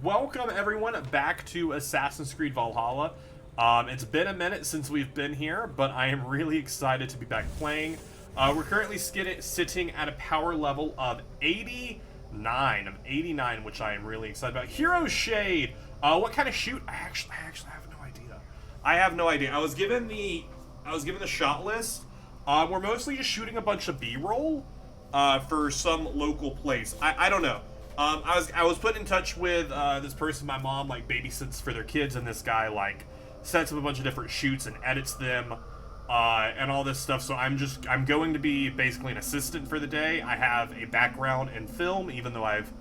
welcome everyone back to Assassin's Creed Valhalla. It's been a minute since we've been here, but I am really excited to be back playing. We're currently sitting at a power level of 89, which I am really excited about. Hero Shade! What kind of shoot? I actually have no idea. I have no idea. I was given the shot list. We're mostly just shooting a bunch of B-roll for some local place. I don't know. I was put in touch with this person my mom like babysits for their kids, and this guy like sets up a bunch of different shoots and edits them and all this stuff. So I'm going to be basically an assistant for the day. I have a background in film, even though I've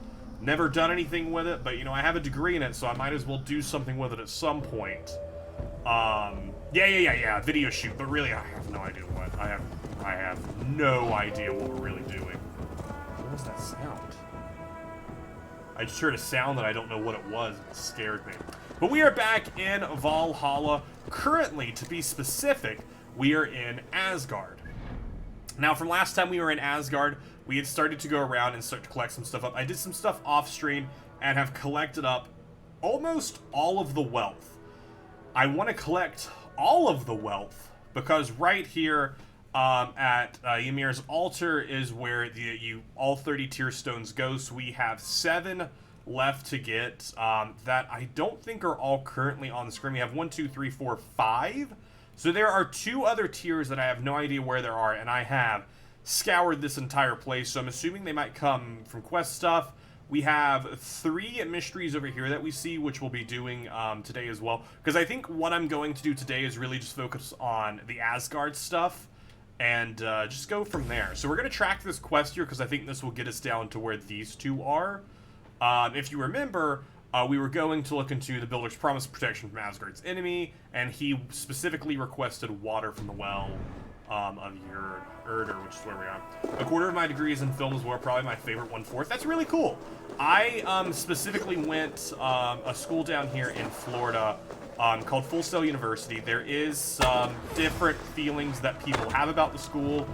never done anything with it, but you know, I have a degree in it, so I might as well do something with it at some point. Yeah, video shoot, but really I have no idea what. I have no idea what we're really doing. What was that sound? I just heard a sound that I don't know what it was. It scared me. But we are back in Valhalla. Currently, to be specific, we are in Asgard. Now, from last time we were in Asgard, we had started to go around and start to collect some stuff up. I did some stuff off stream and have collected up almost all of the wealth. I want to collect all of the wealth because right here at Ymir's altar is where all 30 tier stones go. So we have 7 left to get that I don't think are all currently on the screen. We have 1, 2, 3, 4, 5. So there are 2 other tiers that I have no idea where they are, and I have scoured this entire place. So I'm assuming they might come from quest stuff. We have 3 mysteries over here that we see, which we'll be doing today as well. Because I think what I'm going to do today is really just focus on the Asgard stuff and just go from there. So we're going to track this quest here because I think this will get us down to where these 2 are. If you remember, we were going to look into the Builder's Promise protection from Asgard's enemy, and he specifically requested water from the well of Urder, which is where we are. A quarter of my degree is in film as well, probably my favorite 1/4. That's really cool. I specifically went a school down here in Florida called Full Sail University. There is some different feelings that people have about the school,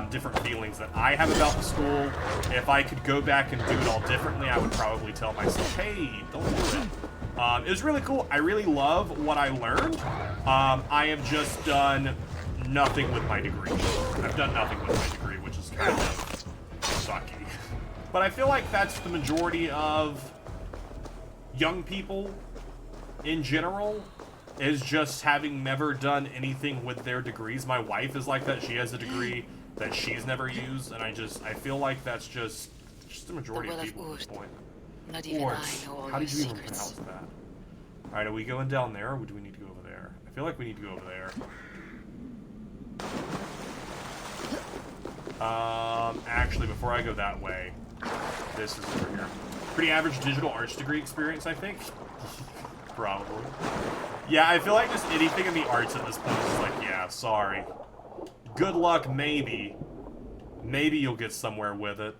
different feelings that I have about the school. If I could go back and do it all differently, I would probably tell myself, hey, don't do it. It was really cool. I really love what I learned. I have just done nothing with my degree. I've done nothing with my degree, which is kind of sucky. But I feel like that's the majority of young people in general, is just having never done anything with their degrees. My wife is like that. She has a degree that she's never used, and I feel like that's just the majority of people at this point. Not even I know all How your did you even secrets. pronounce that? Alright, are we going down there, or do we need to go over there? I feel like we need to go over there. Actually, before I go that way, this is over here. Pretty average digital arts degree experience, I think. Probably. Yeah, I feel like just anything in the arts at this point is like, yeah, sorry. Good luck, maybe. Maybe you'll get somewhere with it.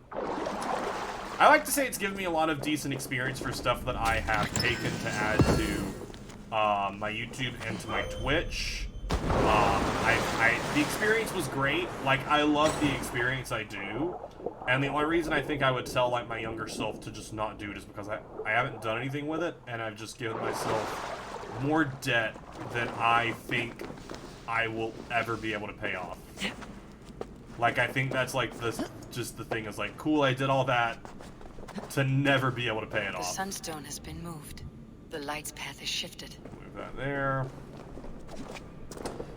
I like to say it's given me a lot of decent experience for stuff that I have taken to add to my YouTube and to my Twitch. The experience was great. Like, I love the experience I do. And the only reason I think I would tell, like, my younger self to just not do it is because I haven't done anything with it, and I've just given myself more debt than I think I will ever be able to pay off. Like, I think that's, like, just the thing is, like, cool, I did all that to never be able to pay it The off. sunstone has been moved. The light's path is shifted. Move that there.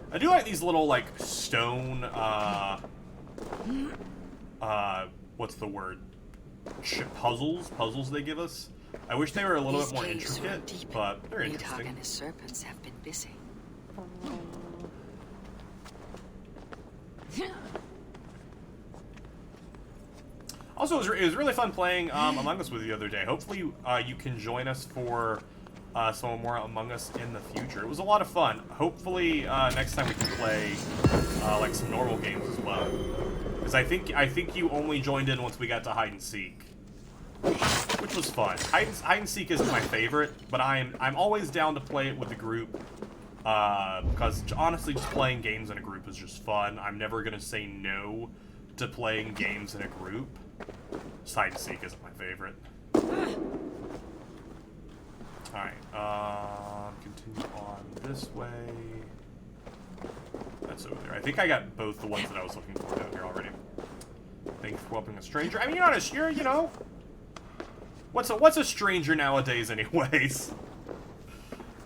I do like these little, like, stone, what's the word? Puzzles they give us. I wish they were a little bit more intricate, but they're Midgard interesting. and his serpents have been busy. Also, it was really fun playing Among Us with you the other day. Hopefully, you can join us for some more Among Us in the future. It was a lot of fun. Hopefully, next time we can play like some normal games as well. Because I think you only joined in once we got to hide and seek, which was fun. Hide and seek isn't my favorite, but I'm always down to play it with the group. Because honestly, just playing games in a group is just fun. I'm never gonna say no to playing games in a group. Just hide and seek isn't my favorite. Alright, continue on this way. That's over there. I think I got both the ones that I was looking for down here already. Thank you for welcoming a stranger. I mean, you're, you know... What's a stranger nowadays, anyways?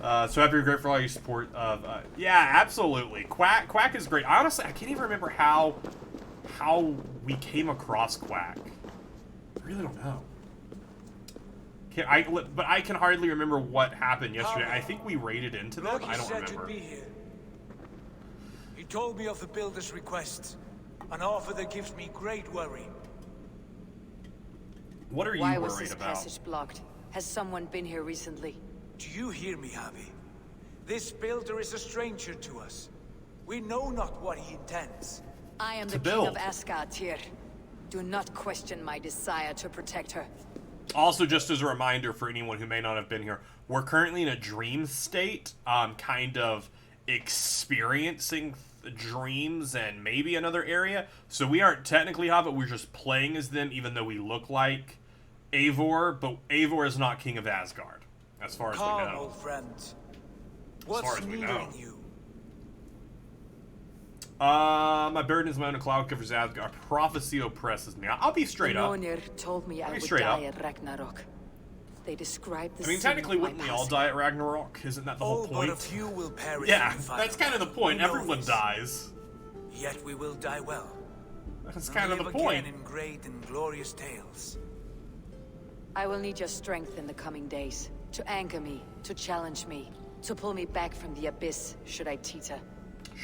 So happy you're great for all your support of... yeah, absolutely. Quack is great. Honestly, I can't even remember how we came across Quack. I really don't know. But I can hardly remember what happened yesterday. I think we raided into them. I don't remember. He told me of the builder's request, an offer that gives me great worry. What are you Why worried was this about? passage blocked? Has someone been here recently? Do you hear me, Abby? This builder is a stranger to us. We know not what he intends. I am To the king build. of Asgard, Tyr. Do not question my desire to protect her. Also, just as a reminder for anyone who may not have been here, we're currently in a dream state, kind of experiencing dreams and maybe another area. So we aren't technically Hobbit, we're just playing as them, even though we look like Eivor, but Eivor is not king of Asgard, as far as we Calm, know. old friend. As What's far as we new know. in you? My burden is my own, a cloud covers Asgard. Prophecy oppresses me. I'll be straight up. Mjolnir told me I Be would straight die up. at Ragnarok. They described the I mean, scene technically, of my wouldn't we all passing. die at Ragnarok? Isn't that the whole Oh, but point? a few will perish. Yeah, in the that's fight. kind of the point. We know Everyone this. dies. Yet we will die well. That's And kind of the live point. again in great and glorious tales. I will need your strength in the coming days. To anchor me, to challenge me, to pull me back from the abyss, should I teeter.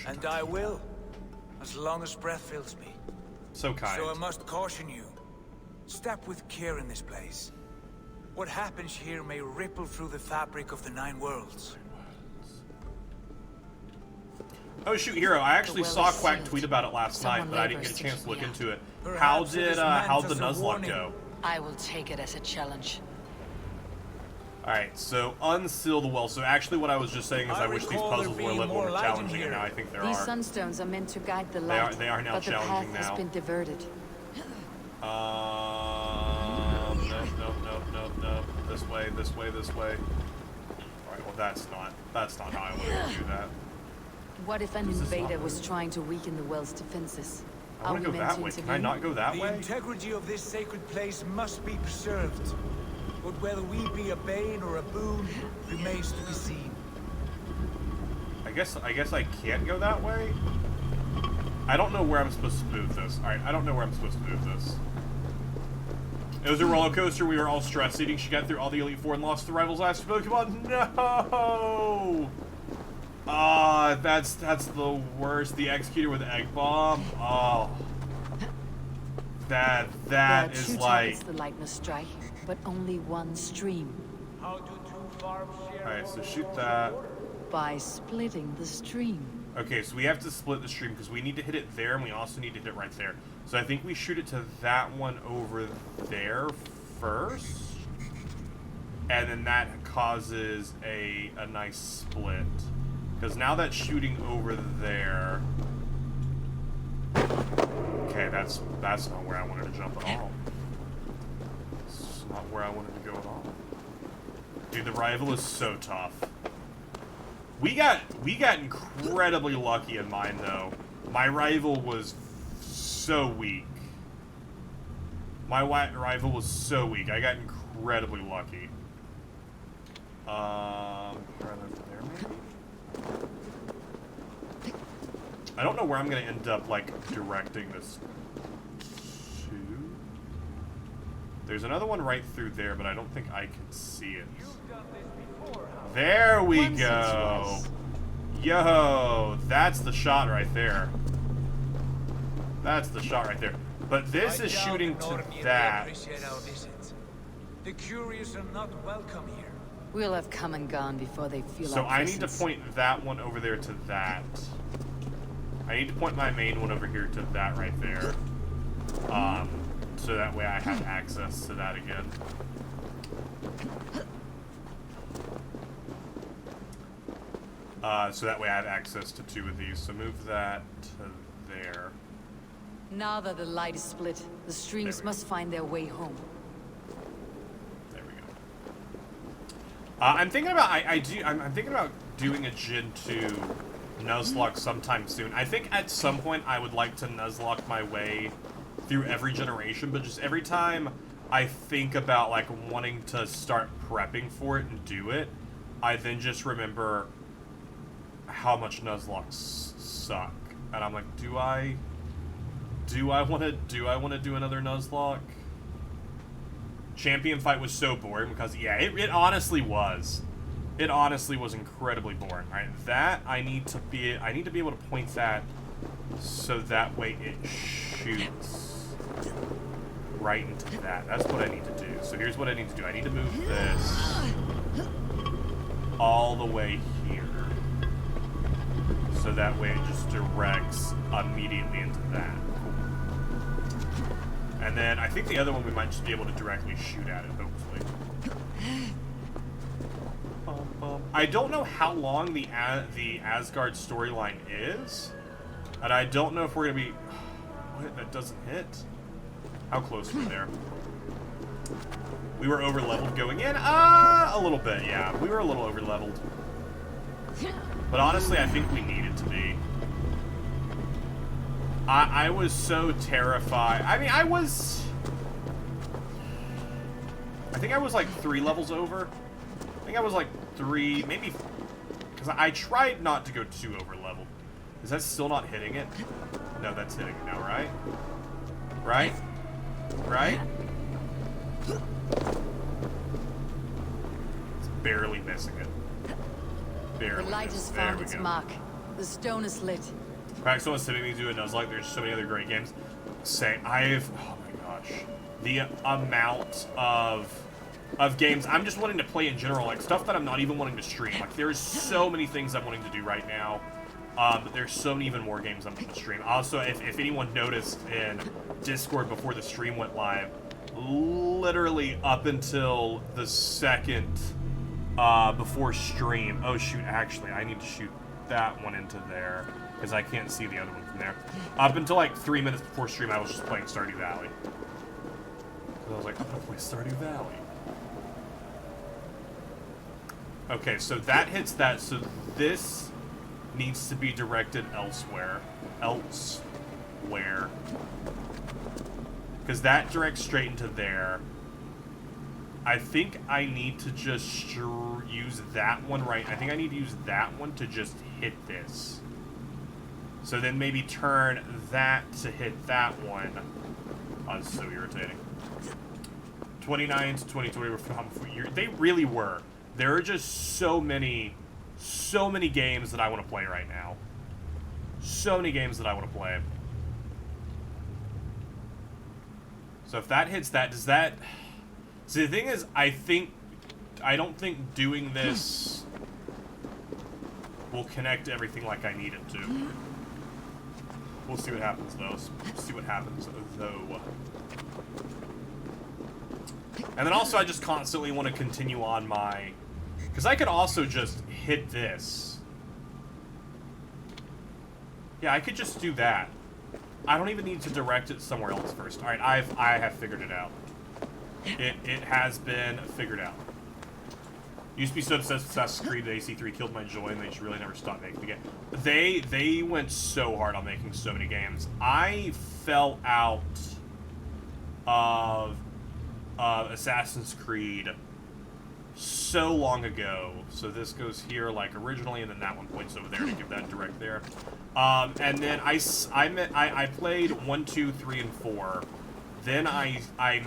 And I will, as long as breath fills me. So kind. So I must caution you. Step with care in this place. What happens here may ripple through the fabric of the 9 worlds. Oh shoot, Hero! I actually well saw is Quack sealed. tweet about it last night, Someone but I didn't get labors a to chance to look keep into it. Perhaps it is meant How'd the as a Nuzlocke warning. go? I will take it as a challenge. Alright, so unseal the well. So actually what I was just saying is I I wish these recall there puzzles were a being little more more light in challenging, and here. now I think there These are. sunstones are meant to guide the They are- light. they are now but the path challenging has now. been diverted. No. This way. Alright, well that's not how I wanted to do that. What if an Does this not invader was move? trying to weaken the well's defenses? I want to go that way. Can I not go that The way? integrity of this sacred place must be preserved. But whether we be a bane or a boon remains to be seen. I guess I can't go that way? I don't know where I'm supposed to move this. Alright, I don't know where I'm supposed to move this. It was a roller coaster. We were all stress eating. She got through all the Elite Four and lost to Rivals last Pokemon. No! Ah, that's the worst. The Executor with Egg Bomb. Oh. That is like... the light must strike, but only one stream. How do 2 farms share? Alright, so shoot that. By splitting the stream. Okay, so we have to split the stream because we need to hit it there and we also need to hit it right there. So I think we shoot it to that one over there first. And then that causes a nice split. Because now that's shooting over there. Okay, that's not where I wanted to jump at all. It's not where I wanted to go at all. Dude, the rival is so tough. We got incredibly lucky in mine though. My rival was so weak. My rival was so weak. I got incredibly lucky. Right over there maybe? I don't know where I'm gonna end up like directing this to. There's another one right through there, but I don't think I can see it. There we Once go. it was. Yo, that's the shot right there. That's the shot right there. But this is shooting to that. Appreciate our visit. The curious are not welcome here. We'll have come and gone before they feel So our I need to presence. point that one over there to that. I need to point my main one over here to that right there. So that way I have access to that again. So that way I have access to 2 of these. So move that to there. Now that the light is split, the streams There we go. must find their way home. There we go. I'm thinking about I'm thinking about doing a Gen 2 Nuzlocke sometime soon. I think at some point I would like to Nuzlocke my way through every generation, but just every time I think about like wanting to start prepping for it and do it, I then just remember how much Nuzlocks suck, and I'm like, do I want to do another Nuzlocke? Champion fight was so boring because yeah, it honestly was. It honestly was incredibly boring. All right, that I need to be able to point that so that way it shoots right into that. That's what I need to do. So here's what I need to do. I need to move this all the way here. So that way it just directs immediately into that. And then I think the other one we might just be able to directly shoot at it, hopefully. I don't know how long the Asgard storyline is, and I don't know if we're gonna be. What? That doesn't hit. How close were we there? We were over leveled going in. A little bit, yeah. We were a little over leveled, but honestly, I think we needed to be. I was so terrified. I mean, I think I was like 3 levels over. I think I was like 3, maybe, because I tried not to go too over leveled. Is that still not hitting it? No, that's hitting it now, right? Right? Right? It's barely missing it. Barely. The light has found its mark. The stone is lit. Crack someone's telling me to do it, and I was like, there's so many other great games. Oh my gosh. The amount of games I'm just wanting to play in general, like stuff that I'm not even wanting to stream. Like there's so many things I'm wanting to do right now. But there's so many even more games I'm going to stream. Also, if anyone noticed in Discord before the stream went live, literally up until the second before stream. Oh shoot, actually, I need to shoot that one into there because I can't see the other one from there. Up until like 3 minutes before stream, I was just playing Stardew Valley. So I was like, I'm going to play Stardew Valley. Okay, so that hits that. So this needs to be directed elsewhere. Because that directs straight into there. I think I need to just use that one right. I think I need to use that one to just hit this. So then maybe turn that to hit that one. Oh, it's so irritating. 29 to 2020 were phenomenal. They really were. There are just so many games that I want to play right now. So many games that I want to play. So if that hits that, does that... See, the thing is, I don't think doing this will connect everything like I need it to. We'll see what happens, though. See what happens, though. And then also, I just constantly want to continue on my... Because I could also just hit this. Yeah, I could just do that. I don't even need to direct it somewhere else first. Alright, I have figured it out. It has been figured out. Used to be so obsessed with Assassin's Creed that AC3 killed my joy, and they just really never stopped making the game. They went so hard on making so many games. I fell out of Assassin's Creed so long ago. So this goes here like originally, and then that one points over there to give that direct there. And then I played 1, 2, 3, and 4. Then I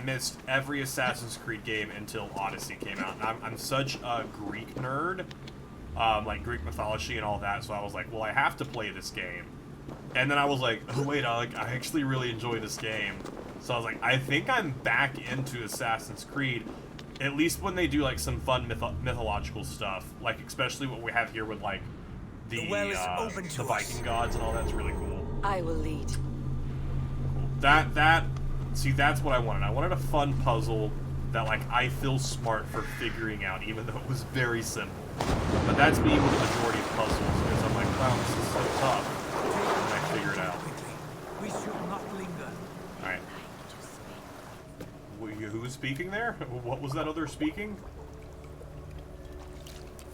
missed every Assassin's Creed game until Odyssey came out. And I'm such a Greek nerd, like Greek mythology and all that. So I was like, well, I have to play this game. And then I was like, oh wait, I actually really enjoy this game. So I was like, I think I'm back into Assassin's Creed. At least when they do like some fun mythological stuff, like especially what we have here with like the Viking gods and all. That's really cool. I will lead. Cool. See, that's what I wanted. I wanted a fun puzzle that like I feel smart for figuring out, even though it was very simple. But that's me with the majority of puzzles, because I'm like, wow, this is so tough. And I figure it out. We should not linger. All right. Who was speaking there? What was that other speaking?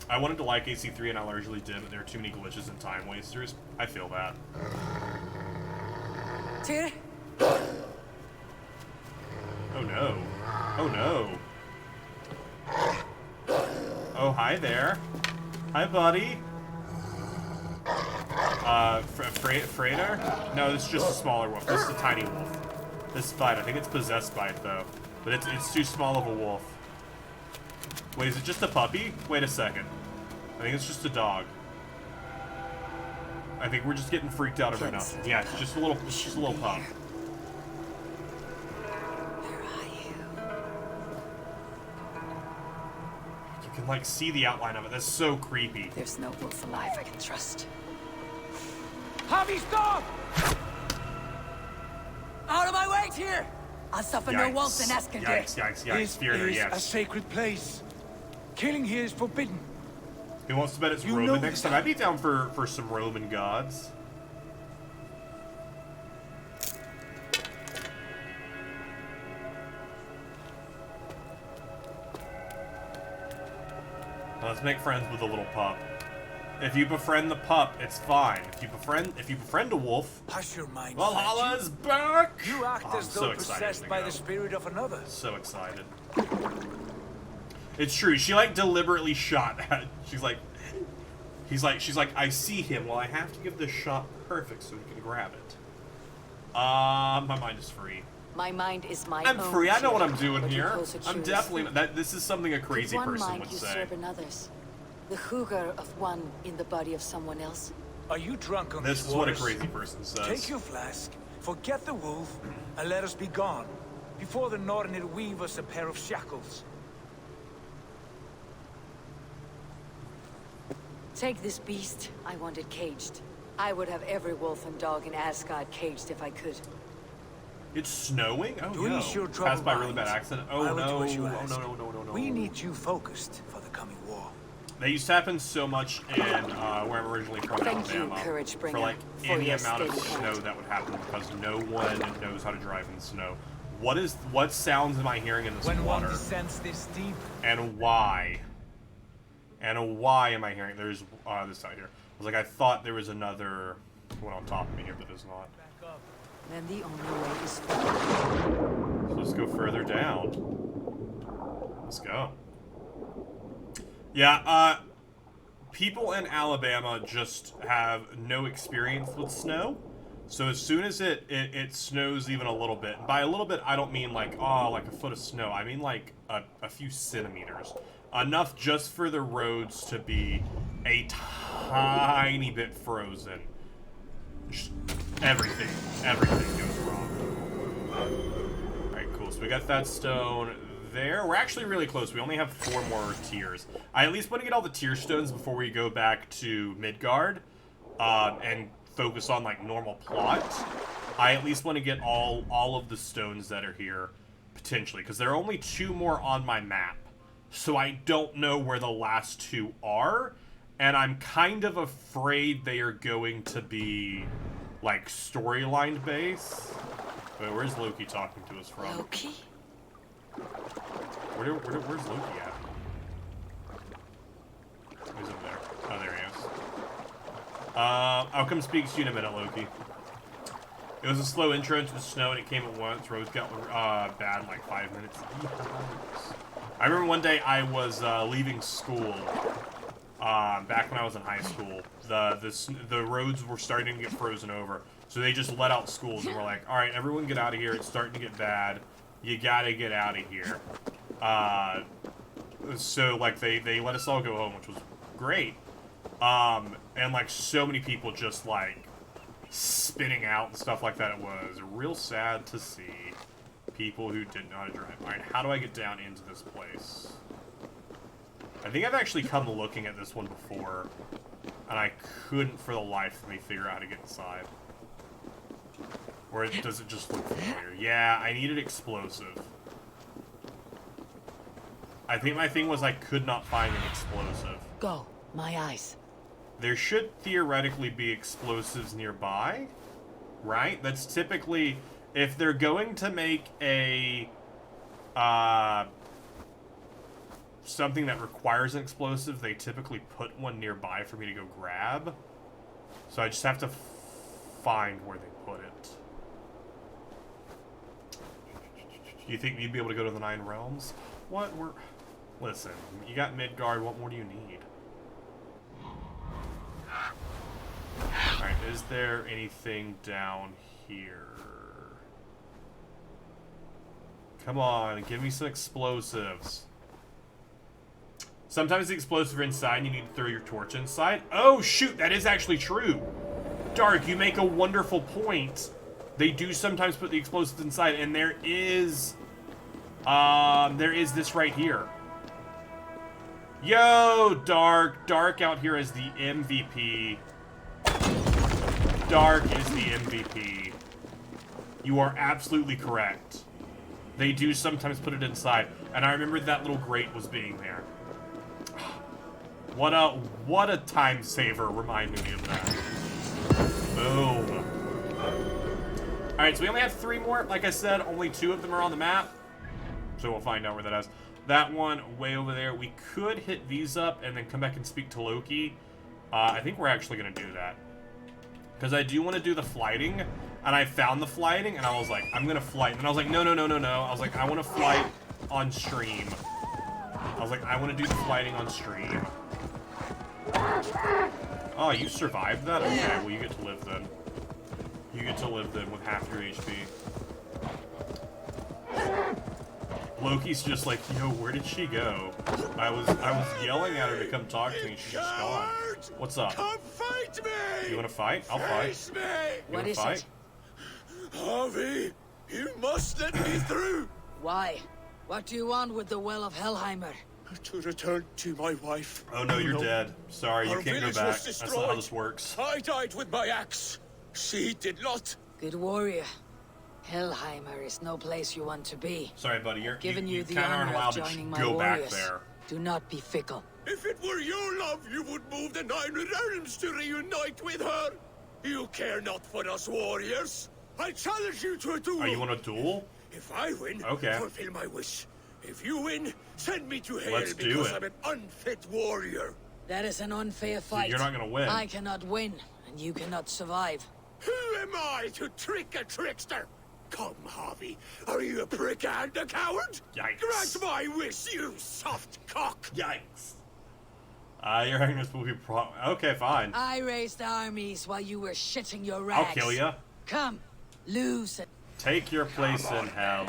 I wanted to like AC3 and I largely did, but there are too many glitches and time wasters. I feel that. Tyr? Oh no. Oh no. Oh, hi there. Hi, buddy. Freighter? No, this is just a smaller wolf. This is a tiny wolf. This is fine. I think it's possessed by it, though. But it's too small of a wolf. Wait, is it just a puppy? Wait a second. I think it's just a dog. I think we're just getting freaked out over nothing. Yeah, it's just a little pup. Where are you? You can, like, see the outline of it. That's so creepy. There's no wolf alive I can trust. Javi, stop! Out of my way, Tyr! I'll suffer no wolf in Asgard. Yikes, yikes, yikes. This Fear, is yes. a sacred place. Killing here is forbidden. Who wants to bet it's You Roman know next that. time? I'd be down for some Roman gods. Let's make friends with the little pup. If you befriend the pup, it's fine. If you befriend a wolf, Hush your mind. Valhalla is back! You act Oh, I'm as though so excited possessed to by go. the spirit of another. So excited. It's true. She like deliberately shot at. She's like, I see him. Well, I have to give this shot perfect so he can grab it. My mind is free. My mind is my I'm own, free. I know what I'm Tyr, doing but here. your closer I'm choose. definitely that. This is something a crazy Could one person mind would say. usurp another's? The hugger of one in the body of someone else? Are you drunk on This these is what a waters? crazy person says. Take your flask, forget the wolf, and let us be gone, before the Nornir weave us a pair of shackles. Take this beast. I want it caged. I would have every wolf and dog in Asgard caged if I could. It's snowing? Oh To no. ease your Passed troubled by a really bad mind, accident. I Oh will no. do as you Oh ask. no, no, no, no, no. We need you focused for the coming war. They used to happen so much in where I'm originally from, Thank you, Alabama. Courage Bringer, for like for any your amount of steady snow hand. that would happen because no one knows how to drive in the snow. What sounds am I hearing in this When one water? descends this deep, And why? And why am I hearing there's this out here? I was like, I thought there was another one on top of me here, but there's not. back up. Then the only way is forward. So let's go further down. Let's go. Yeah, people in Alabama just have no experience with snow. So as soon as it snows even a little bit, and by a little bit I don't mean like, oh, like a foot of snow. I mean like a few centimeters. Enough just for the roads to be a tiny bit frozen. Just everything goes wrong. Alright, cool. So we got that stone there. We're actually really close. We only have 4 more tiers. I at least want to get all the tier stones before we go back to Midgard and focus on like normal plot. I at least want to get all of the stones that are here potentially, because there are only 2 more on my map. So I don't know where the last 2 are, and I'm kind of afraid they are going to be like storyline based. Wait, where's Loki talking to us from? Loki? Where's Loki at? He's up there. Oh, there he is. I'll come speak to you in a minute, Loki. It was a slow intro into the snow, and it came at once. Roads got bad in like 5 minutes. I remember one day I was leaving school, back when I was in high school. The roads were starting to get frozen over, so they just let out schools and were like, "All right, everyone, get out of here. It's starting to get bad. You gotta get out of here." So like they let us all go home, which was great. And like so many people just like spinning out and stuff like that. It was real sad to see people who didn't know how to drive. Alright, how do I get down into this place? I think I've actually come looking at this one before, and I couldn't for the life of me figure out how to get inside. Or does it just look familiar? Yeah, I needed explosive. I think my thing was I could not find an explosive. Go, my eyes. There should theoretically be explosives nearby, right? That's typically, if they're going to make a something that requires an explosive, they typically put one nearby for me to go grab. So I just have to find where they put it. Do you think you'd be able to go to the 9 realms? What? Listen, you got Midgard, what more do you need? Alright, is there anything down here? Come on, give me some explosives. Sometimes the explosives are inside and you need to throw your torch inside. Oh, shoot, that is actually true. Dark, you make a wonderful point. They do sometimes put the explosives inside, and there is this right here. Yo, Dark. Dark out here is the MVP. Dark is the MVP. You are absolutely correct. They do sometimes put it inside, and I remember that little grate was being there. What a time saver reminding me of that. Boom. Alright, so we only have 3 more. Like I said, only 2 of them are on the map. So we'll find out where that is. That one way over there. We could hit these up and then come back and speak to Loki. I think we're actually going to do that. Because I do want to do the flighting. And I found the flighting and I was like, I'm going to flight. And then I was like, no. I was like, I want to flight on stream. I was like, I want to do the flighting on stream. Oh, you survived that? Okay, well you get to live then. You get to live then with half your HP. Loki's just like, yo, where did she go? I was yelling at her to come talk to me, she's just gone. What's up? Come fight me! You wanna fight? I'll fight. Face me! You What is fight? it? Harvey, you must let me through! Why? What do you want with the Well of Helheimer? To return to my wife. Oh no, you're dead. Sorry, you Our can't go village back. was That's destroyed. not how this works. I died with my axe. She did not. Good warrior. Helheimer is no place you want to be. Sorry, buddy, you Given you the kinda aren't honor allowed of to joining my go back warriors. there. Do not be fickle. If it were your love, you would move the 9 realms to reunite with her. You care not for us warriors. I challenge you to a duel. Oh, you want a duel? If I win, Okay. fulfill my wish. If you win, send me to hell Let's do because it. I'm an unfit warrior. That is an unfair fight. You're not gonna win. I cannot win, and you cannot survive. Who am I to trick a trickster? Come, Harvey. Are you a prick and a coward? Yikes. Grant my wish, you soft cock. Yikes. Your Highness will be okay, fine. I raised armies while you were shitting your rags. I'll kill ya. Come, lose it. Take your place in hell.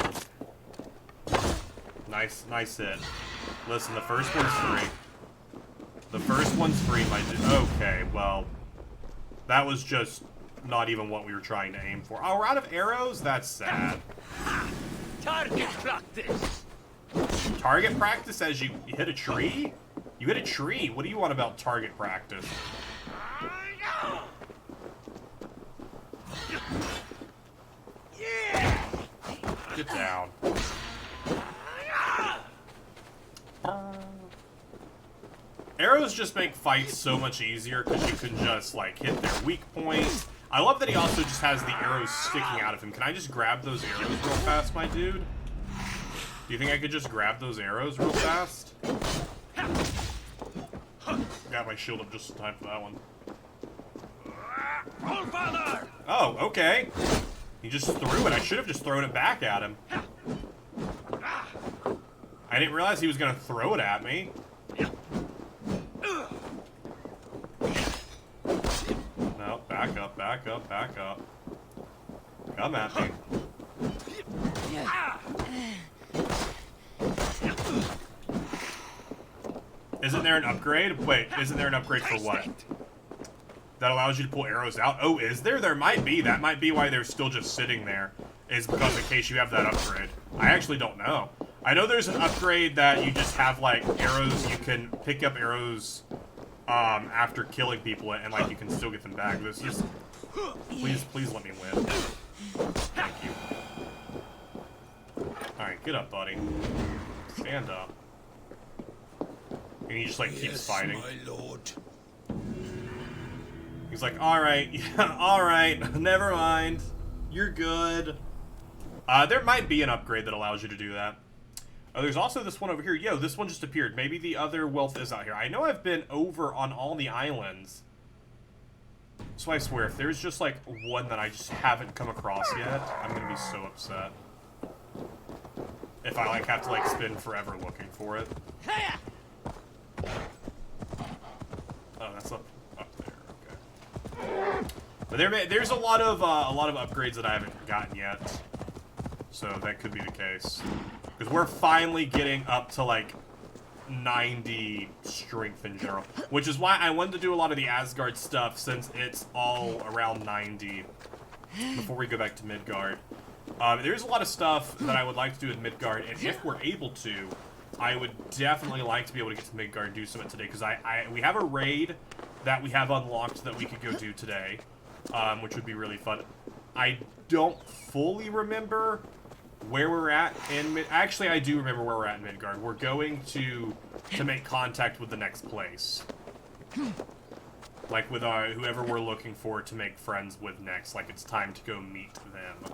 Nice hit. Listen, the first one's free. The first one's free, my dude. Okay, well, that was just not even what we were trying to aim for. Oh, we're out of arrows? That's sad. Target practice. Target practice as you hit a tree? You hit a tree. What do you want about target practice? Get down. Arrows just make fights so much easier because you can just, like, hit their weak points. I love that he also just has the arrows sticking out of him. Can I just grab those arrows real fast, my dude? Do you think I could just grab those arrows real fast? Got my shield up just in time for that one. Oh, okay. He just threw it. I should have just thrown it back at him. I didn't realize he was going to throw it at me. No, back up, back up, back up. Come at me. Isn't there an upgrade? Wait, isn't there an upgrade for what? That allows you to pull arrows out? Oh, is there? There might be. That might be why they're still just sitting there. Is because in case you have that upgrade. I actually don't know. I know there's an upgrade that you just have, like, arrows. You can pick up arrows after killing people, and, like, you can still get them back. This just... Please let me win. Thank you. Alright, get up, buddy. Stand up. And he just, like, keeps fighting. My lord. He's like, alright, yeah, alright, never mind. You're good. There might be an upgrade that allows you to do that. Oh, there's also this one over here. Yo, this one just appeared. Maybe the other wealth is out here. I know I've been over on all the islands. So I swear, if there's just, like, one that I just haven't come across yet, I'm gonna be so upset. If I, like, have to, like, spend forever looking for it. Oh, that's up there. Okay. But there's a lot of upgrades that I haven't gotten yet. So that could be the case. Because we're finally getting up to, like, 90 strength in general. Which is why I wanted to do a lot of the Asgard stuff, since it's all around 90 before we go back to Midgard. There's a lot of stuff that I would like to do with Midgard, and if we're able to, I would definitely like to be able to get to Midgard and do something today, because we have a raid that we have unlocked that we could go do today, which would be really fun. I don't fully remember where we're at in actually, I do remember where we're at in Midgard. We're going to make contact with the next place. Like with whoever we're looking for to make friends with next. Like it's time to go meet them.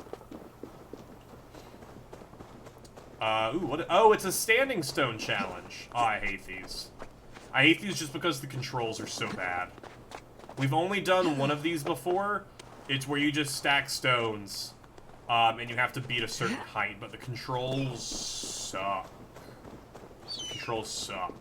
Ooh, what? Oh, it's a standing stone challenge. Oh, I hate these. I hate these just because the controls are so bad. We've only done one of these before. It's where you just stack stones. And you have to beat a certain height, but the controls suck. The controls suck.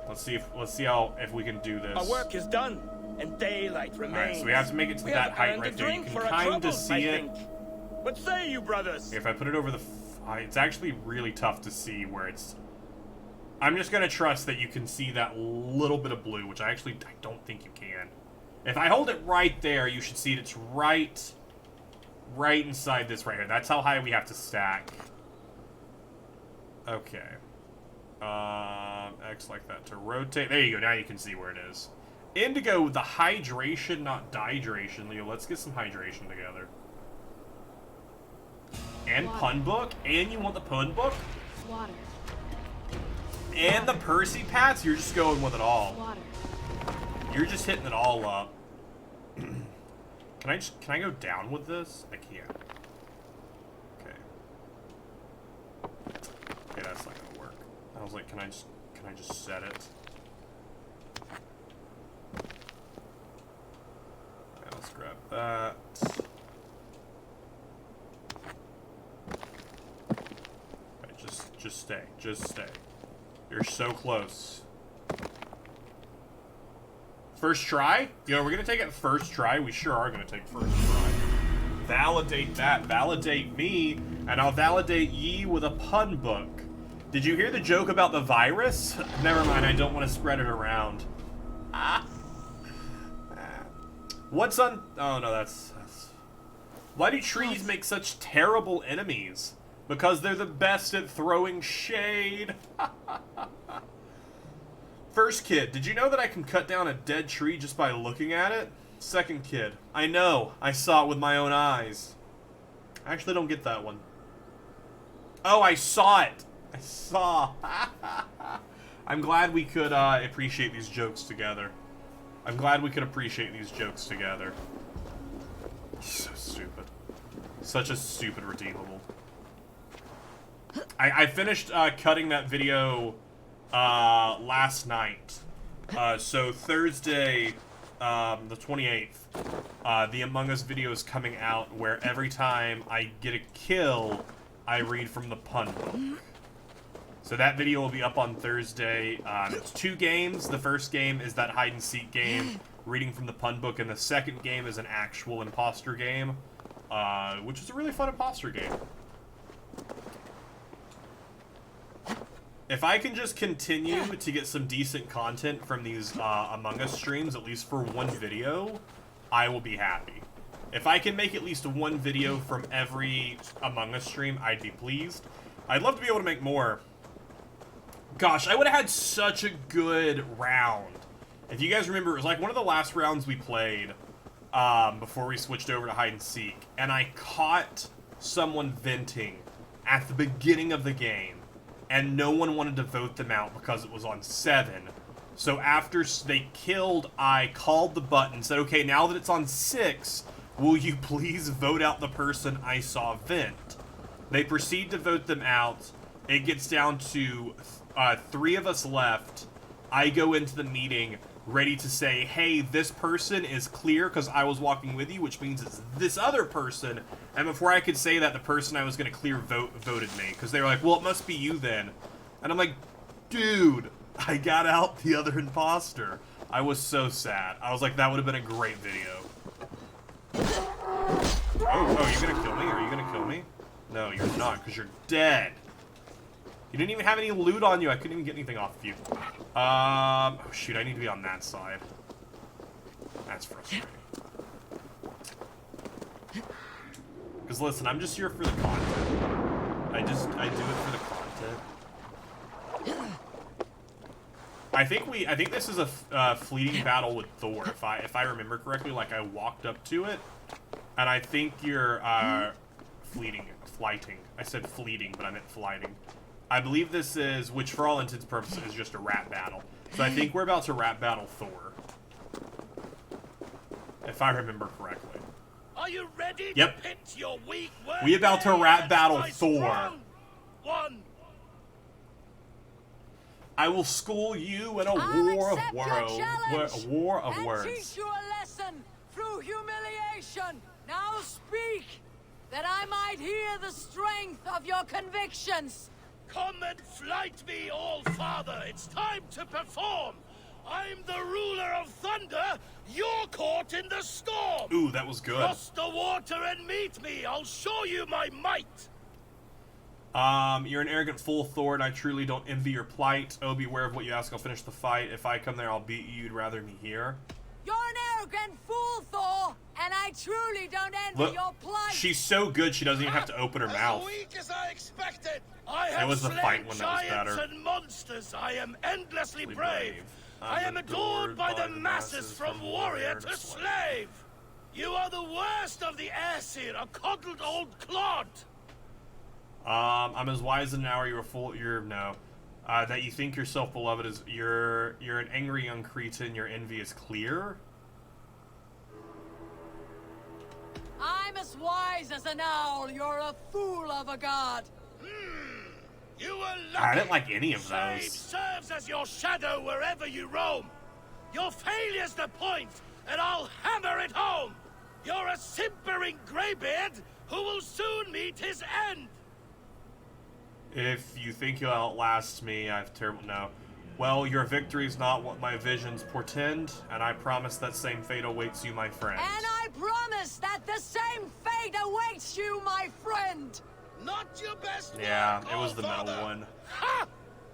Let's see if we can do this. Our work is done, and daylight remains. Alright, so we have to make it to that height right there. You can kind of see it. What say you, brothers? If I put it over the... it's actually really tough to see where it's... I'm just gonna trust that you can see that little bit of blue, which I don't think you can. If I hold it right there, you should see it. It's right inside this right here. That's how high we have to stack. Okay. X like that to rotate. There you go. Now you can see where it is. Indigo with the hydration, not dehydration. Leo, let's get some hydration together. And pun book? And you want the pun book? Water. And the Percy Pats? You're just going with it all. Water. You're just hitting it all up. Can I go down with this? I can't. Okay. Okay, that's not gonna work. I was like, can I just set it? Okay, let's grab that. Okay, just stay. Just stay. You're so close. First try? Yo, we're gonna take it first try. We sure are gonna take first try. Validate that. Validate me, and I'll validate ye with a pun book. Did you hear the joke about the virus? Never mind, I don't want to spread it around. What's on... Oh, no, that's... Why do trees make such terrible enemies? Because they're the best at throwing shade. First kid, did you know that I can cut down a dead tree just by looking at it? Second kid, I know. I saw it with my own eyes. I actually don't get that one. Oh, I saw it. I saw. I'm glad we could appreciate these jokes together. I'm glad we could appreciate these jokes together. So stupid. Such a stupid redeemable. I finished cutting that video last night. So Thursday, the 28th, the Among Us video is coming out where every time I get a kill, I read from the pun book. So that video will be up on Thursday. It's 2 games. The first game is that hide-and-seek game, reading from the pun book, and the second game is an actual imposter game, which is a really fun imposter game. If I can just continue to get some decent content from these Among Us streams, at least for one video, I will be happy. If I can make at least one video from every Among Us stream, I'd be pleased. I'd love to be able to make more. Gosh, I would have had such a good round. If you guys remember, it was like one of the last rounds we played before we switched over to hide-and-seek, and I caught someone venting at the beginning of the game, and no one wanted to vote them out because it was on 7. So after they killed, I called the button, said, okay, now that it's on 6, will you please vote out the person I saw vent? They proceed to vote them out. It gets down to 3 of us left. I go into the meeting ready to say, hey, this person is clear because I was walking with you, which means it's this other person. And before I could say that, the person I was going to clear voted me. Because they were like, well, it must be you then. And I'm like, dude, I got out the other imposter. I was so sad. I was like, that would have been a great video. Oh, you gonna kill me? Are you gonna kill me? No, you're not, because you're dead. You didn't even have any loot on you. I couldn't even get anything off of you. Oh shoot, I need to be on that side. That's frustrating. Because listen, I'm just here for the content. I do it for the content. I think this is a fleeting battle with Thor, if I remember correctly. Like, I walked up to it, and I think you're flighting. I said fleeting, but I meant flighting. I believe this is, which for all intents and purposes is just a rap battle. So I think we're about to rap battle Thor, if I remember correctly. Are you ready Yep. to pit your weak word We about to rap battle Thor. strong one? I will school you in a war of words. teach you a lesson through humiliation. Now speak, that I might hear the strength of your convictions. Come and flight me, All-Father. It's time to perform. I'm the ruler of thunder. You're caught in the storm. Ooh, that was good. Cross the water and meet me. I'll show you my might. You're an arrogant fool, Thor, and I truly don't envy your plight. Oh, beware of what you ask. I'll finish the fight. If I come there, I'll beat you. You'd rather me here. You're an arrogant fool, Thor, and I truly don't envy your plight. She's so good, she doesn't even have to open her mouth. As weak as I expected. I have It was the slain fight one that was giants better. and monsters. I am endlessly brave. I am adored by the masses from warrior to slave. You are the worst of the Aesir, a coddled old clod. I'm as wise as an hour. You're a fool. That you think yourself beloved is you're an angry young cretin. Your envy is clear. I'm as wise as an owl. You're a fool of a god. You were lucky. I didn't like any of Slave those. serves as your shadow wherever you roam. Your failure's the point, and I'll hammer it home. You're a simpering graybeard who will soon meet his end. If you think you'll outlast me, I have terrible... No. Well, your victory's not what my visions portend, and I promise that same fate awaits you, my friend. And I promise that the same fate awaits you, my friend. Not your best Yeah, work, it was the All-Father. metal one. Ha!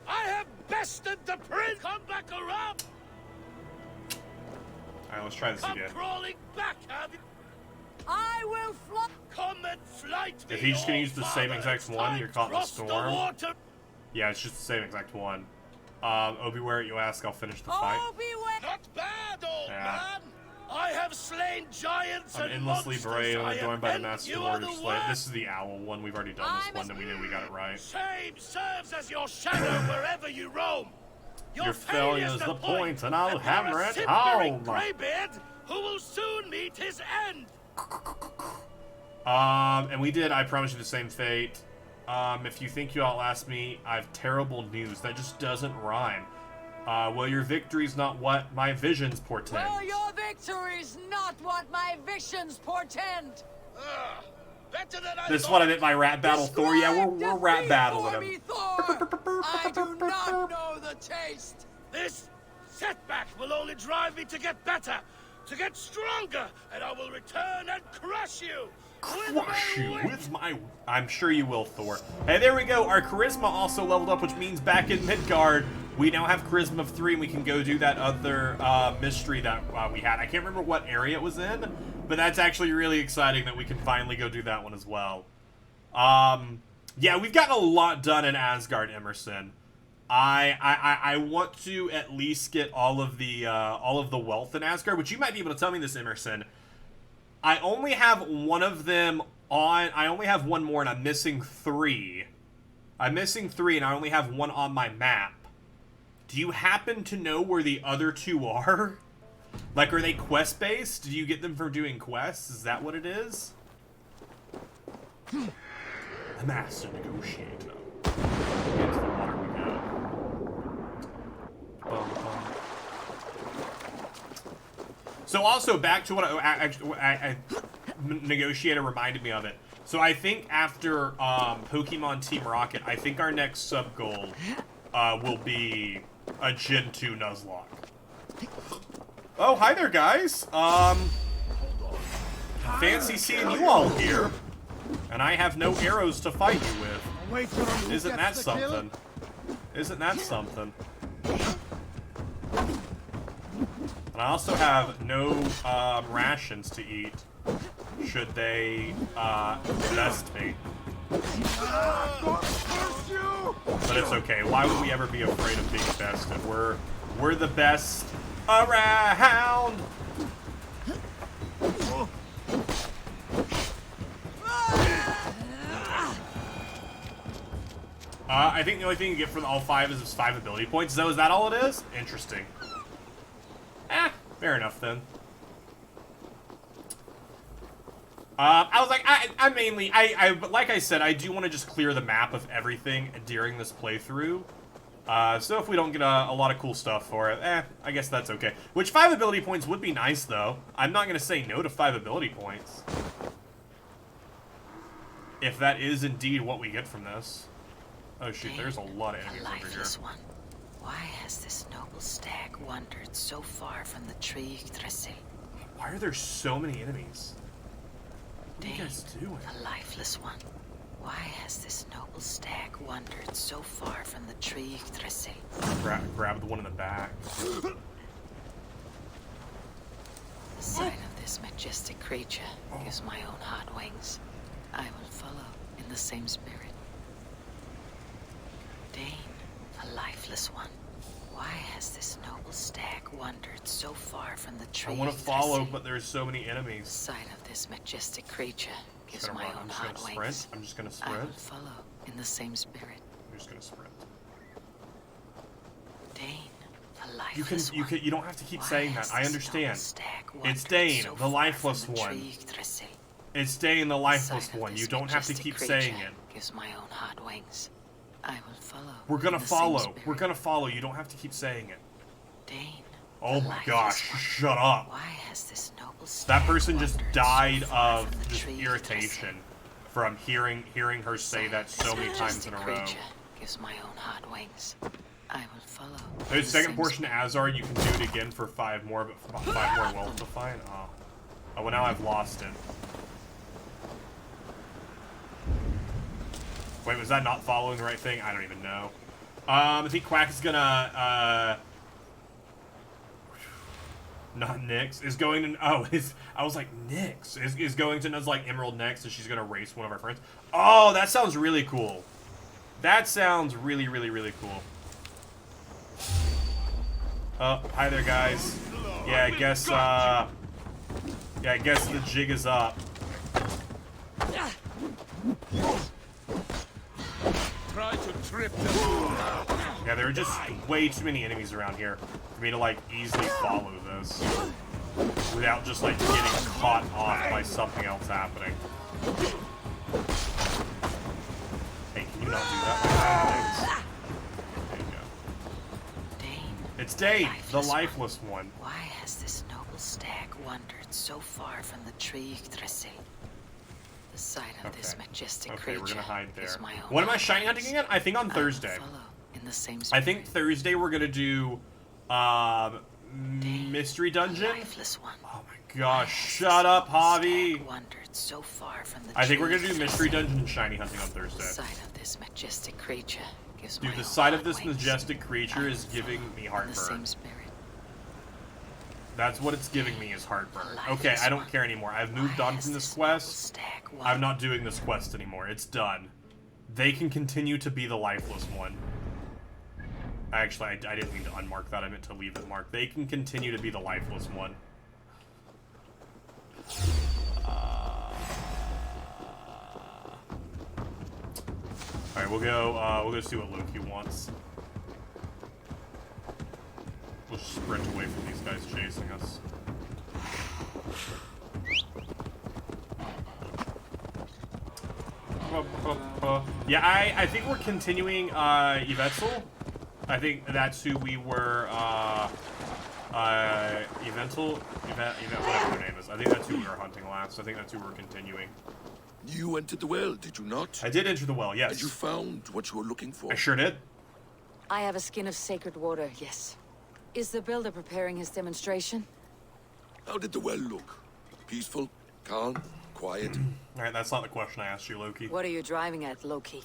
I have bested the prince. Come back around. Alright, let's try this Come again. crawling back, have you? I will fly. Come and flight me, If he's just gonna use the same All-Father. exact It's one, time you're to caught in the cross storm. water. Yeah, it's just the same exact one. Oh, beware you ask, I'll finish the fight. Oh, beware. Not bad, old Yeah. man. I have slain giants I'm and endlessly monsters. brave and I adorned by the am master you are lord the of slay. worst. This is the owl one. We've already done this one, and we knew we got it right. Shame serves as your shadow wherever you roam. Your failure's the point, and I'll you're hammer a it simpering home. graybeard who will soon meet his end. And we did, I promise you the same fate. If you think you outlast me, I've terrible news. That just doesn't rhyme. Well, your victory's not what my visions portend. Well, your victory's not what my visions portend. Better than I This is thought. what I meant by rap battle Thor. Yeah, we're rap Defeat battling for him. me, Thor. I do not know the taste. This setback will only drive me to get better, to get stronger, and I will return and crush you. Crush you with my... I'm sure you will, Thor. Hey, there we go. Our charisma also leveled up, which means back in Midgard, we now have charisma of 3, and we can go do that other mystery that we had. I can't remember what area it was in, but that's actually really exciting that we can finally go do that one as well. Yeah, we've gotten a lot done in Asgard, Emerson. I want to at least get all of the wealth in Asgard, which you might be able to tell me this, Emerson. I only have one of them on... I only have one more, and I'm missing 3. I'm missing 3, and I only have one on my map. Do you happen to know where the other 2 are? Like, are they quest-based? Do you get them from doing quests? Is that what it is? The Master Negotiator. Into the water we go. Bum, bum. So also, back to what Negotiator reminded me of it. So I think after Pokemon Team Rocket, I think our next sub-goal will be a Gen 2 Nuzlocke. Oh, hi there, guys. Fancy seeing you all here. And I have no arrows to fight you with. Isn't that something? Isn't that something? And I also have no rations to eat. Should they best me? But it's okay. Why would we ever be afraid of being bested? We're the best around. I think the only thing you get for all 5 is 5 ability points. So is that all it is? Interesting. Fair enough then. I was like, like I said, I do want to just clear the map of everything during this playthrough. So if we don't get a lot of cool stuff for it, I guess that's okay. Which 5 ability points would be nice, though. I'm not going to say no to 5 ability points. If that is indeed what we get from this. Oh shoot, there's a lot of enemies over here. One. Why has this noble stag wandered so far from the tree Yggdrasil? Why are there so many enemies? What are you guys doing? The lifeless one. Why has this noble stag wandered so far from the tree Yggdrasil? Grab the one in the back. The sight of this majestic creature gives my own heart wings. I will follow in the same spirit. Dane, the lifeless one. Why has this noble stag wandered so far from the tree? I want to follow, but there's so many enemies. The sight of this majestic creature gives my own heart wings. I'm just gonna sprint. I will follow in the same spirit. I'm just gonna sprint. Dane, the lifeless you don't have to keep saying that. I understand. It's Dane, the lifeless one. It's Dane, the lifeless one. You don't have to keep saying it. Gives my own heart wings. I will follow. We're gonna follow. We're gonna follow. You don't have to keep saying it. Dane. Oh my gosh, shut up. Why has this noble that person just died of just irritation from hearing her say that so many times in a row. Gives my own heart wings. I will follow. There's the second portion of Asgard. You can do it again for 5 more, but 5 more wells to find. Oh, well now I've lost it. Wait, was that not following the right thing? I don't even know. I think Quack is gonna, not Nyx, is going to, I was like, Nyx is going to Nuzlocke Emerald next, and she's gonna race one of our friends. Oh, that sounds really cool. That sounds really, really, really cool. Oh, hi there, guys. Yeah, I guess the jig is up. Try to trip them. Yeah, there are just way too many enemies around here for me to, like, easily follow this without just, like, getting caught off by something else happening. Hey, can you not do that? There you go. Dane. It's Dane, the lifeless one. Why has this noble stag wandered so far from the tree Yggdrasil? The sight of this majestic creature. Okay, we're gonna hide there. When am I shiny hunting again? I think on Thursday. I think Thursday we're gonna do mystery dungeon. Oh my gosh! Shut up, Javi. I think we're gonna do mystery dungeon and shiny hunting on Thursday. The sight of this majestic creature gives Dude, the sight of this majestic creature is giving me heartburn. That's what it's giving me is heartburn. Okay, I don't care anymore. I've moved on from this quest. I'm not doing this quest anymore. It's done. They can continue to be the lifeless one. Actually, I didn't mean to unmark that. I meant to leave it marked. They can continue to be the lifeless one. Alright, we'll go see what Loki wants. We'll just sprint away from these guys chasing us. Yeah, I think we're continuing Evetzel. I think that's who we were, Evental, whatever their name is. I think that's who we were hunting last. I think that's who we're continuing. You entered the well, did you not? I did enter the well, yes. And you found what you were looking for? I sure did. I have a skin of sacred water, yes. Is the builder preparing his demonstration? How did the well look? Peaceful? Calm? Quiet? Alright, that's not the question I asked you, Loki. What are you driving at, Loki?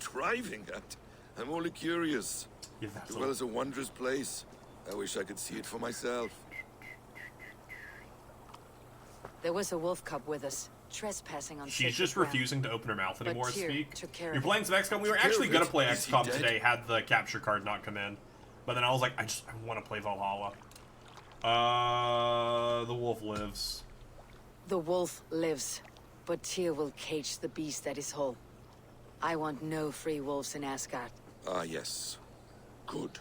Driving at? I'm only curious. Yeah, that's The well is a wondrous place. I wish I could see it for myself. There was a wolf cub with us, trespassing on She's sacred just ground. refusing to open her mouth anymore to Tyr speak. took care You're of playing some XCOM. We were care actually of gonna it? play Is he XCOM dead? today had the capture card not come in. But then I was like, I want to play Valhalla. The wolf lives. The wolf lives, but Tyr will cage the beast at his hole. I want no free wolves in Asgard. Ah, yes. Good.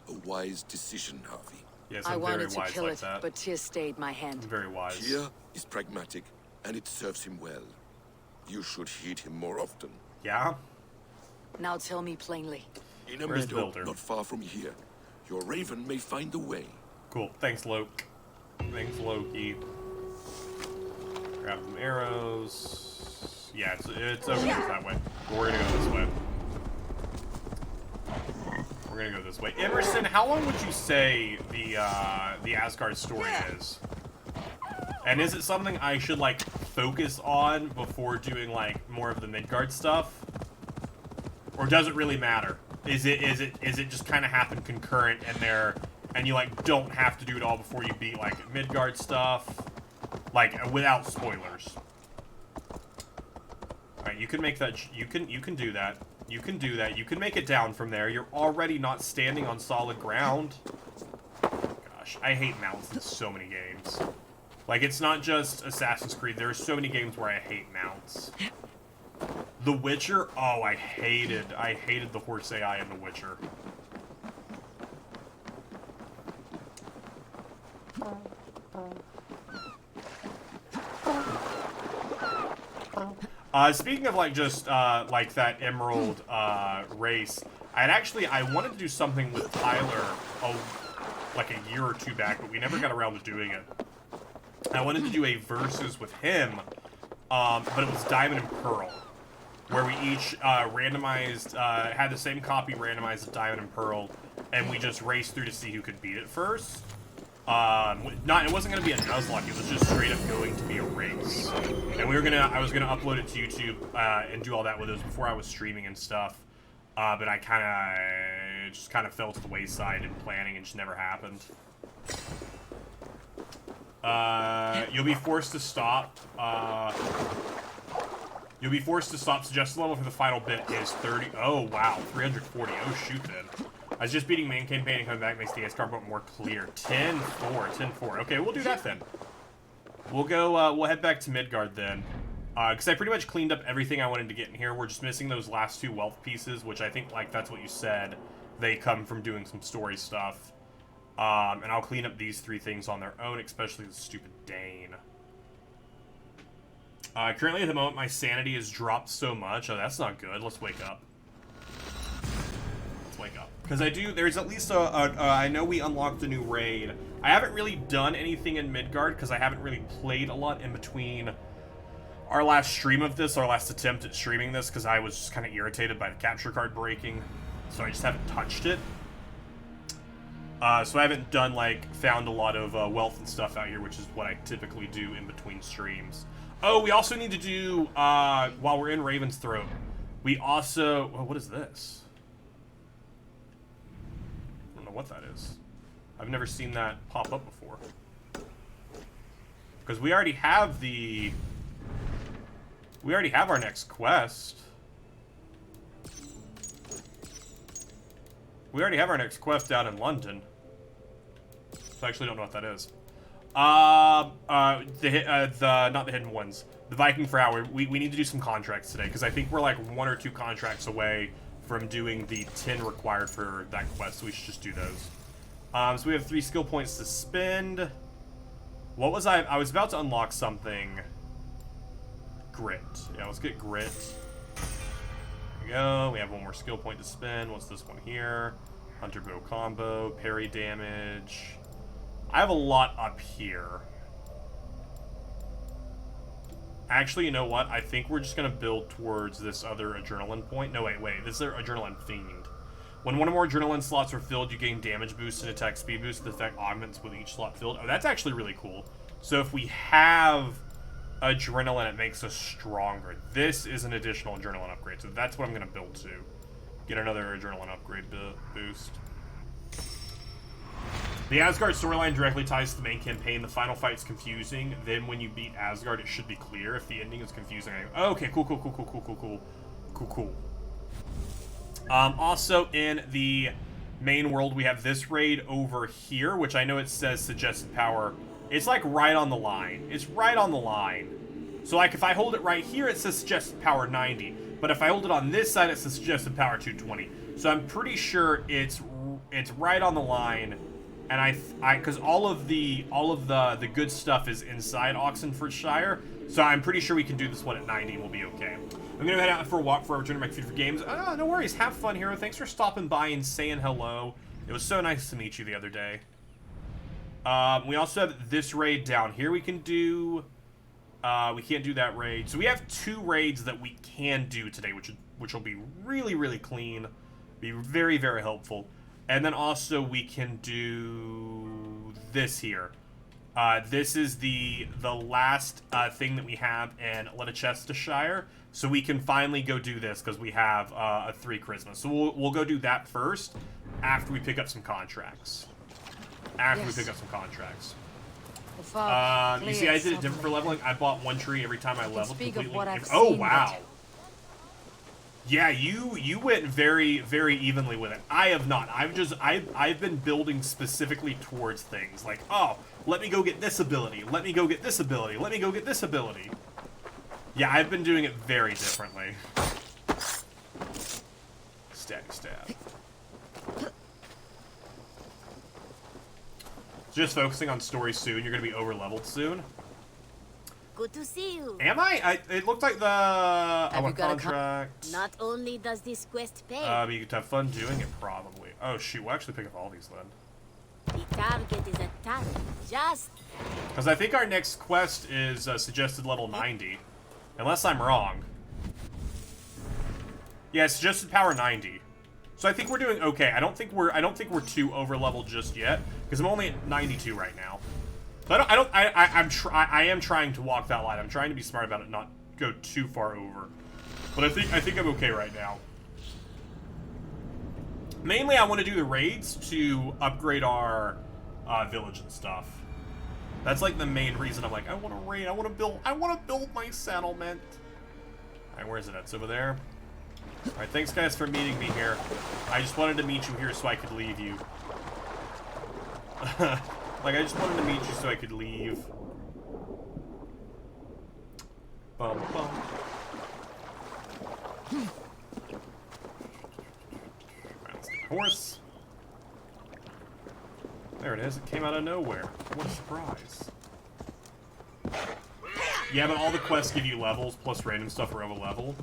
A wise decision, Harvey. Yes, I I'm very wanted to wise kill like it, that. but Tyr stayed my hand. I'm very wise. Tyr is pragmatic, and it serves him well. You should heed him more often. Yeah? Now tell me plainly. In a Where's the meadow builder? not far from here, your raven may find the way. Cool. Thanks, Loki. Thanks, Loki. Grab some arrows. Yeah, it's over that way. But we're gonna go this way. We're gonna go this way. Emerson, how long would you say the Asgard story is? And is it something I should like focus on before doing like more of the Midgard stuff? Or does it really matter? Is it just kind of happen concurrent and you like don't have to do it all before you beat like Midgard stuff? Like without spoilers. Alright, you can make that you can do that. You can do that. You can make it down from there. You're already not standing on solid ground. Gosh, I hate mounts in so many games. Like, it's not just Assassin's Creed. There are so many games where I hate mounts. The Witcher? Oh, I hated the horse AI in The Witcher. Speaking of, like, just, like, that Emerald, race, I wanted to do something with Tyler, like a year or two back, but we never got around to doing it. I wanted to do a versus with him, but it was Diamond and Pearl, where we each, randomized, had the same copy randomized as Diamond and Pearl, and we just raced through to see who could beat it first. It wasn't gonna be a Nuzlocke, it was just straight up going to be a race. And I was gonna upload it to YouTube, and do all that with it before I was streaming and stuff. But I just kind of fell to the wayside in planning and just never happened. You'll be forced to stop, Suggested level for the final bit is 30. Oh, wow. 340. Oh, shoot, then. I was just beating main campaign and coming back makes the Asgard more clear. 10-4. 10-4. Okay, we'll do that then. We'll go, we'll head back to Midgard then. Because I pretty much cleaned up everything I wanted to get in here. We're just missing those last two wealth pieces, which I think, like, that's what you said. They come from doing some story stuff. And I'll clean up these three things on their own, especially the stupid Dane. Currently at the moment, my sanity has dropped so much. Oh, that's not good. Let's wake up. Let's wake up. Because there's at least I know we unlocked a new raid. I haven't really done anything in Midgard, because I haven't really played a lot in between our last stream of this, our last attempt at streaming this, because I was just kind of irritated by the capture card breaking. So I just haven't touched it. So I haven't done, like, found a lot of wealth and stuff out here, which is what I typically do in between streams. Oh, we also need to do, while we're in Raven's Throat, we also... Well, what is this? I don't know what that is. I've never seen that pop up before. Because we already have the... We already have our next quest. We already have our next quest down in London. So I actually don't know what that is. Not the hidden ones. The Viking for Hour. We need to do some contracts today, because I think we're like 1 or 2 contracts away from doing the 10 required for that quest, so we should just do those. So we have 3 skill points to spend. What was I was about to unlock something. Grit. Yeah, let's get Grit. we go. We have one more skill point to spend. What's this one here? Hunter bow combo, parry damage. I have a lot up here. Actually, you know what? I think we're just going to build towards this other adrenaline point. No, wait. This is our adrenaline fiend. When one or more adrenaline slots are filled, you gain damage boost and attack speed boost. The effect augments with each slot filled. Oh, that's actually really cool. So if we have adrenaline, it makes us stronger. This is an additional adrenaline upgrade, so that's what I'm going to build to. Get another adrenaline upgrade boost. The Asgard storyline directly ties to the main campaign. The final fight's confusing. Then when you beat Asgard, it should be clear. If the ending is confusing, okay, cool. Also, in the main world, we have this raid over here, which I know it says suggested power. It's like right on the line. It's right on the line. So like if I hold it right here, it says suggested power 90. But if I hold it on this side, it says suggested power 220. So I'm pretty sure it's right on the line. And because all of the good stuff is inside Oxenfordshire, so I'm pretty sure we can do this one at 90 and we'll be okay. I'm gonna head out for a walk before I return to my computer for games. Oh, no worries. Have fun, Hero. Thanks for stopping by and saying hello. It was so nice to meet you the other day. We also have this raid down here we can do. We can't do that raid. So we have 2 raids that we can do today, which will be really, really clean. Be very, very helpful. And then also we can do this here. This is the last thing that we have in Leicestershire. So we can finally go do this because we have a 3 charisma. So we'll go do that first after we pick up some contracts. You see, I did it different for leveling. I bought 1 tree every time I leveled completely. Oh, wow. Yeah, you went very, very evenly with it. I have not. I've been building specifically towards things like, oh, let me go get this ability. Let me go get this ability. Let me go get this ability. Yeah, I've been doing it very differently. Stab. Just focusing on story soon. You're going to be over-leveled soon. Good to see you. Am I? It looked like I want contract. Not only does this quest pay, but you could have fun doing it, probably. Oh, shoot. We'll actually pick up all these then. the target is a target. Just... Because I think our next quest is suggested level 90. Unless I'm wrong. Yeah, suggested power 90. So I think we're doing okay. I don't think we're too over leveled just yet, because I'm only at 92 right now. So I am trying to walk that line. I'm trying to be smart about it, not go too far over. But I think I'm okay right now. Mainly, I want to do the raids to upgrade our village and stuff. That's like the main reason I'm like, I want to raid. I want to build my settlement. All right, where is it? It's over there. All right, thanks guys for meeting me here. I just wanted to meet you here so I could leave you. Like, I just wanted to meet you so I could leave. Bum, bum. Right, let's get the horse. There it is. It came out of nowhere. What a surprise. Yeah, but all the quests give you levels, plus random stuff are over level.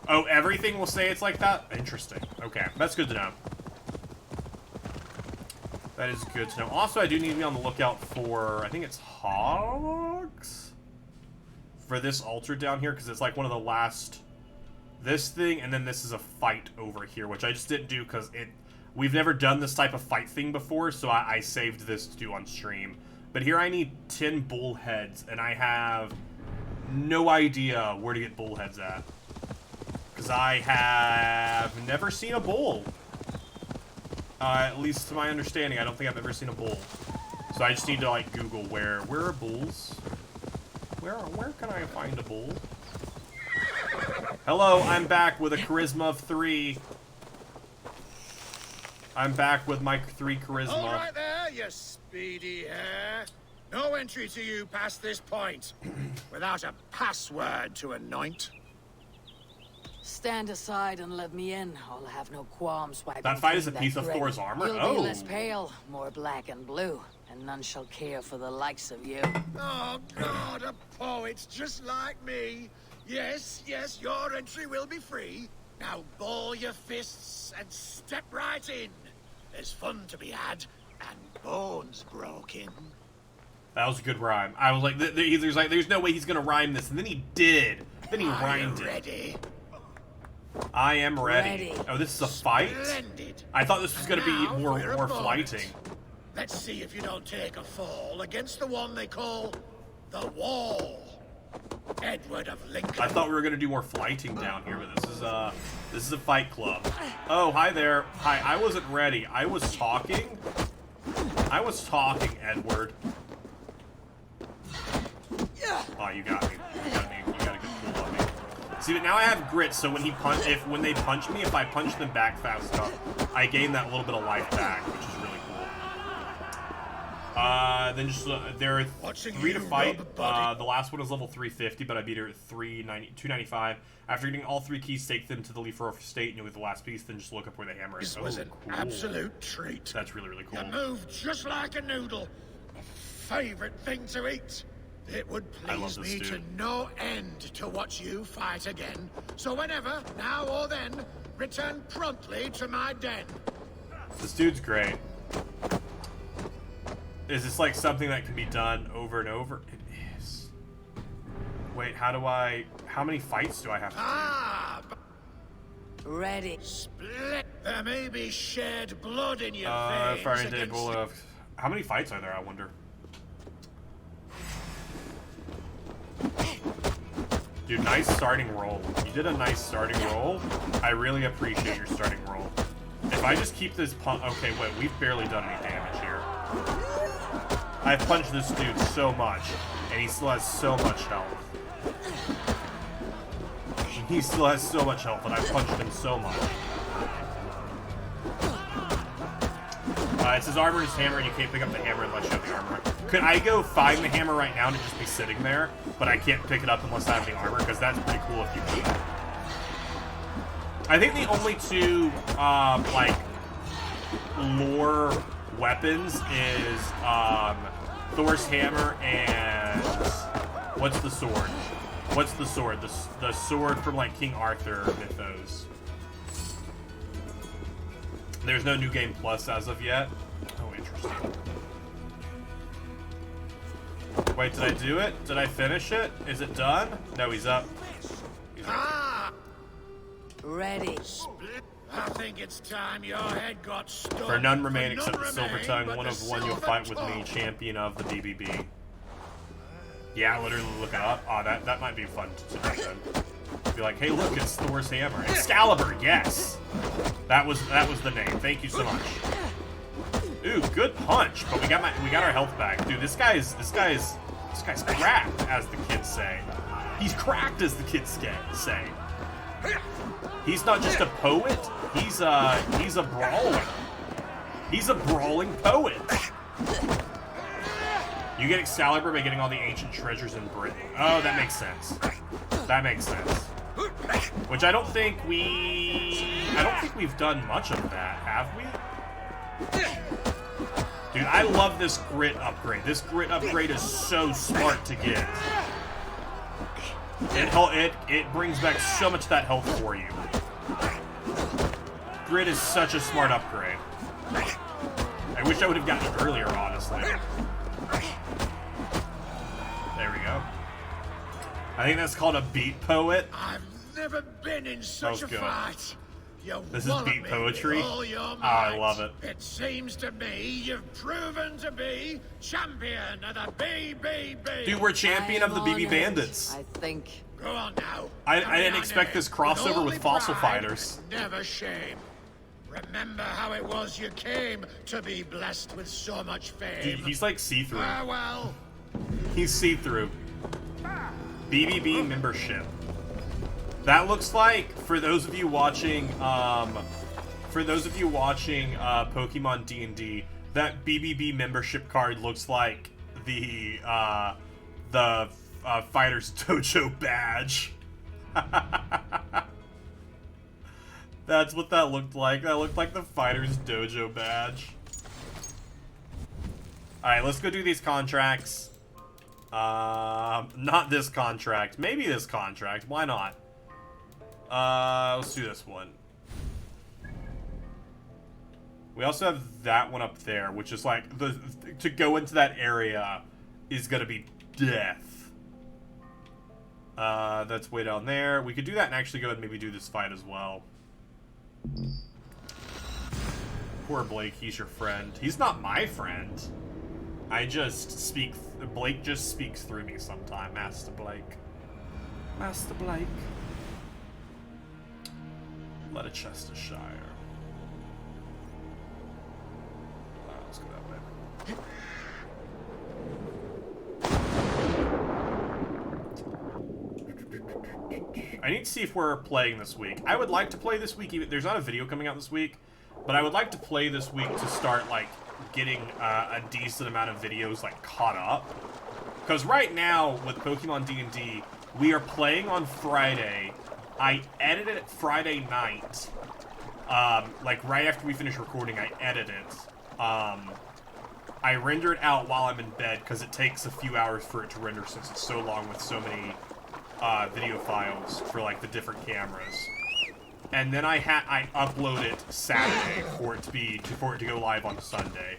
Oh, everything will say it's like that? Interesting. Okay, that's good to know. That is good to know. Also, I do need to be on the lookout for, I think it's hogs? For this altar down here, because it's like one of the last... This thing, and then this is a fight over here, which I just didn't do because we've never done this type of fight thing before, so I saved this to do on stream. But here I need 10 bullheads, and I have no idea where to get bullheads at. Because I have never seen a bull. At least to my understanding, I don't think I've ever seen a bull. So I just need to, like, Google where are bulls? Where can I find a bull? Hello, I'm back with a charisma of 3. I'm back with my 3 charisma. All right there, you speedy hare. No entry to you past this point without a password to anoint. Stand aside and let me in. I'll have no qualms wiping That fight is a clean piece that of grin. Thor's armor? You'll be less pale, more black and blue, and none shall care for the likes of you. Oh, God, a poet's just like me. Yes, yes, your entry will be free. Now ball your fists and step right in. There's fun to be had, and bones broken. That was a good rhyme. I was like, there's no way he's gonna rhyme this, and then he did. Then he rhymed it. Ready? I am ready. Oh, this is a fight? Splendid. I thought this was gonna be Now more for a moment. flighting. Let's see if you don't take a fall against the one they call the Wall. Edward of Lincoln. I thought we were gonna do more flighting down here, but this is a fight club. Oh, hi there. Hi, I wasn't ready. I was talking, Edward. Oh, you got me. You got a good pull on me. See, but now I have grit, so when when they punch me, if I punch them back fast enough, I gain that little bit of life back, which is really cool. Then just there are Watching 3 to you, fight. rub body. The last one is level 350, but I beat her at 295. After getting all 3 keys, take them to the Leaf Rover State, and you with the last piece, then just look up where the hammer is. This was an cool. absolute treat. That's really, really cool. You move just like a noodle. My favorite thing to eat. It would I love please this me to dude. no end to watch you fight again. So whenever, now or then, return promptly to my den. This dude's great. Is this like something that can be done over and over? It is. Wait, how many fights do I have to do? Ah, Ready. split. There may be shed blood in your veins Fire against table. How many fights are there, I wonder? Dude, nice starting roll. You did a nice starting roll. I really appreciate your starting roll. If I just keep this okay, wait, we've barely done any damage here. I've punched this dude so much, and he still has so much health. He still has so much health, and I've punched him so much. It says armor is hammer, and you can't pick up the hammer unless you have the armor. Could I go find the hammer right now and just be sitting there, but I can't pick it up unless I have the armor? Because that's pretty cool if you could. I think the only 2, like, lore weapons is, Thor's hammer and... What's the sword? What's the sword? The sword from, like, King Arthur mythos. There's no New Game Plus as of yet. Oh, interesting. Wait, did I do it? Did I finish it? Is it done? No, he's up. He's up. Ah, Ready. split. I think it's time your head got stuck. For none remain except the remain Silver Tongue, but one the of one you'll Silver fight with me, Tongue. champion of the BBB. Yeah, literally look it up. Oh, that might be fun to do then. Be like, hey, look, it's Thor's hammer. Excalibur, yes. That was the name. Thank you so much. Ooh, good punch. But we got our health back, dude. This guy's cracked, as the kids say. He's cracked, as the kids say. He's not just a poet. He's a brawler. He's a brawling poet. You get Excalibur by getting all the ancient treasures in Britain. Oh, that makes sense. That makes sense. Which I don't think we've done much of that, have we? Dude, I love this grit upgrade. This grit upgrade is so smart to get. It brings back so much of that health for you. Grit is such a smart upgrade. I wish I would have gotten it earlier, honestly. There we go. I think that's called a beat poet. I've never been in such a good. fight. You This is wallop beat me poetry? with all your Oh, I might. love it. It seems to me you've proven to be champion of the BBB. Dude, we're champion I of the am BB honored, Bandits. I think. Go on now. I Carry didn't on expect in. this crossover only with Fossil pride, Fighters. Never shame. Remember how it was you came to be blessed with so much fame. Dude, he's like see-through. Farewell. He's see-through. BBB membership. That looks like, for those of you watching Pokemon D&D, that BBB membership card looks like the Fighter's Dojo badge. That's what that looked like. That looked like the Fighter's Dojo badge. Alright, let's go do these contracts. Not this contract. Maybe this contract. Why not? Let's do this one. We also have that one up there, which is like, to go into that area is gonna be death. That's way down there. We could do that and actually go ahead and maybe do this fight as well. Poor Blake, he's your friend. He's not my friend. I just speak, Blake just speaks through me sometime, Master Blake. Master Blake. Leicestershire. Let's go that way. I need to see if we're playing this week. I would like to play this week. Even there's not a video coming out this week, but I would like to play this week to start like getting a decent amount of videos like caught up. Because right now with Pokemon D&D, we are playing on Friday. I edited it Friday night. Like right after we finish recording, I edit it. I render it out while I'm in bed because it takes a few hours for it to render since it's so long with so many video files for like the different cameras. And then I upload it Saturday for it to go live on Sunday.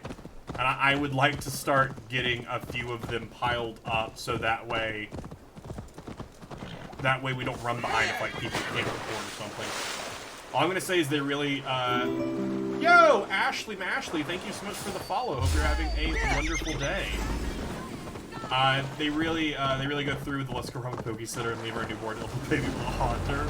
And I would like to start getting a few of them piled up so that way we don't run behind if like people can't record or something. All I'm gonna say is they really yo, Ashley Mashley, thank you so much for the follow. Hope you're having a wonderful day. They really go through the Let's Go Home Poke Sitter and leave our newborn little baby little haunter.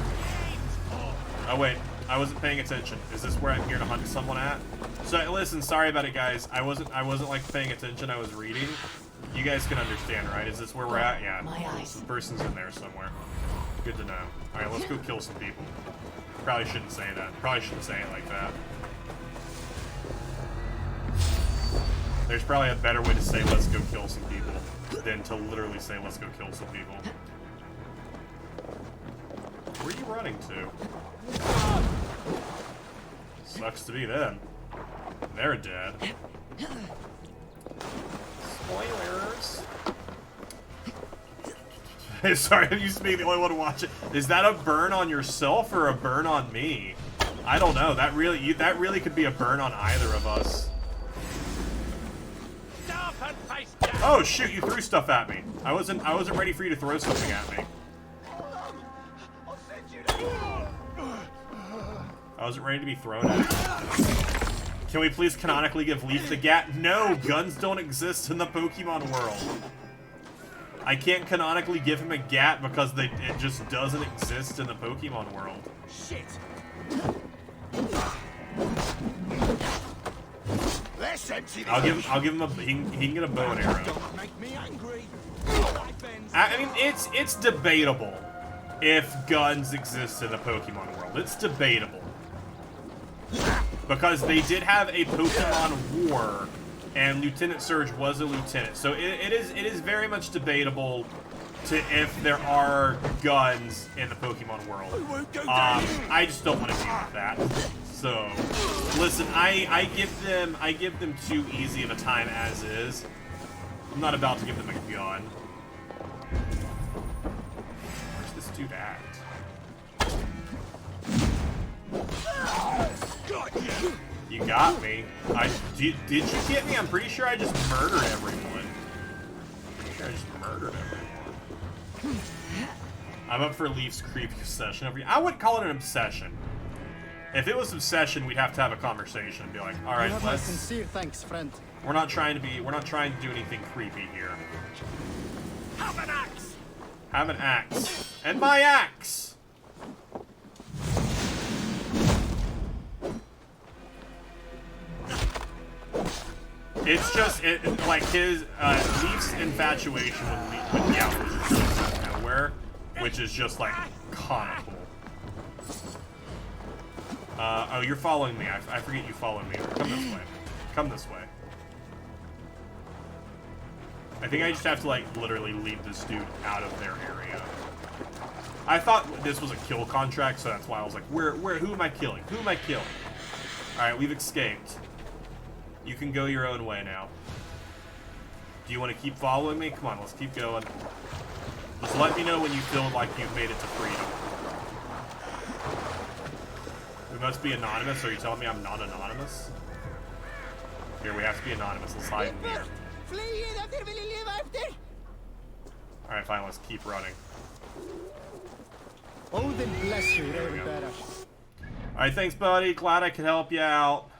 Oh wait, I wasn't paying attention. Is this where I'm here to hunt someone at? So listen, sorry about it, guys. I wasn't like paying attention. I was reading. You guys can understand, right? Is this where we're at? Yeah. The person's in there somewhere. Good to know. All right, let's go kill some people. Probably shouldn't say that. Probably shouldn't say it like that. There's probably a better way to say let's go kill some people than to literally say let's go kill some people. Where are you running to? Sucks to be them. They're dead. Spoilers. Hey, sorry, I'm used to being the only one to watch it. Is that a burn on yourself or a burn on me? I don't know. That really could be a burn on either of us. Oh shoot! You threw stuff at me. I wasn't ready for you to throw something at me. I wasn't ready to be thrown at. Can we please canonically give Leaf the Gat? No! Guns don't exist in the Pokemon world. I can't canonically give him a Gat because it just doesn't exist in the Pokemon world. Shit. I'll give him a he can get a bow and arrow. Don't make me angry. I mean it's debatable if guns exist in the Pokemon world. It's debatable. Because they did have a Pokemon War, and Lieutenant Surge was a lieutenant. So it is very much debatable to if there are guns in the Pokemon world. I just don't want to deal with that. So listen, I give them too easy of a time as is. I'm not about to give them a gun. Where's this dude at? You got me. Did you get me? I'm pretty sure I just murdered everyone. I'm up for Leaf's creepy obsession. I wouldn't call it an obsession. If it was obsession, we'd have to have a conversation and be like, all right, let's. Sincere thanks, friend. We're not trying to do anything creepy here. Have an axe! Have an axe. And my axe! It's just, like, his, Leaf's infatuation with the outfit is really out of nowhere, which is just, like, comical. Oh, you're following me. I forget you follow me. Come this way. Come this way. I think I just have to, like, literally lead this dude out of their area. I thought this was a kill contract, so that's why I was like, who am I killing? Who am I killing? Alright, we've escaped. You can go your own way now. Do you want to keep following me? Come on, let's keep going. Just let me know when you feel like you've made it to freedom. We must be anonymous. Are you telling me I'm not anonymous? Here, we have to be anonymous. Let's hide in here. Alright, fine. Let's keep running. Odin bless you, There we go. better. Alright, thanks, buddy. Glad I could help you out.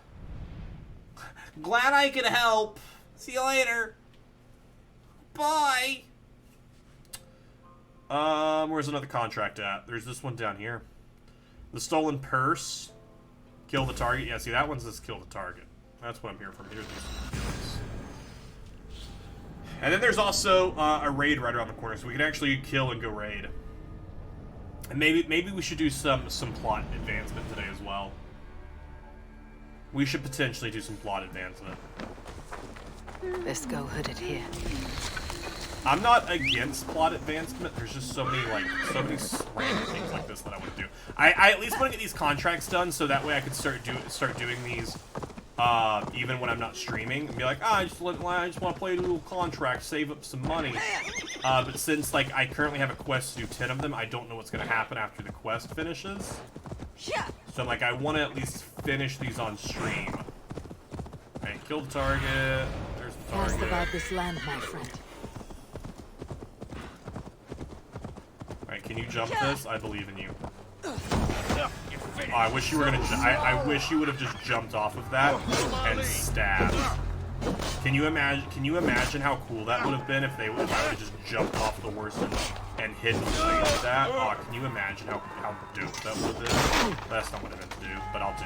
Glad I could help. See you later. Bye. Where's another contract at? There's this one down here. The stolen purse. Kill the target. Yeah, see, that one says kill the target. That's what I'm here from. Here's these. And then there's also a raid right around the corner, so we can actually kill and go raid. And maybe we should do some plot advancement today as well. We should potentially do some plot advancement. Let's go hooded here. I'm not against plot advancement. There's just so many random things like this that I want to do. I at least want to get these contracts done so that way I can start doing these even when I'm not streaming and be like, I just want to play a little contract, save up some money. But since like I currently have a quest to do 10 of them, I don't know what's going to happen after the quest finishes. So I'm like, I want to at least finish these on stream. Okay, kill the target. There's the target. Ask about this land, my friend. Alright, can you jump this? I believe in you. Oh, I wish you were gonna. I wish you would have just jumped off of that and stabbed. Can you imagine how cool that would have been if I would have just jumped off the horse and hit the blade of that? Oh, can you imagine how dope that would have been? That's not what I meant to do, but I'll do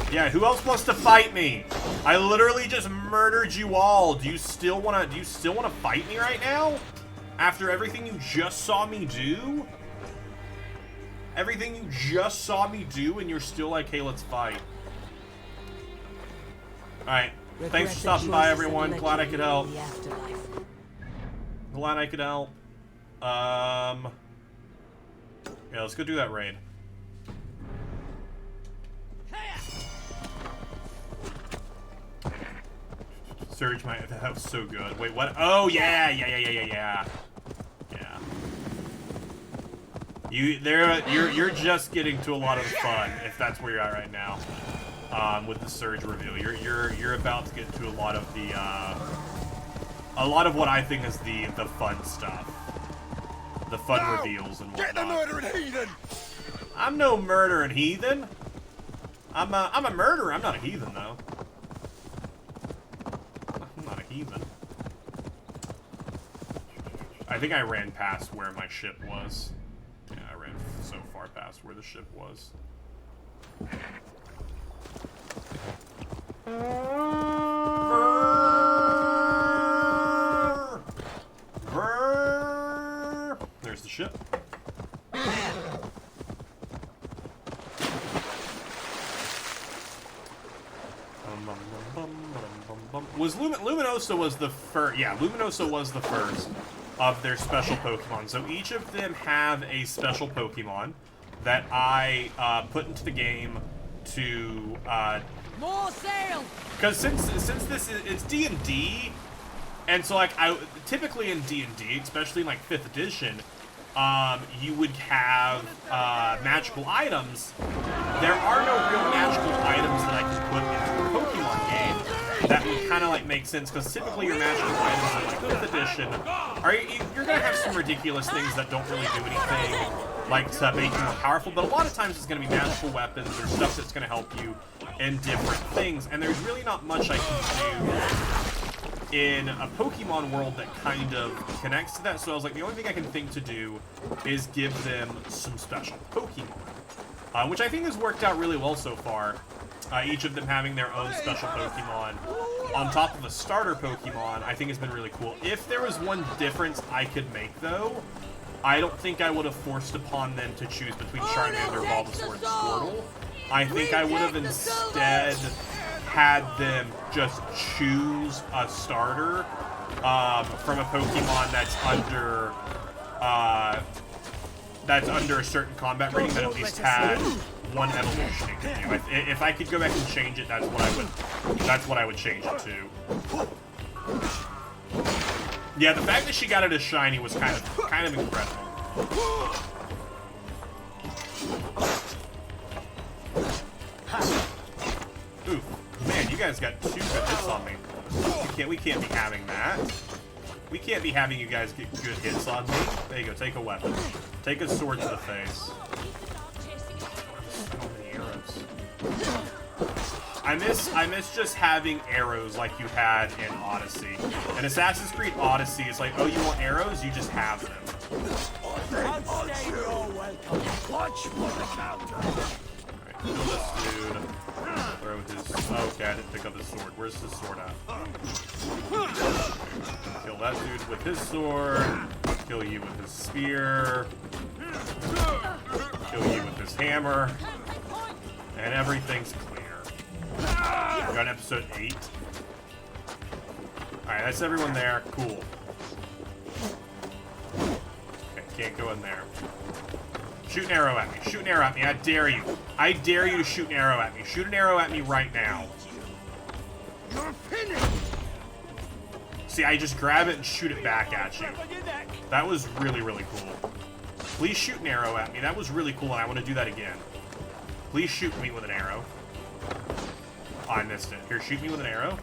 it. Yeah, who else wants to fight me? I literally just murdered you all. Do you still wanna fight me right now? After everything you just saw me do? Everything you just saw me do, and you're still like, hey, let's fight. Alright. Thanks for stopping by, everyone. Glad I could help. Glad I could help. Yeah, let's go do that raid. Surge my... That was so good. Wait, what? Oh, yeah! Yeah. You're just getting to a lot of fun, if that's where you're at right now. With the Surge reveal. You're about to get to a lot of the, a lot of what I think is the fun stuff. The fun reveals and whatnot. Get the murdering heathen! I'm no murdering heathen. I'm a murderer. I'm not a heathen, though. I'm not a heathen. I think I ran past where my ship was. Yeah, I ran so far past where the ship was. There's the ship. Was Luminosa was the first? Yeah, Luminosa was the first of their special Pokemon. So each of them have a special Pokemon that I put into the game to More sail! because since this is it's D&D, and so like typically in D&D, especially in like 5th edition, you would have magical items. There are no real magical items that I can put into a Pokemon game that would kind of like make sense, because typically your magical items in like 5th edition you're gonna have some ridiculous things that don't really do anything, like to make you more powerful, but a lot of times it's gonna be magical weapons or stuff that's gonna help you in different things, and there's really not much I can do in a Pokemon world that kind of connects to that. So I was like, the only thing I can think to do is give them some special Pokemon, which I think has worked out really well so far. Each of them having their own special Pokemon on top of a starter Pokemon, I think has been really cool. If there was one difference I could make, though, I don't think I would have forced upon them to choose between Charmander, Bulbasaur, and Squirtle. I think I would have instead had them just choose a starter from a Pokemon that's under a certain combat rating that at least had one evolution it could do. If I could go back and change it, that's what I would change it to. Yeah, the fact that she got it as shiny was kind of incredible. Oof. Man, you guys got 2 good hits on me. We can't be having that. We can't be having you guys get good hits on me. There you go, take a weapon. Take a sword to the face. So many arrows. I miss just having arrows like you had in Odyssey. In Assassin's Creed Odyssey, it's like, oh, you want arrows? You just have them. Watch for the counter. Alright, kill this dude. Throw with his... Oh, okay, I didn't pick up his sword. Where's his sword at? Kill that dude with his sword. Kill you with his spear. Kill you with his hammer. And everything's clear. We're on episode 8. Alright, that's everyone there. Cool. Okay, can't go in there. Shoot an arrow at me. Shoot an arrow at me. I dare you. I dare you to shoot an arrow at me. Shoot an arrow at me right now. You're finished. See, I just grab it and shoot it back at you. That was really, really cool. Please shoot an arrow at me. That was really cool, and I want to do that again. Please shoot me with an arrow. Oh, I missed it. Here, shoot me with an arrow.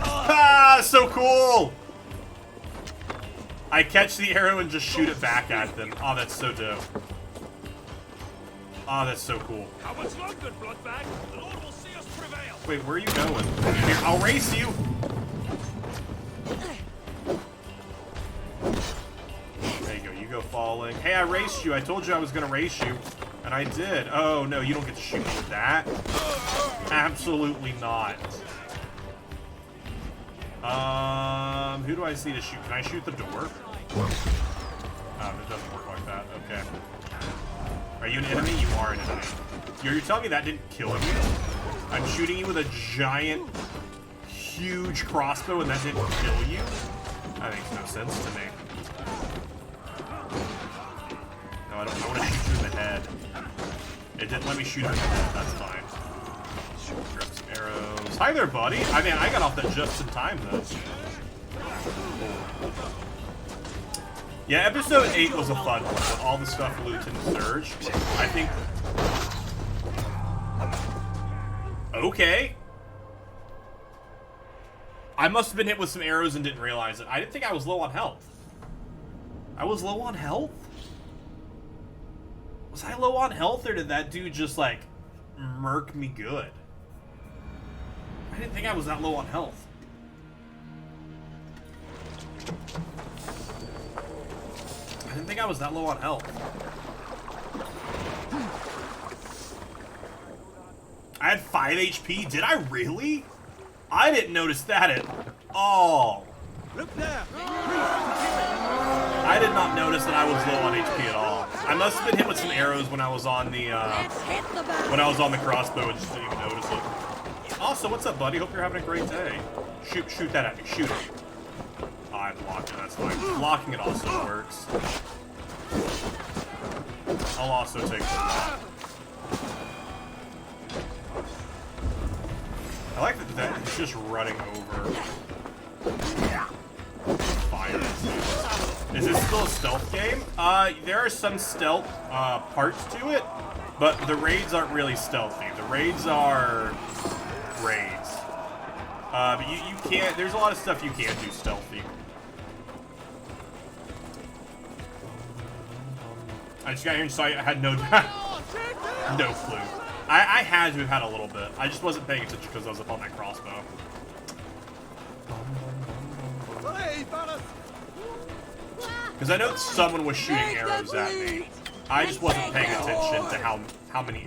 Ah, so cool! I catch the arrow and just shoot it back at them. Oh, that's so dope. Oh, that's so cool. How much longer, Bloodbag? The Lord will see us prevail. Wait, where are you going? Here, I'll race you! There you go, you go falling. Hey, I raced you. I told you I was gonna race you. And I did. Oh, no, you don't get to shoot me with that. Absolutely not. Who do I see to shoot? Can I shoot the door? It doesn't work like that. Okay. Are you an enemy? You are an enemy. You're telling me that didn't kill you? I'm shooting you with a giant, huge crossbow and that didn't kill you? That makes no sense to me. No, I don't. I want to shoot you in the head. It didn't let me shoot him in the head. That's fine. Grab some arrows. Hi there, buddy. I mean, I got off that just in time, though. Yeah, episode 8 was a fun one with all the stuff Loot and Surge. I think... Okay. I must have been hit with some arrows and didn't realize it. I didn't think I was low on health. I was low on health? Was I low on health, or did that dude just, like, murk me good? I didn't think I was that low on health. I didn't think I was that low on health. I had 5 HP? Did I really? I didn't notice that at all. Look there. I did not notice that I was low on HP at all. I must have been hit with some arrows when I was on the crossbow and just didn't even notice it. Also, what's up, buddy? Hope you're having a great day. Shoot that at me. Shoot it. Oh, I blocked it. That's fine. Blocking it also works. I'll also take the block. I like that it's just running over fire. Is this still a stealth game? There are some stealth parts to it, but the raids aren't really stealthy. The raids are raids. But you can't, there's a lot of stuff you can't do stealthy. I just got here and saw you. I had no no clue. I had to have had a little bit. I just wasn't paying attention because I was up on that crossbow. Because I know someone was shooting arrows at me. I just wasn't paying attention to how many.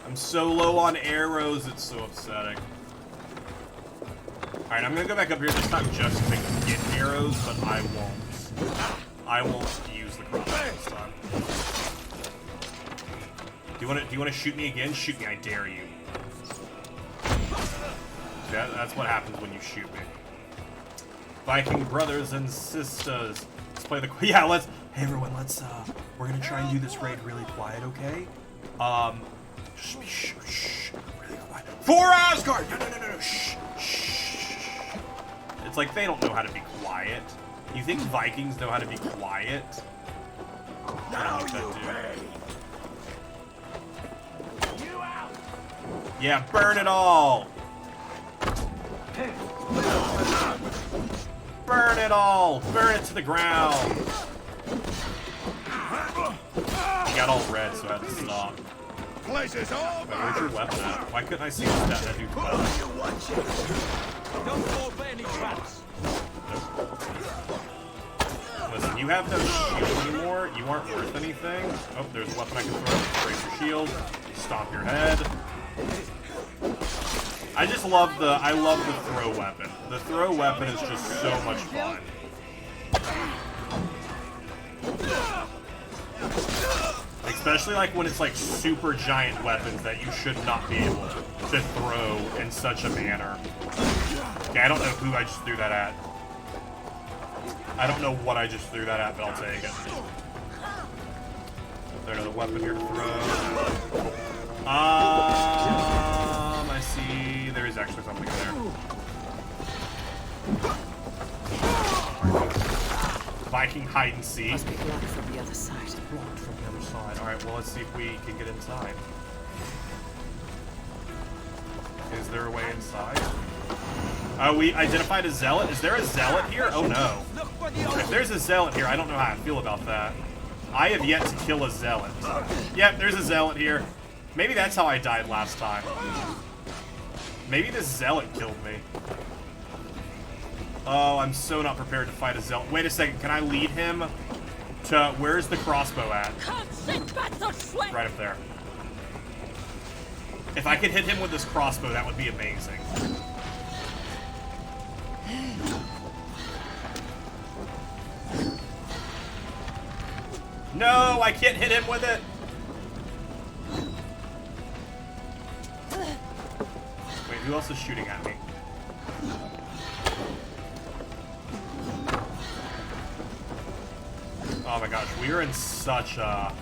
I'm so low on arrows, it's so upsetting. Alright, I'm gonna go back up here this time just to get arrows, but I won't use the crossbow this time. Do you want to shoot me again? Shoot me, I dare you. That's what happens when you shoot me. Viking brothers and sisters. Let's play the... Yeah, let's... Hey everyone, we're gonna try and do this raid really quiet, okay? Just be shh, really quiet. For Asgard! No, shh. It's like they don't know how to be quiet. You think Vikings know how to be quiet? Now you pay. Yeah, burn it all! Burn it all! Burn it to the ground! He got all red, so I had to stop. Places over. Wait, where's your weapon at? Why couldn't I see that dude's weapon? Don't fall for any traps. Listen, you have no shield anymore. You aren't worth anything. Oh, there's a weapon I can throw. Break your shield. Stomp your head. I love the throw weapon. The throw weapon is just so much fun. Especially like when it's like super giant weapons that you should not be able to throw in such a manner. Okay, I don't know who I just threw that at. I don't know what I just threw that at, but I'll take it. Is there another weapon here to throw? I see. There is actually something there. Viking hide and seek. Must be blocked from the other side. Blocked from the other side. Alright, well, let's see if we can get inside. Is there a way inside? Oh, we identified a zealot? Is there a zealot here? Oh no. If there's a zealot here, I don't know how I feel about that. I have yet to kill a zealot. Yep, there's a zealot here. Maybe that's how I died last time. Maybe this zealot killed me. Oh, I'm so not prepared to fight a zealot. Wait a second, can I lead him to... Where's the crossbow at? Right up there. If I could hit him with this crossbow, that would be amazing. No, I can't hit him with it. Wait, who else is shooting at me? Oh my gosh, we are in such a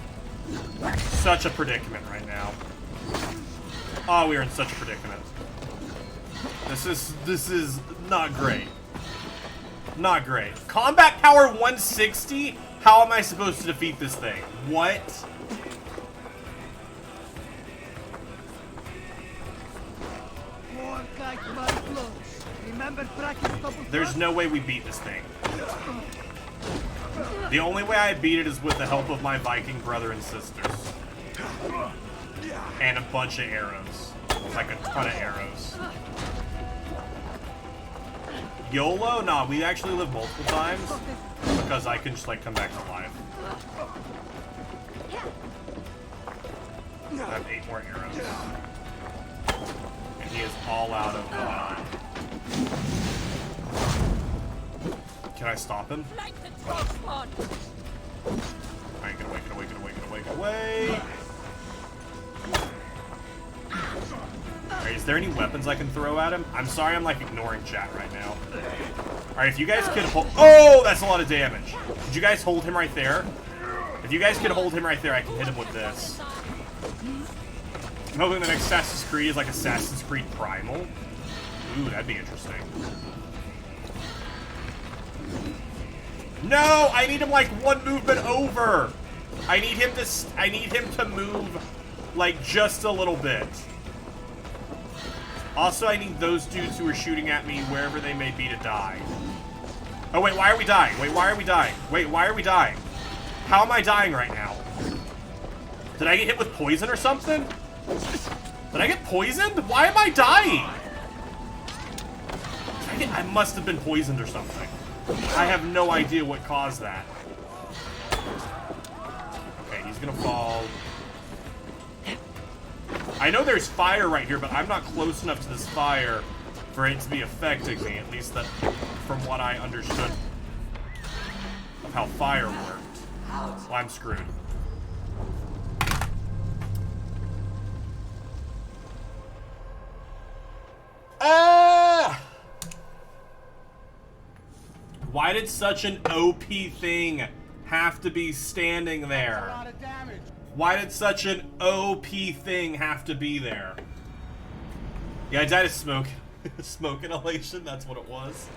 predicament right now. Oh, we are in such a predicament. This is not great. Not great. Combat power 160? How am I supposed to defeat this thing? What? There's no way we beat this thing. The only way I beat it is with the help of my Viking brother and sisters. And a bunch of arrows. Like a ton of arrows. YOLO? Nah, we actually live multiple times. Because I can just, like, come back to life. I have 8 more arrows. And he is all out of, Can I stop him? Alright, get away, get away, get away, get away, get away! Alright, is there any weapons I can throw at him? I'm sorry I'm, like, ignoring chat right now. Alright, if you guys could hold... Oh, that's a lot of damage. Could you guys hold him right there? If you guys could hold him right there, I can hit him with this. I'm hoping the next Assassin's Creed is like Assassin's Creed Primal. Ooh, that'd be interesting. No! I need him, like, one movement over! I need him to move, like, just a little bit. Also, I need those dudes who are shooting at me, wherever they may be, to die. Oh, wait, why are we dying? Wait, why are we dying? Wait, why are we dying? How am I dying right now? Did I get hit with poison or something? Did I get poisoned? Why am I dying? I must have been poisoned or something. I have no idea what caused that. Okay, he's gonna fall. I know there's fire right here, but I'm not close enough to this fire for it to be affecting me, at least that from what I understood of how fire worked. Well, I'm screwed. Ah! Why did such an OP thing have to be standing there? Why did such an OP thing have to be there? Yeah, I died of smoke. Smoke inhalation, that's what it was.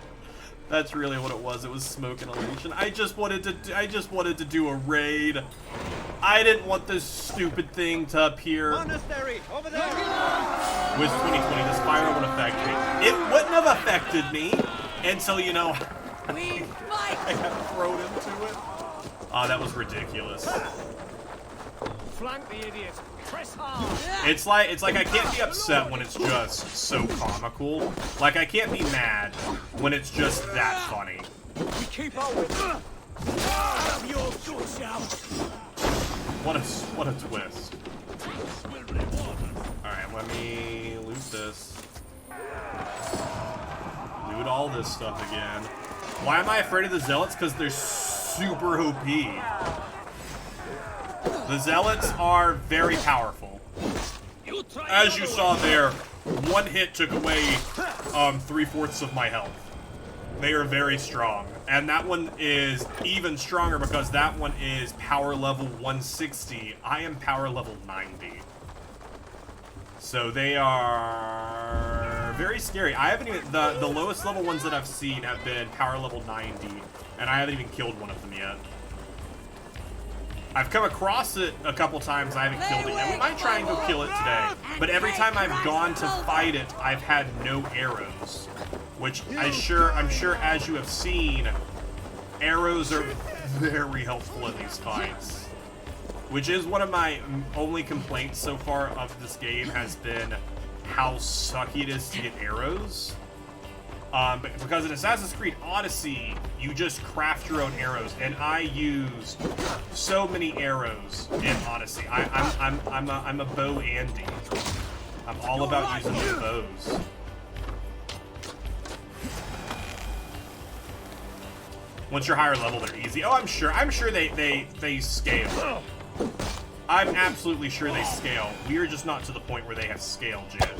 That's really what it was. It was smoke inhalation. I just wanted to do a raid. I didn't want this stupid thing to appear. Monastery, over there. With 2020, this fire would affect me. It wouldn't have affected me until, you know, I got thrown into it. Oh, that was ridiculous. Flank the idiot. Press hard. It's like I can't be upset when it's just so comical. Like, I can't be mad when it's just that funny. We keep our wits. Have your good shout. What a twist. Alright, let me loot this. Loot all this stuff again. Why am I afraid of the Zealots? Because they're super OP. The Zealots are very powerful. As you saw there, one hit took away 3/4 of my health. They are very strong. And that one is even stronger because that one is power level 160. I am power level 90. So they are very scary. I haven't even, the lowest level ones that I've seen have been power level 90, and I haven't even killed one of them yet. I've come across it a couple times, I haven't killed it yet. We might try and go kill it today. But every time I've gone to fight it, I've had no arrows. Which I'm sure as you have seen, arrows are very helpful in these fights. Which is one of my only complaints so far of this game, has been how sucky it is to get arrows. But because in Assassin's Creed Odyssey, you just craft your own arrows, and I used so many arrows in Odyssey. I'm a bow Andy. I'm all about using the bows. Once you're higher level, they're easy. Oh, I'm sure they scale. I'm absolutely sure they scale. We are just not to the point where they have scaled yet.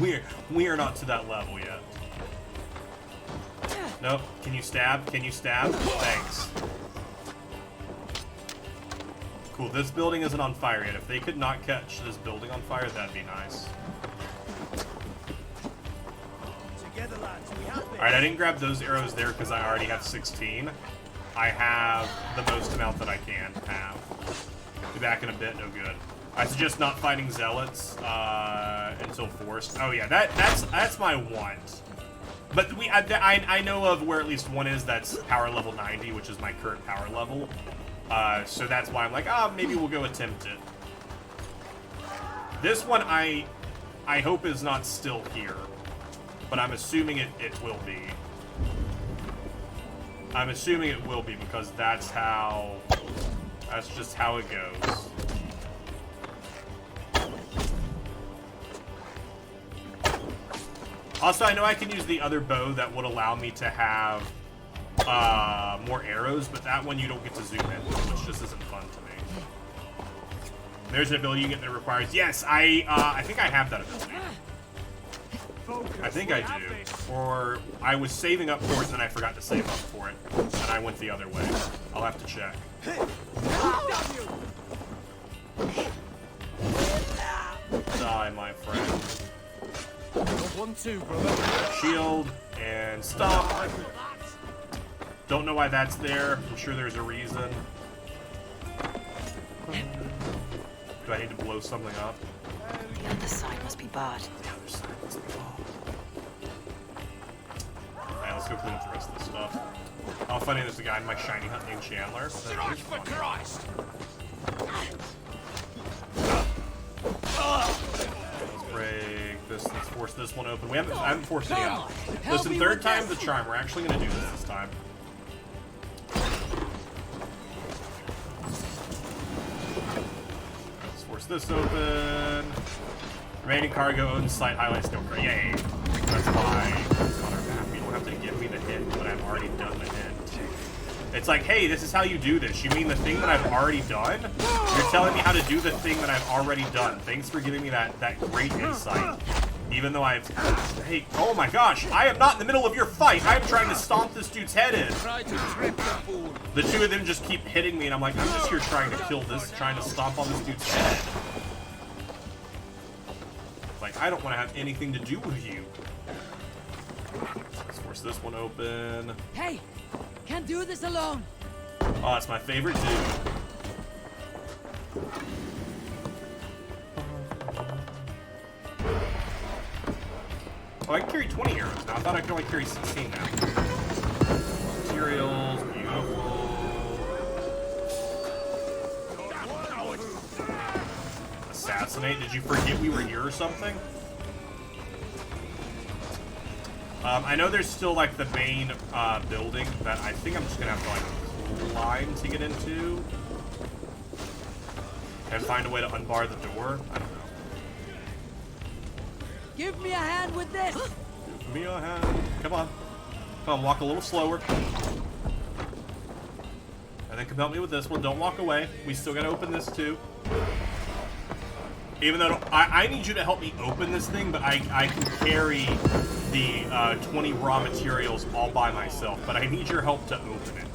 We are not to that level yet. Nope. Can you stab? Can you stab? Thanks. Cool. This building isn't on fire yet. If they could not catch this building on fire, that'd be nice. Alright, I didn't grab those arrows there because I already have 16. I have the most amount that I can have. Be back in a bit, no good. I suggest not fighting Zealots until forced. Oh yeah, that's my want. But I know of where at least one is that's power level 90, which is my current power level. So that's why I'm like, maybe we'll go attempt it. This one I hope is not still here, but I'm assuming it will be. I'm assuming it will be because that's just how it goes. Also, I know I can use the other bow that would allow me to have more arrows, but that one you don't get to zoom in, which just isn't fun to me. There's an ability you get that requires... Yes, I think I have that ability. I think I do. Or I was saving up for it, and then I forgot to save up for it, and I went the other way. I'll have to check. Die, my friend. 1-2, brother. Shield and stomp. Don't know why that's there. I'm sure there's a reason. Do I need to blow something up? The other side must be barred. The other side must be barred. Alright, let's go clean up the rest of this stuff. Oh, funny, there's a guy in my shiny hunt named Chandler. Strike for Christ! Let's break this. Let's force this one open. I haven't forced any out. Listen, third time's the charm. We're actually going to do this time. Let's force this open. Remaining cargo owns slight highlights. No, yay. That's why it's on our map. You don't have to give me the hint when I've already done the hint. It's like, hey, this is how you do this. You mean the thing that I've already done? You're telling me how to do the thing that I've already done. Thanks for giving me that great insight Even though I've... Hey, oh my gosh, I am not in the middle of your fight. I am trying to stomp this dude's head in. Try to trip the fool. The two of them just keep hitting me, and I'm like, I'm just here trying to kill this, trying to stomp on this dude's head. Like, I don't want to have anything to do with you. Let's force this one open. Hey, can't do this alone. Oh, it's my favorite dude. Oh, I can carry 20 arrows now. I thought I could only carry 16 now. Materials, beautiful. Assassinate? Did you forget we were here or something? I know there's still, like, the main building that I think I'm just gonna have to, like, climb to get into. And find a way to unbar the door. I don't know. Give me a hand with this. Give me a hand. Come on. Come on, walk a little slower. And then come help me with this one. Don't walk away. We still gotta open this too. Even though I need you to help me open this thing, but I can carry the 20 raw materials all by myself. But I need your help to open it.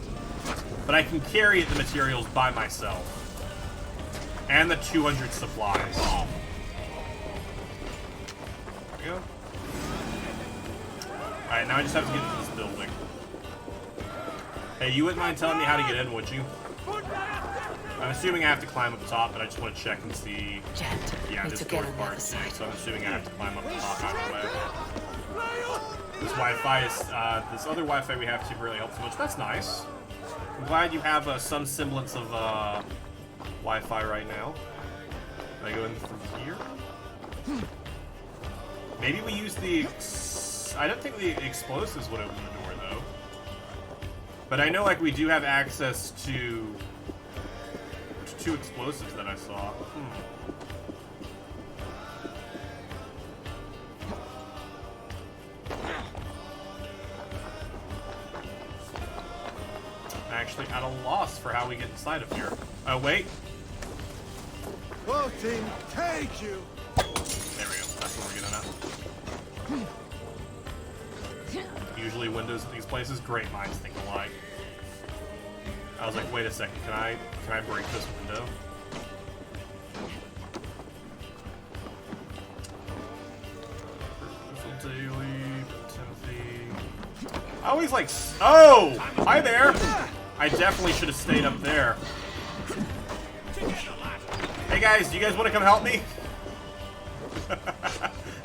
But I can carry the materials by myself. And the 200 supplies. There we go. Alright, now I just have to get into this building. Hey, you wouldn't mind telling me how to get in, would you? I'm assuming I have to climb up the top, but I just want to check and see. Yeah, this door part, so I'm assuming I have to climb up the top either way. This Wi-Fi is, this other Wi-Fi we have to really help so much. That's nice. I'm glad you have some semblance of Wi-Fi right now. Can I go in from here? Maybe we use the... I don't think the explosives would open the door, though. But I know, like, we do have access to 2 explosives that I saw. I'm actually at a loss for how we get inside of here. Oh, wait. Voting, take you! There we go. That's what we're getting at. Usually windows at these places, great minds think alike. I was like, wait a second, can I break this window? Daily, Timothy. I always like, oh, hi there. I definitely should have stayed up there. Hey guys, do you guys want to come help me?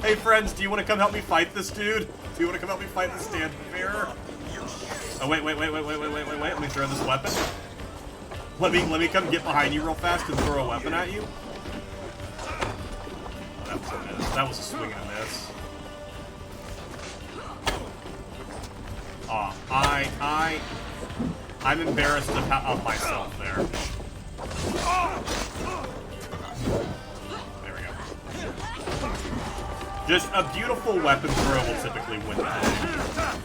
Hey friends, do you want to come help me fight this dude? Do you want to come help me fight this stand bearer? Oh wait, let me throw this weapon. Let me come get behind you real fast and throw a weapon at you. Oh, that was a miss. That was a swing and a miss. Aw, I'm embarrassed of myself there. There we go. Just a beautiful weapon throw will typically win that.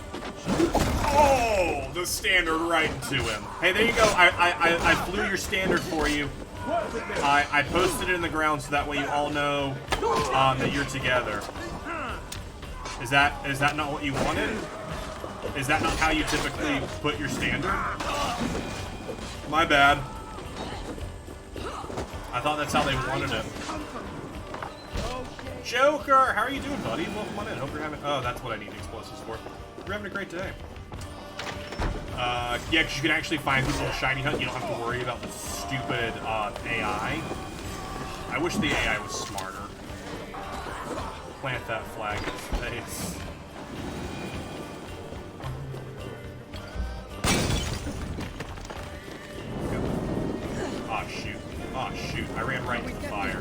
Oh, the standard right into him. Hey, there you go. I flew your standard for you. I posted it in the ground so that way you all know that you're together. Is that not what you wanted? Is that not how you typically put your standard? My bad. I thought that's how they wanted it. Joker, how are you doing, buddy? Welcome on in. Hope you're having... Oh, that's what I need explosives for. You're having a great day. Yeah, because you can actually find people in Shiny Hunt. You don't have to worry about the stupid AI. I wish the AI was smarter. Plant that flag in his face. Oh, shoot. Oh, shoot. I ran right into the fire.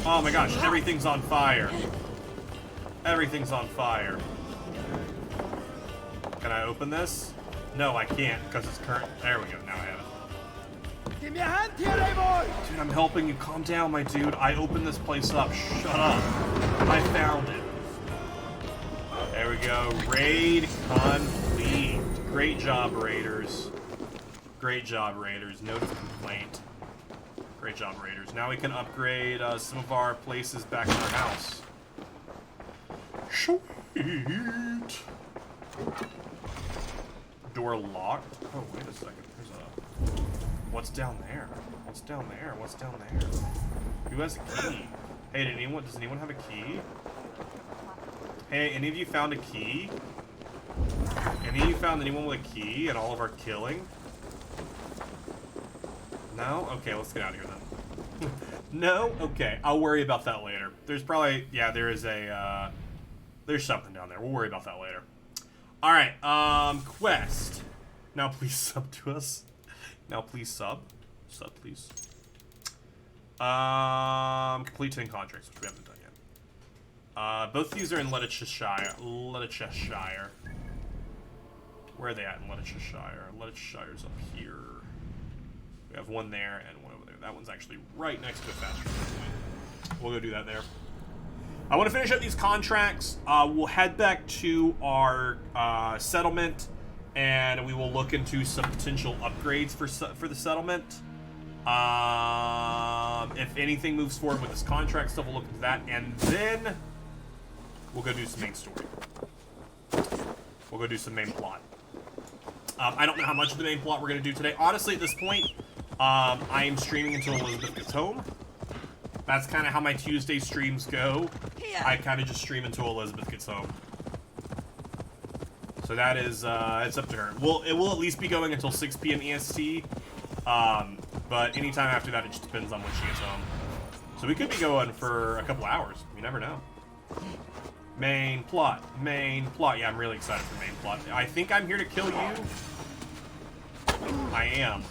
Oh my gosh, everything's on fire. Everything's on fire. Can I open this? No, I can't, because it's current. There we go, now I have it. Give me a hand here, boy! Dude, I'm helping you. Calm down, my dude. I opened this place up. Shut up. I found it. There we go. Raid complete. Great job, Raiders. Great job, Raiders. Note of complaint. Great job, Raiders. Now we can upgrade some of our places back in our house. Sweet. Door locked. Oh, wait a second. There's a... What's down there? What's down there? What's down there? Who has a key? Hey, does anyone have a key? Hey, any of you found a key? Any of you found anyone with a key in all of our killing? No? Okay, let's get out of here then. No? Okay, I'll worry about that later. There's probably... Yeah, there is a... There's something down there. We'll worry about that later. Alright, quest. Now please sub to us. Now please sub. Sub, please. Complete 10 contracts, which we haven't done yet. Both these are in Leicestershire. Leicestershire. Where are they at in Leicestershire? Leicestershire's up here. We have one there and one over there. That one's actually right next to a fast travel point. We'll go do that there. I want to finish up these contracts. We'll head back to our settlement, and we will look into some potential upgrades for the settlement. If anything moves forward with this contract stuff, we'll look into that, and then we'll go do some main story. We'll go do some main plot. I don't know how much of the main plot we're going to do today. Honestly, at this point, I am streaming until Elizabeth gets home. That's kind of how my Tuesday streams go. I kind of just stream until Elizabeth gets home. So that is, it's up to her. It will at least be going until 6 p.m. EST. But anytime after that, it just depends on when she gets home. So we could be going for a couple hours. You never know. Main plot. Main plot. Yeah, I'm really excited for main plot. I think I'm here to kill you. I am.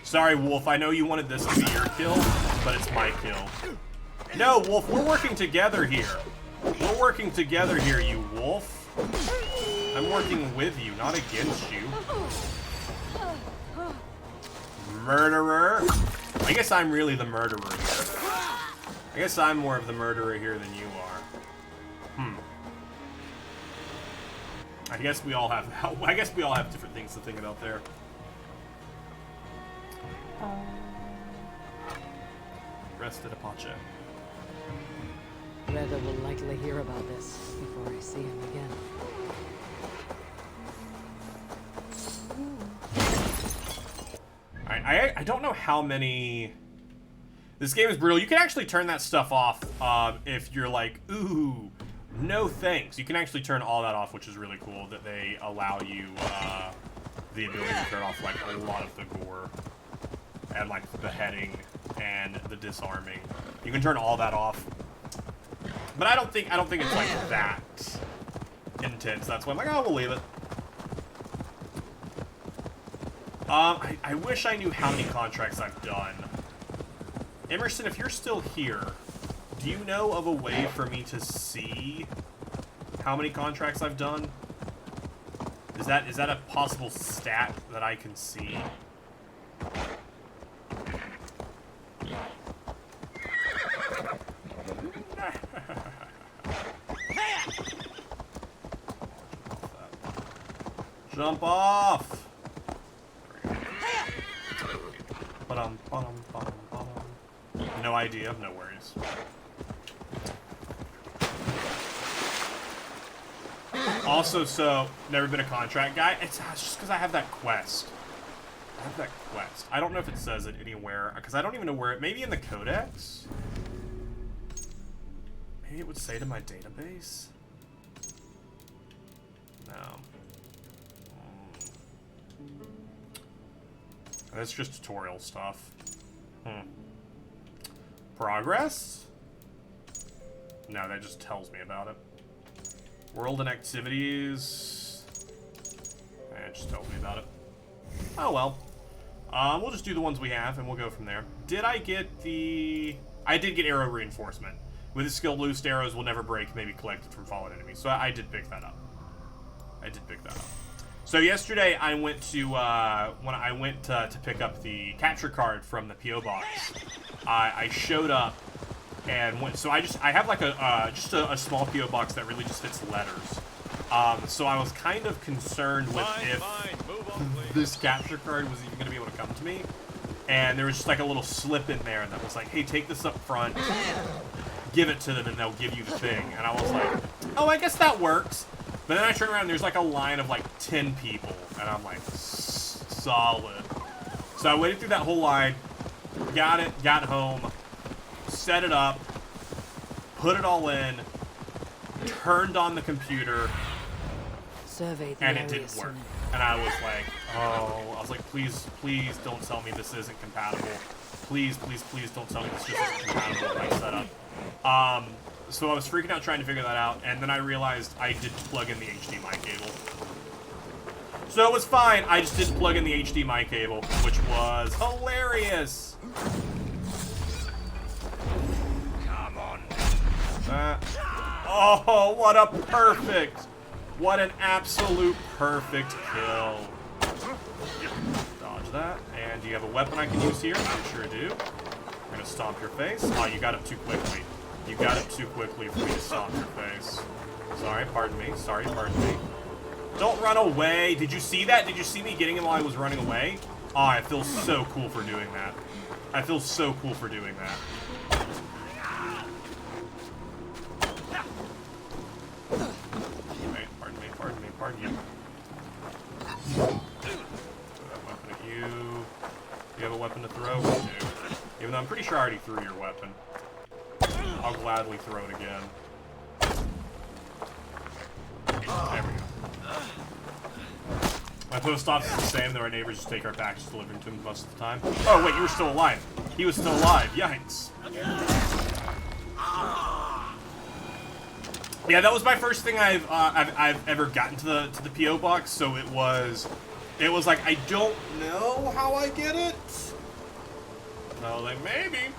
Sorry, Wolf. I know you wanted this to be your kill, but it's my kill. No, Wolf. We're working together here. We're working together here, you Wolf. I'm working with you, not against you. Murderer. I guess I'm really the murderer here. I guess I'm more of the murderer here than you are. I guess we all have different things to think about there. Rested Apache. Reda will likely hear about this before I see him again. I don't know how many... This game is brutal. You can actually turn that stuff off if you're like, ooh, no thanks. You can actually turn all that off, which is really cool, that they allow you the ability to turn off like a lot of the gore and like the beheading and the disarming. You can turn all that off. But I don't think it's like that intense. That's why I'm like, oh, we'll leave it. I wish I knew how many contracts I've done. Emerson, if you're still here, do you know of a way for me to see how many contracts I've done? Is that a possible stat that I can see? Jump off! No idea, no worries. Also, so, never been a contract guy. It's just because I have that quest. I don't know if it says it anywhere, because I don't even know where it... Maybe in the codex? Maybe it would say to my database? No. That's just tutorial stuff. Progress? No, that just tells me about it. World and activities. It just tells me about it. Oh well. We'll just do the ones we have, and we'll go from there. Did I get the... I did get arrow reinforcement. With the skill, loosed arrows will never break, may be collected from fallen enemies. So I did pick that up. So yesterday I went to, when I went to pick up the capture card from the P.O. box, I showed up and went, so I have like just a small P.O. box that really just fits letters. So I was kind of concerned with if this capture card was even going to be able to come to me. And there was just like a little slip in there that was like, hey, take this up front. give it to them and they'll give you the thing. And I was like, oh, I guess that works. But then I turn around and there's like a line of like 10 people. And I'm like, solid. So I waited through that whole line, got it, got home, set it up, put it all in, turned on the computer, and it didn't work. And I was like, oh, please, please don't tell me this isn't compatible. Please, please, please don't tell me this just isn't compatible with my setup. So I was freaking out trying to figure that out, and then I realized I didn't plug in the HDMI cable. So it was fine, I just didn't plug in the HDMI cable, which was hilarious. Come on. Oh, what a perfect, what an absolute perfect kill. Dodge that, and do you have a weapon I can use here? I sure do. I'm gonna stomp your face. Oh, you got up too quickly. You got up too quickly for me to stomp your face. Sorry, pardon me. Sorry, pardon me. Don't run away. Did you see that? Did you see me getting him while I was running away? Oh, I feel so cool for doing that. I feel so cool for doing that. Wait, pardon me, pardon me, pardon you. Throw that weapon at you. Do you have a weapon to throw? You do. Even though I'm pretty sure I already threw your weapon. I'll gladly throw it again. There we go. My post office is the same, though our neighbors just take our packages delivering to them most of the time. Oh, wait, you were still alive. He was still alive. Yikes. Yeah, that was my first thing I've ever gotten to the PO box. So it was like, I don't know how I get it. No, like maybe.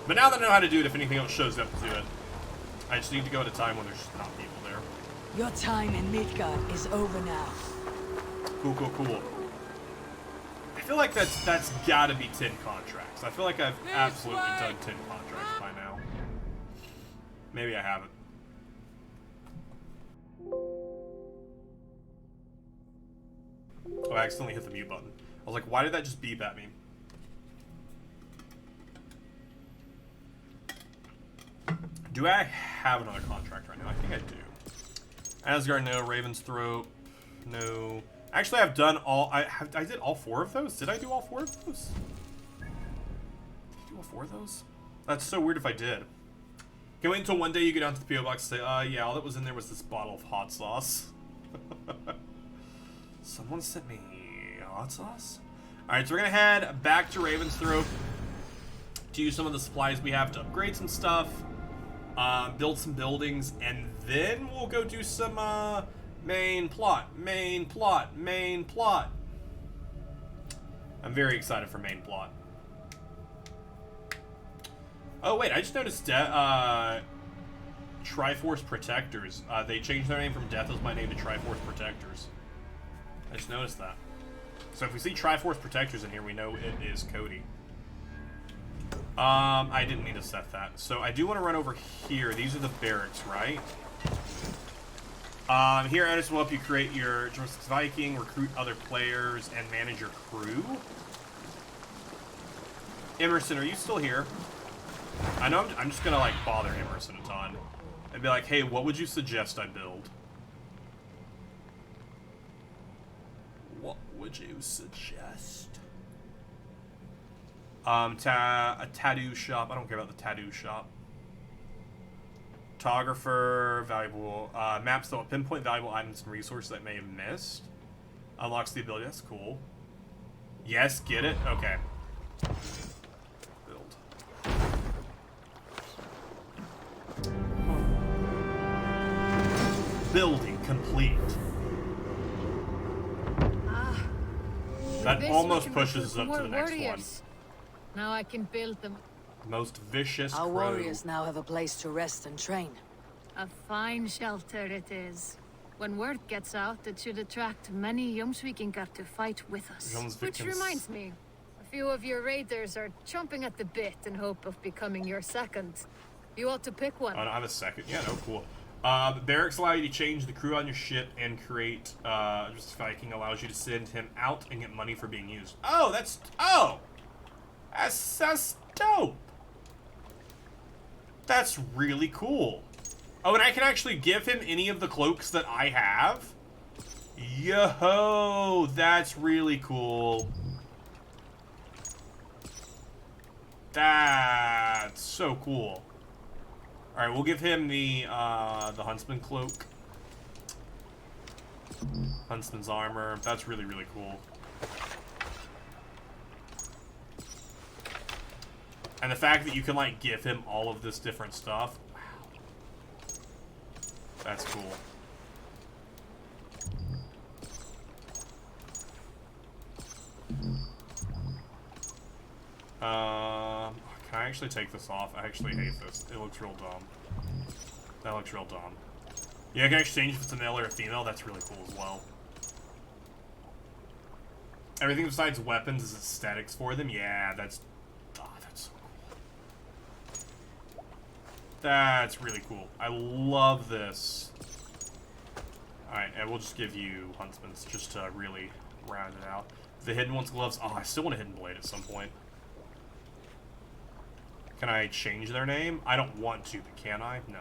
But now that I know how to do it, if anything else shows up to do it, I just need to go at a time when there's not people there. Your time in Midgard is over now. Cool, cool, cool. I feel like that's gotta be 10 contracts. I feel like I've absolutely done 10 contracts by now. Maybe I haven't. Oh, I accidentally hit the mute button. I was like, why did that just beep at me? Do I have another contract right now? I think I do. Asgard, no. Raven's Throat, no. Actually, I've done all. I did all 4 of those. Did I do all 4 of those? Did I do all 4 of those? That's so weird if I did. Can wait until one day you go down to the PO box and say, yeah, all that was in there was this bottle of hot sauce. Someone sent me hot sauce? Alright, so we're gonna head back to Raven's Throat to use some of the supplies we have to upgrade some stuff. Build some buildings, and then we'll go do some main plot. I'm very excited for main plot. Oh wait, I just noticed Triforce Protectors. They changed their name from Death as my name to Triforce Protectors. I just noticed that. So if we see Triforce Protectors in here, we know it is Cody. I didn't need to set that. So I do want to run over here. These are the barracks, right? Here, Edis will help you create your Journalistic Viking, recruit other players, and manage your crew. Emerson, are you still here? I know I'm just gonna, like, bother Emerson a ton. And be like, hey, what would you suggest I build? What would you suggest? A tattoo shop. I don't care about the tattoo shop. Photographer, valuable maps that will pinpoint valuable items and resources that may have missed. Unlocks the ability. That's cool. Yes, get it? Okay. Build. Building complete. That almost pushes us up to the next one. Now I can build them. Most vicious Our crew. warriors now have a place to rest and train. A fine shelter it is. When word gets out, it should attract many Jomsvikingar to fight with us. Which reminds me, a few of your raiders are chomping at the bit in hope of becoming your second. You ought to pick one. I have a second. Yeah, no, cool. Barracks allow you to change the crew on your ship and create, just Viking allows you to send him out and get money for being used. Oh, that's dope. That's really cool. Oh, and I can actually give him any of the cloaks that I have? Yo, that's really cool. That's so cool. All right, we'll give him the Huntsman cloak. Huntsman's armor. That's really, really cool. And the fact that you can, like, give him all of this different stuff. Wow. That's cool. Can I actually take this off? I actually hate this. It looks real dumb. That looks real dumb. Yeah, I can exchange if it's a male or a female. That's really cool as well. Everything besides weapons is aesthetics for them. Yeah, that's... Oh, that's so cool. That's really cool. I love this. Alright, and we'll just give you Huntsman's just to really round it out. The Hidden One's gloves. Oh, I still want a Hidden Blade at some point. Can I change their name? I don't want to, but can I? No.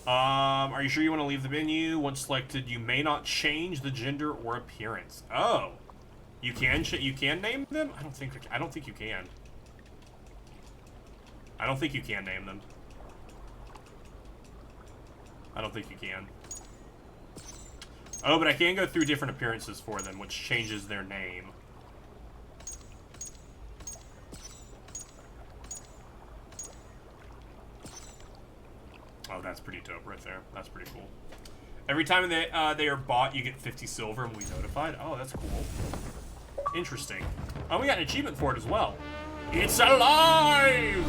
Are you sure you want to leave the menu? Once selected, you may not change the gender or appearance. Oh, you can name them? I don't think you can. I don't think you can name them. I don't think you can. Oh, but I can go through different appearances for them, which changes their name. Oh, that's pretty dope right there. That's pretty cool. Every time they are bought, you get 50 silver and we notified. Oh, that's cool. Interesting. Oh, we got an achievement for it as well. It's alive!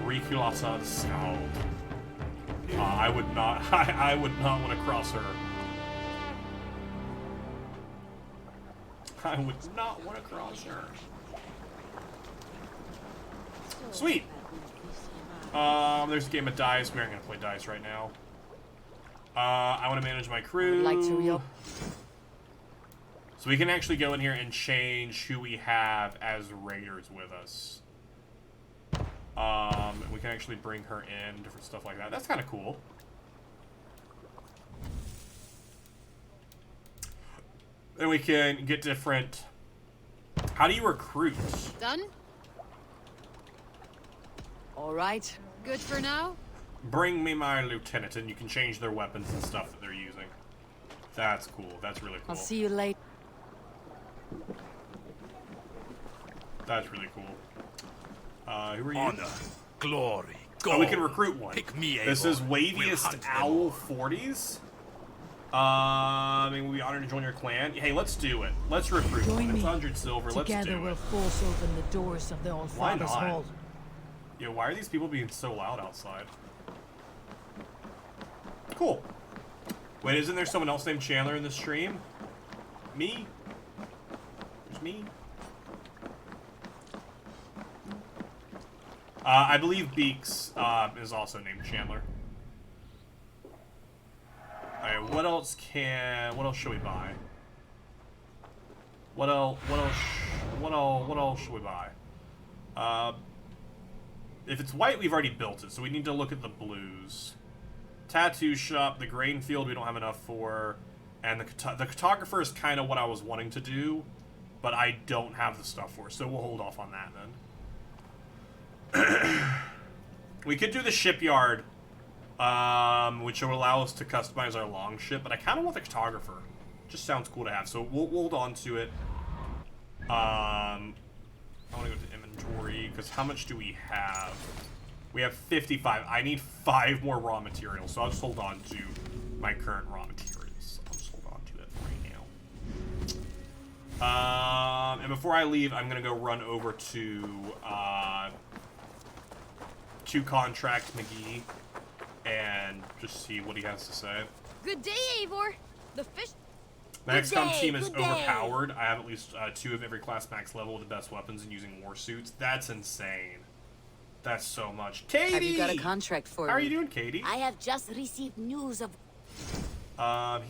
Rikulasa Scald. I would not want to cross her. I would not want to cross her. Sweet. There's a game of dice. We aren't gonna play dice right now. I want to manage my crew. Like to so we can actually go in here and change who we have as raiders with us. We can actually bring her in, different stuff like that. That's kind of cool. Then we can get different... How do you recruit? Done? All right. Good for now? Bring me my lieutenant, and you can change their weapons and stuff that they're using. That's cool. That's really cool. I'll see you later. That's really cool. Who are you? Honor, glory, gold. Oh, we can recruit one. Pick me, this is we'll Waviest Owl 40s. I mean, we'll be honored to join your clan. Hey, let's do it. Let's recruit one. It's 100 silver. Let's do it. Together we'll force open the doors of the Old Father's Hall. Yeah, why are these people being so loud outside? Cool. Wait, isn't there someone else named Chandler in the stream? Me? There's me. I believe Beaks is also named Chandler. Alright, what else should we buy? What else should we buy? If it's white, we've already built it, so we need to look at the blues. Tattoo shop, the grain field we don't have enough for, and the cartographer is kind of what I was wanting to do, but I don't have the stuff for, so we'll hold off on that then. We could do the shipyard, which will allow us to customize our longship, but I kind of want the cartographer. Just sounds cool to have, so we'll hold on to it. I want to go to inventory, because how much do we have? We have 55. I need 5 more raw materials, so I'll just hold on to my current raw materials. I'll just hold on to it right now. And before I leave, I'm going to go run over to contract McGee and just see what he has to say. Good day, Eivor. The fish... The XCOM team is overpowered. I have at least 2 of every class max level with the best weapons and using war suits. That's insane. That's so much. Katie! Have you got a contract for me? How are you doing, Katie? I have just received news of...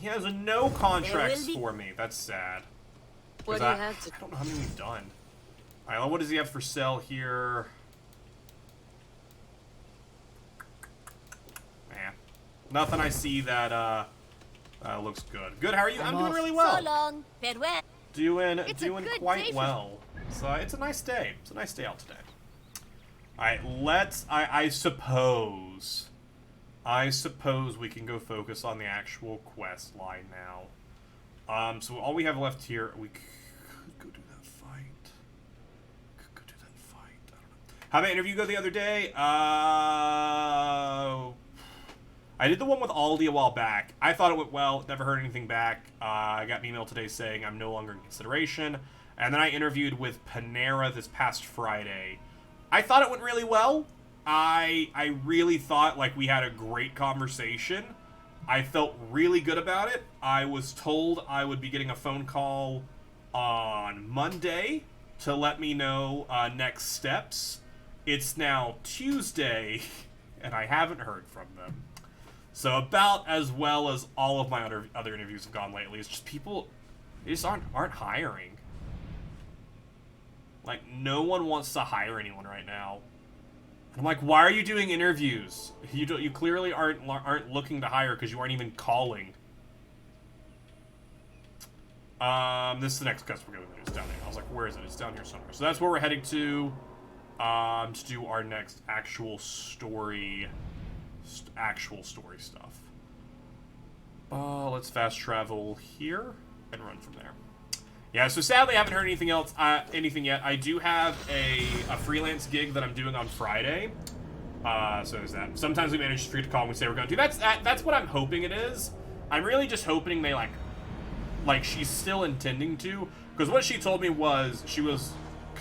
He has no contracts for me. That's sad. What do you have to... I don't know how many we've done. Alright, what does he have for sale here? Nothing I see that looks good. Good, how are you? I'm doing really well. So long. Farewell. Doing good quite day for- well. So it's a nice day. It's a nice day out today. Alright, I suppose we can go focus on the actual quest line now. So all we have left here, we could go do that fight. I don't know. How did my interview go the other day? I did the one with Aldi a while back. I thought it went well. Never heard anything back. I got an email today saying I'm no longer in consideration. And then I interviewed with Panera this past Friday. I thought it went really well. I really thought like we had a great conversation. I felt really good about it. I was told I would be getting a phone call on Monday to let me know next steps. It's now Tuesday, and I haven't heard from them. So about as well as all of my other interviews have gone lately. It's just people, they just aren't hiring. Like, no one wants to hire anyone right now. I'm like, why are you doing interviews? You clearly aren't looking to hire because you aren't even calling. This is the next quest we're going to do. It's down there. I was like, where is it? It's down here somewhere. So that's where we're heading to do our next actual story stuff. Let's fast travel here and run from there. Yeah, so sadly I haven't heard anything yet. I do have a freelance gig that I'm doing on Friday. So there's that. Sometimes we manage to call and we say we're going to. That's what I'm hoping it is. I'm really just hoping they like she's still intending to, because what she told me was because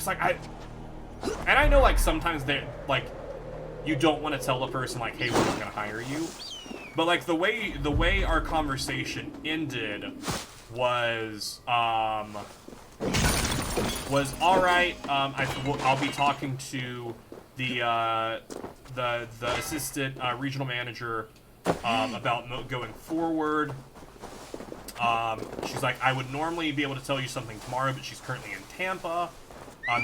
I know like sometimes they like you don't want to tell the person like, hey, we're not gonna hire you, but like the way our conversation ended was all right. I'll be talking to the assistant regional manager about going forward. She's like, I would normally be able to tell you something tomorrow, but she's currently in Tampa.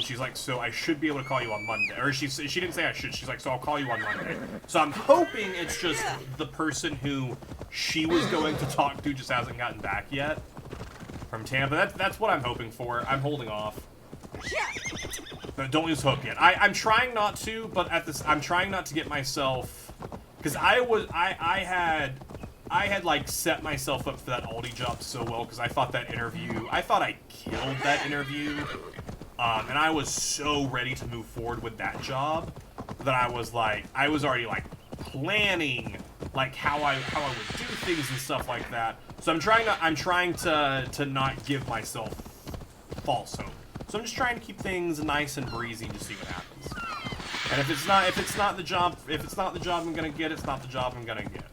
She's like, so I should be able to call you on Monday. Or she didn't say I should. She's like, so I'll call you on Monday. So I'm hoping it's just the person who she was going to talk to just hasn't gotten back yet from Tampa. That's what I'm hoping for. I'm holding off. But don't lose hope yet. I'm trying not to, but I'm trying not to get myself, because I had like set myself up for that Aldi job so well, because I thought I killed that interview. And I was so ready to move forward with that job that I was already like planning like how I would do things and stuff like that. So I'm trying to not give myself false hope. So I'm just trying to keep things nice and breezy and just see what happens. And if it's not the job I'm gonna get, it's not the job I'm gonna get.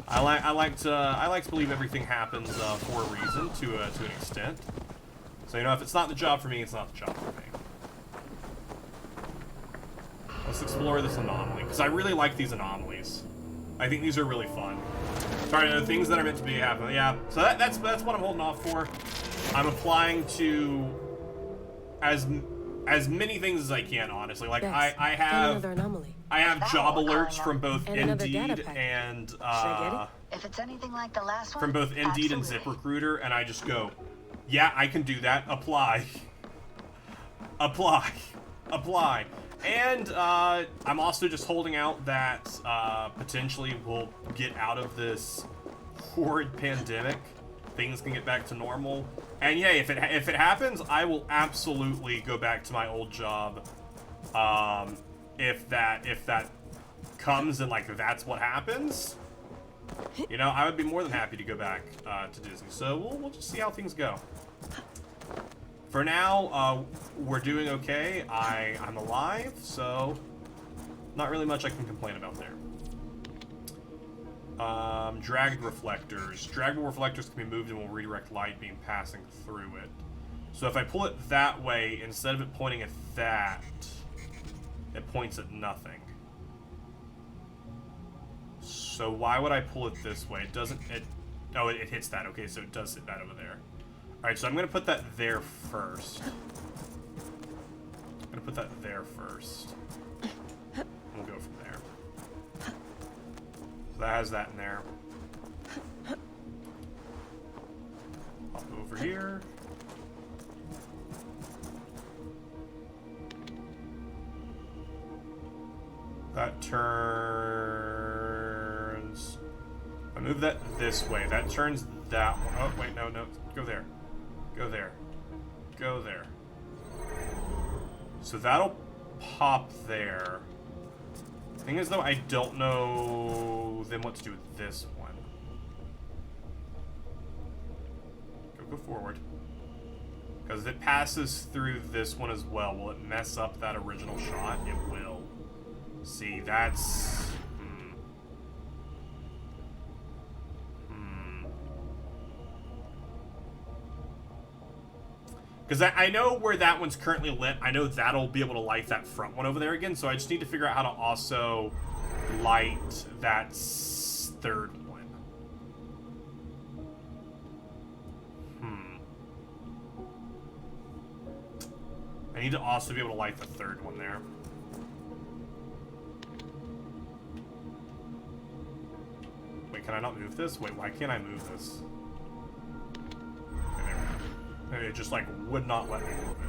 I like to believe everything happens for a reason to an extent. So, you know, if it's not the job for me, it's not the job for me. Let's explore this anomaly, because I really like these anomalies. I think these are really fun. Sorry, the things that are meant to be happening. Yeah, so that's what I'm holding off for. I'm applying to as many things as I can, honestly. Like, yes, I have job alerts from both Indeed and if it's anything like the last one, from both Indeed and ZipRecruiter, and I just go, yeah, I can do that. Apply. And I'm also just holding out that potentially we'll get out of this horrid pandemic. Things can get back to normal. And yeah, if it happens, I will absolutely go back to my old job. If that comes and like that's what happens, you know, I would be more than happy to go back to Disney. So we'll just see how things go. For now, we're doing okay. I'm alive, so not really much I can complain about there. Dragged reflectors. Draggable reflectors can be moved and will redirect light beam passing through it. So if I pull it that way, instead of it pointing at that, it points at nothing. So why would I pull it this way? It doesn't, oh, it hits that. Okay, so it does hit that over there. Alright, so I'm going to put that there first. gonna put that there first. We'll go from there. So that has that in there. Pop over here. That turns... I move that this way. That turns that one. Oh, wait, no. Go there. Go there. Go there. So that'll pop there. Thing is, though, I don't know then what to do with this one. Go forward. Because it passes through this one as well. Will it mess up that original shot? It will. See, that's... Because I know where that one's currently lit. I know that'll be able to light that front one over there again. So I just need to figure out how to also light that third one. I need to also be able to light the third one there. Wait, can I not move this? Wait, why can't I move this? Okay, there we go. Maybe it just, like, would not let me move it.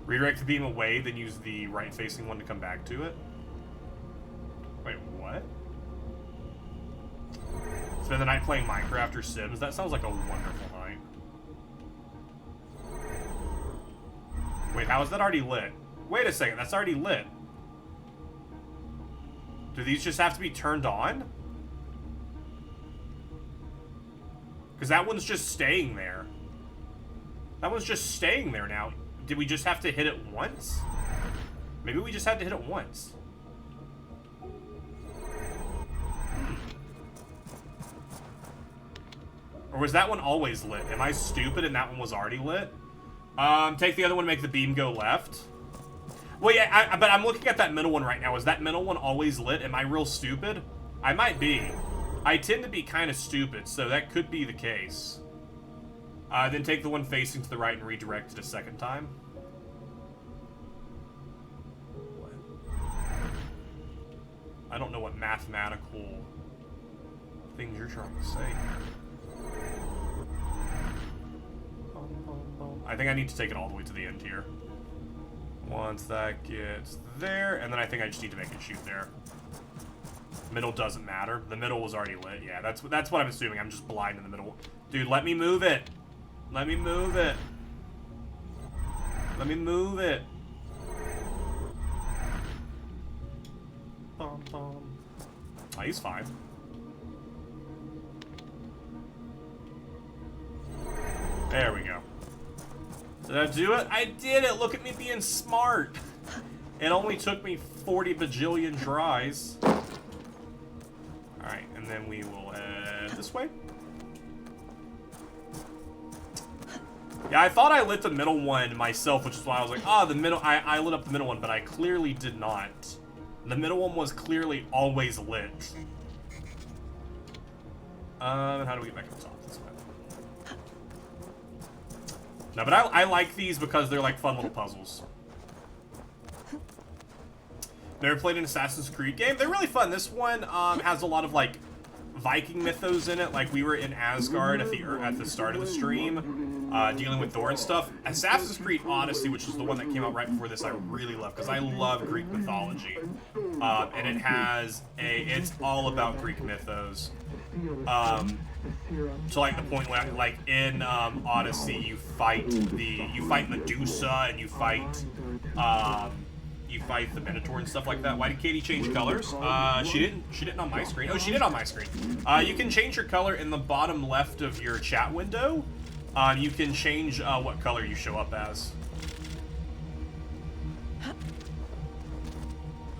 Redirect the beam away, then use the right-facing one to come back to it. Wait, what? Spend the night playing Minecraft or Sims? That sounds like a wonderful night. Wait, how is that already lit? Wait a second, that's already lit. Do these just have to be turned on? Because that one's just staying there. That one's just staying there now. Did we just have to hit it once? Maybe we just had to hit it once. Or was that one always lit? Am I stupid and that one was already lit? Take the other one to make the beam go left. Well, yeah, but I'm looking at that middle one right now. Is that middle one always lit? Am I real stupid? I might be. I tend to be kind of stupid, so that could be the case. Then take the one facing to the right and redirect it a second time. What? I don't know what mathematical things you're trying to say here. I think I need to take it all the way to the end here. Once that gets there, and then I think I just need to make it shoot there. Middle doesn't matter. The middle was already lit. Yeah, that's what I'm assuming. I'm just blind in the middle. Dude, let me move it. Let me move it. Let me move it. Bum, bum. Oh, he's fine. There we go. Did I do it? I did it! Look at me being smart! It only took me 40 bajillion tries. Alright, and then we will head this way. Yeah, I thought I lit the middle one myself, which is why I was like, oh, the middle... I lit up the middle one, but I clearly did not. The middle one was clearly always lit. And how do we get back to the top? This way. No, but I like these because they're like fun little puzzles. Never played an Assassin's Creed game? They're really fun. This one has a lot of like Viking mythos in it. Like we were in Asgard at the start of the stream, dealing with Thor and stuff. Assassin's Creed Odyssey, which is the one that came out right before this, I really love because I love Greek mythology, and it's all about Greek mythos. To like the point where, like in Odyssey, you fight Medusa and you fight the Minotaur and stuff like that. Why did Katie change colors? She didn't on my screen. Oh, she did on my screen. You can change your color in the bottom left of your chat window. You can change what color you show up as.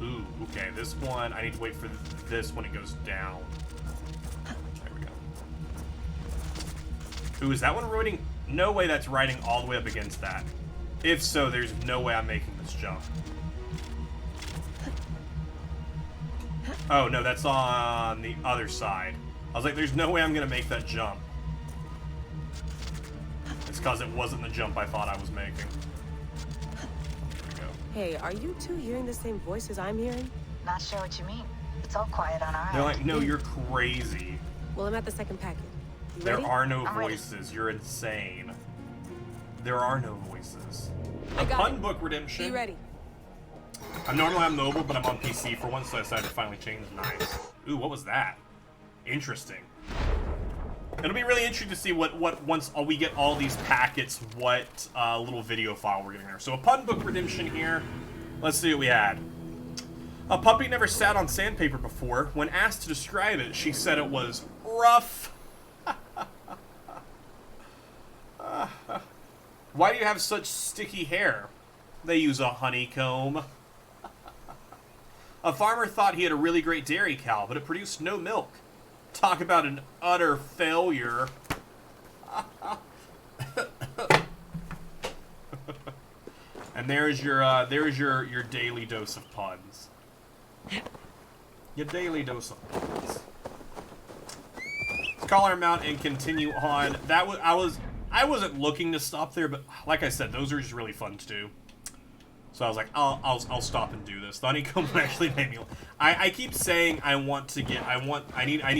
Ooh, okay. This one, I need to wait for this when it goes down. Ooh, is that one riding? No way that's riding all the way up against that. If so, there's no way I'm making this jump. Oh, no, that's on the other side. I was like, there's no way I'm going to make that jump. It's because it wasn't the jump I thought I was making. There we go. Hey, are you two hearing the same voices I'm hearing? Not sure what you mean. It's all quiet on our They're end. like, no, you're crazy. Well, I'm at the second packet. You There ready? are no I'm ready. voices. You're insane. There are no voices. I A got pun it. book redemption. Be ready. I'm normally on mobile, but I'm on PC for once, so I decided to finally change. Nice. Ooh, what was that? Interesting. It'll be really interesting to see what once we get all these packets, what little video file we're getting there. So a pun book redemption here. Let's see what we had. A puppy never sat on sandpaper before. When asked to describe it, she said it was rough. Why do you have such sticky hair? They use a honeycomb. A farmer thought he had a really great dairy cow, but it produced no milk. Talk about an utter failure. And there's your daily dose of puns. Your daily dose of puns. Let's call our mount and continue on. I wasn't looking to stop there, but like I said, those are just really fun to do. So I was like, I'll stop and do this. The honeycomb actually made me. I keep saying I need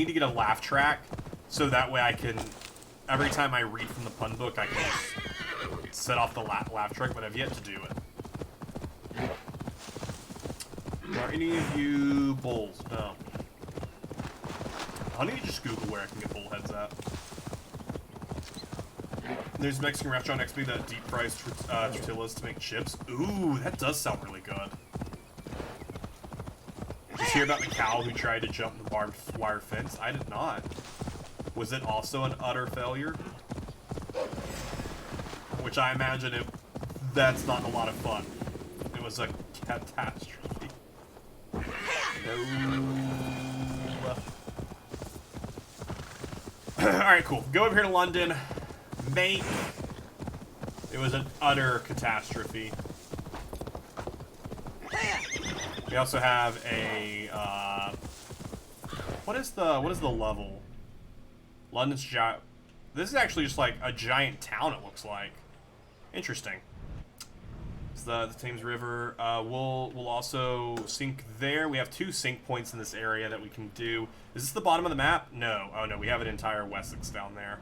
to get a laugh track, so that way I can, every time I read from the pun book, I can just set off the laugh track, but I've yet to do it. Are any of you bulls? No. I need to just Google where I can get bullheads at. There's a Mexican restaurant next to me that deep fries tortillas to make chips. Ooh, that does sound really good. Did you hear about the cow who tried to jump the barbed wire fence? I did not. Was it also an utter failure? Which I imagine that's not a lot of fun. It was a catastrophe. No. Alright, cool. Go over here to London. Mate. It was an utter catastrophe. We also have a what is the level? London's giant. This is actually just like a giant town, it looks like. Interesting. It's the Thames River. We'll also sink there. We have 2 sink points in this area that we can do. Is this the bottom of the map? No. Oh no, we have an entire Wessex down there.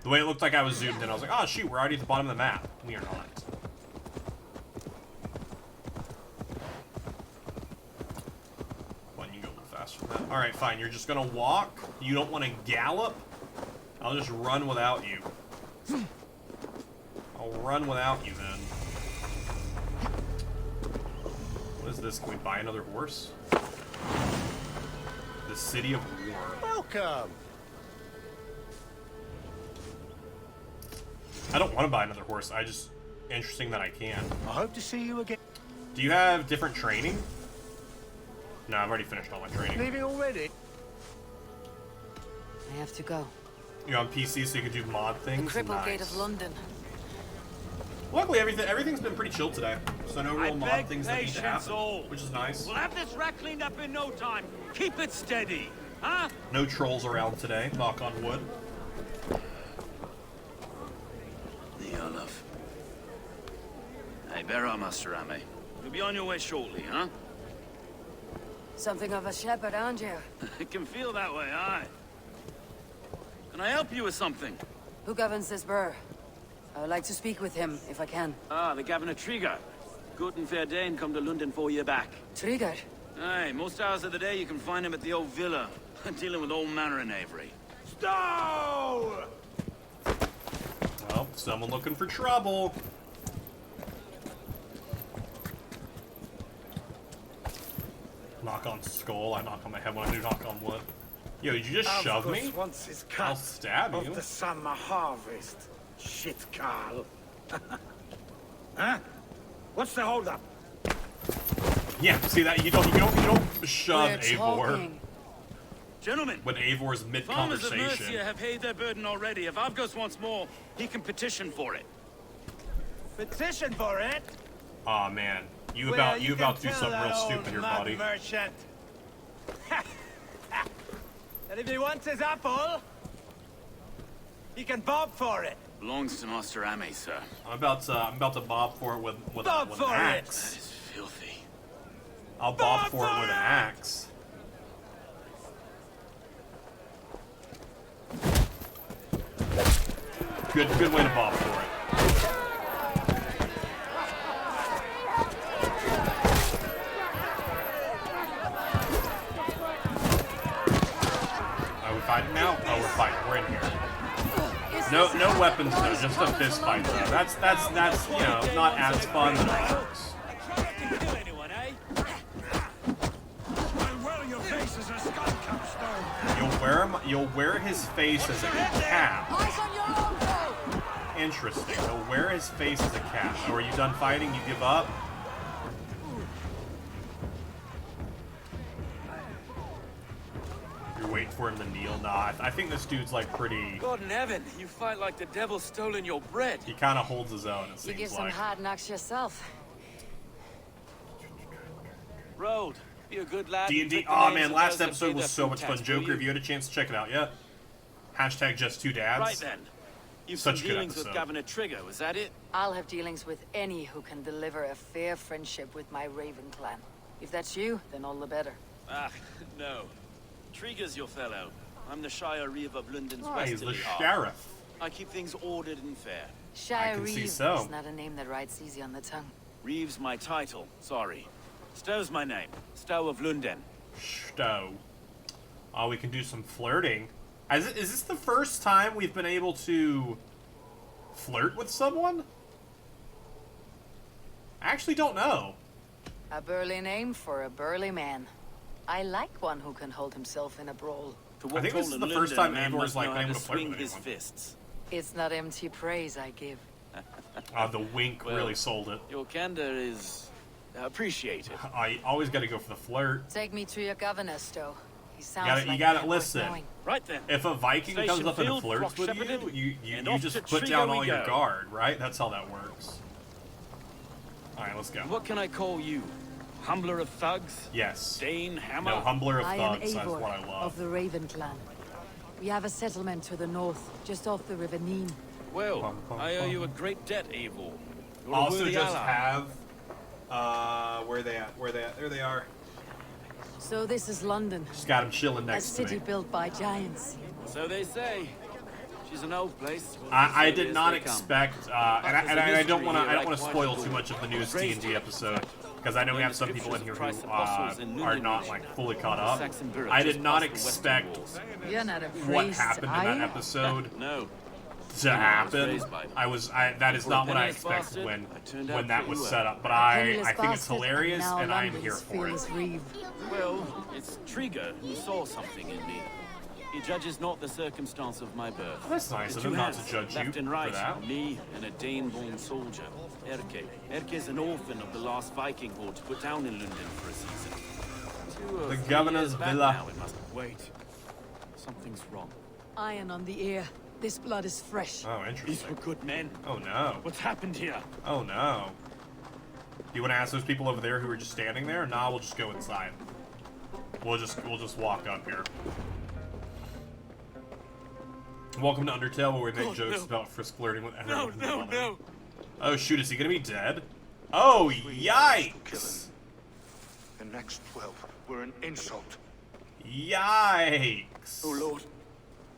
The way it looked like I was zoomed in, I was like, oh shoot, we're already at the bottom of the map. We are not. Why don't you go a little faster than that? Alright, fine. You're just gonna walk? You don't want to gallop? I'll just run without you. I'll run without you then. What is this? Can we buy another horse? The City of War. Welcome. I don't want to buy another horse. Interesting that I can. I hope to see you again. Do you have different training? No, I've already finished all my training. Leaving already? I have to go. You're on PC, so you can do mod The things. Cripple Gate of London. Luckily, everything's been pretty chill today, so no real mod things that need to happen, all. which is nice. We'll have this rat cleaned up in no time. Keep it steady, huh? No trolls around today. Knock on wood. Olaf. Hey, bear our Master Ame. You'll be on your way shortly, huh? Something of a shepherd, aren't you? It can feel that way, aye. Can I help you with something? Who governs this burr? I would like to speak with him, if I can. Ah, the Governor Trigger. Good and fair Dane come to London for you back. Trigger? Aye, most hours of the day you can find him at the old villa, dealing with all manner in Avery. Stow! Well, someone looking for trouble. Knock on skull. I knock on my head when I do knock on wood. Yo, did you just shove me? I'll stab you. Of the summer harvest. Shit, Carl. Huh? What's the holdup? Yeah, see that? You don't shove We're Eivor talking. Gentlemen, when Eivor's farmers of mid-conversation. Mercia have paid their burden already. If Avgos wants more, he can petition for it. Petition for it? Aw, man. You about to do something real stupid here, buddy. Merchant. And if he wants his apple, he You can bob for it. Belongs to Master Ame, sir. I'm about to bob for it with an axe. That is filthy. I'll bob for it with an axe. Good way to bob for it. Are we fighting now? Oh, we're fighting. We're in here. No weapons though, just a fist fight though. That's you know, not as fun, but it works. You'll wear his face as a cap. Interesting. He'll wear his face as a cap. So are you done fighting? You give up? You're waiting for him to kneel? Nah, I think this dude's like pretty... God in heaven, you fight like the devil's stolen your bread. He kind of holds his own, it seems You give some like. hard knocks yourself. Road, be a good lad. D&D. Oh man, last episode was so much fun. Joker, if you had a chance to check it out, yeah? Hashtag just two dads. Right then. You've Such some a good dealings with episode. Governor Trigger, was that it? I'll have dealings with any who can deliver a fair friendship with my Raven clan. If that's you, then all the better. Ah, no. Trigger's your fellow. I'm the Shire Reeve of London's Oh, he's the westerly arm. sheriff. I keep things ordered and fair. Shire can see Reeve so. is not a name that rides easy on the tongue. Reeve's my title, sorry. Stow's my name. Stow of London. Stow. Oh, we can do some flirting. Is this the first time we've been able to flirt with someone? I actually don't know. A burly name for a burly man. I like one who can hold himself in a brawl. I think this is the first time Andor's like been able to flirt with his anyone. fists. It's not empty praise I give. The wink really sold it. Your candor is appreciated. I always got to go for the flirt. Take me to your governor, Stow. He sounds You gotta listen. Right then. If a Viking comes Station up and field, flirts with rock-shepherded, you and off just to put Trigger down we all your go. guard, right? That's how that works. Alright, let's go. What can I call you? Humbler of thugs? Yes. Dane Hammer? No, humbler of I am thugs, that's Eivor what I love. of the Raven clan. We have a settlement to the north, just off the River Neen. Well, I owe you a great debt, Eivor. You're a Also worthy just ally. have... where are they at? There they are. So this is London. Just got him chilling A next to city me. built by giants. So they say. She's an old place. I So did as not they come. expect, and I don't want to spoil too much of the newest D&D episode, because I know we have some people in here who are not like fully caught up. I did not expect You're not a what priest, happened in are that you? episode No. to happen. raised by them. That is not what I penniless expected bastard, I turned when out that pretty was well. set up. But Penniless I think it's bastard, hilarious, now and I'm London's here for it. fearless Reeve. Well, it's Trigger who saw something in me. He judges not the circumstance of my birth. That's nice of Two him not to hands, judge you left and for right, that. me and a Dane-born soldier, Erke. Erke's an orphan of the last Viking horde put down in London for a season. 2 or The 3 governor's years back villa. now, it must wait. Something's wrong. Iron on the ear. This blood is fresh. Oh, These interesting. were good men. Oh no. What's happened here? Oh no. You want to ask those people over there who were just standing there? Nah, we'll just go inside. We'll just walk up here. Welcome to Undertale, where we make jokes about Frisk flirting with everyone. No. Oh shoot, is he gonna be dead? Oh yikes! The next 12 were an insult. Yikes! O Lord,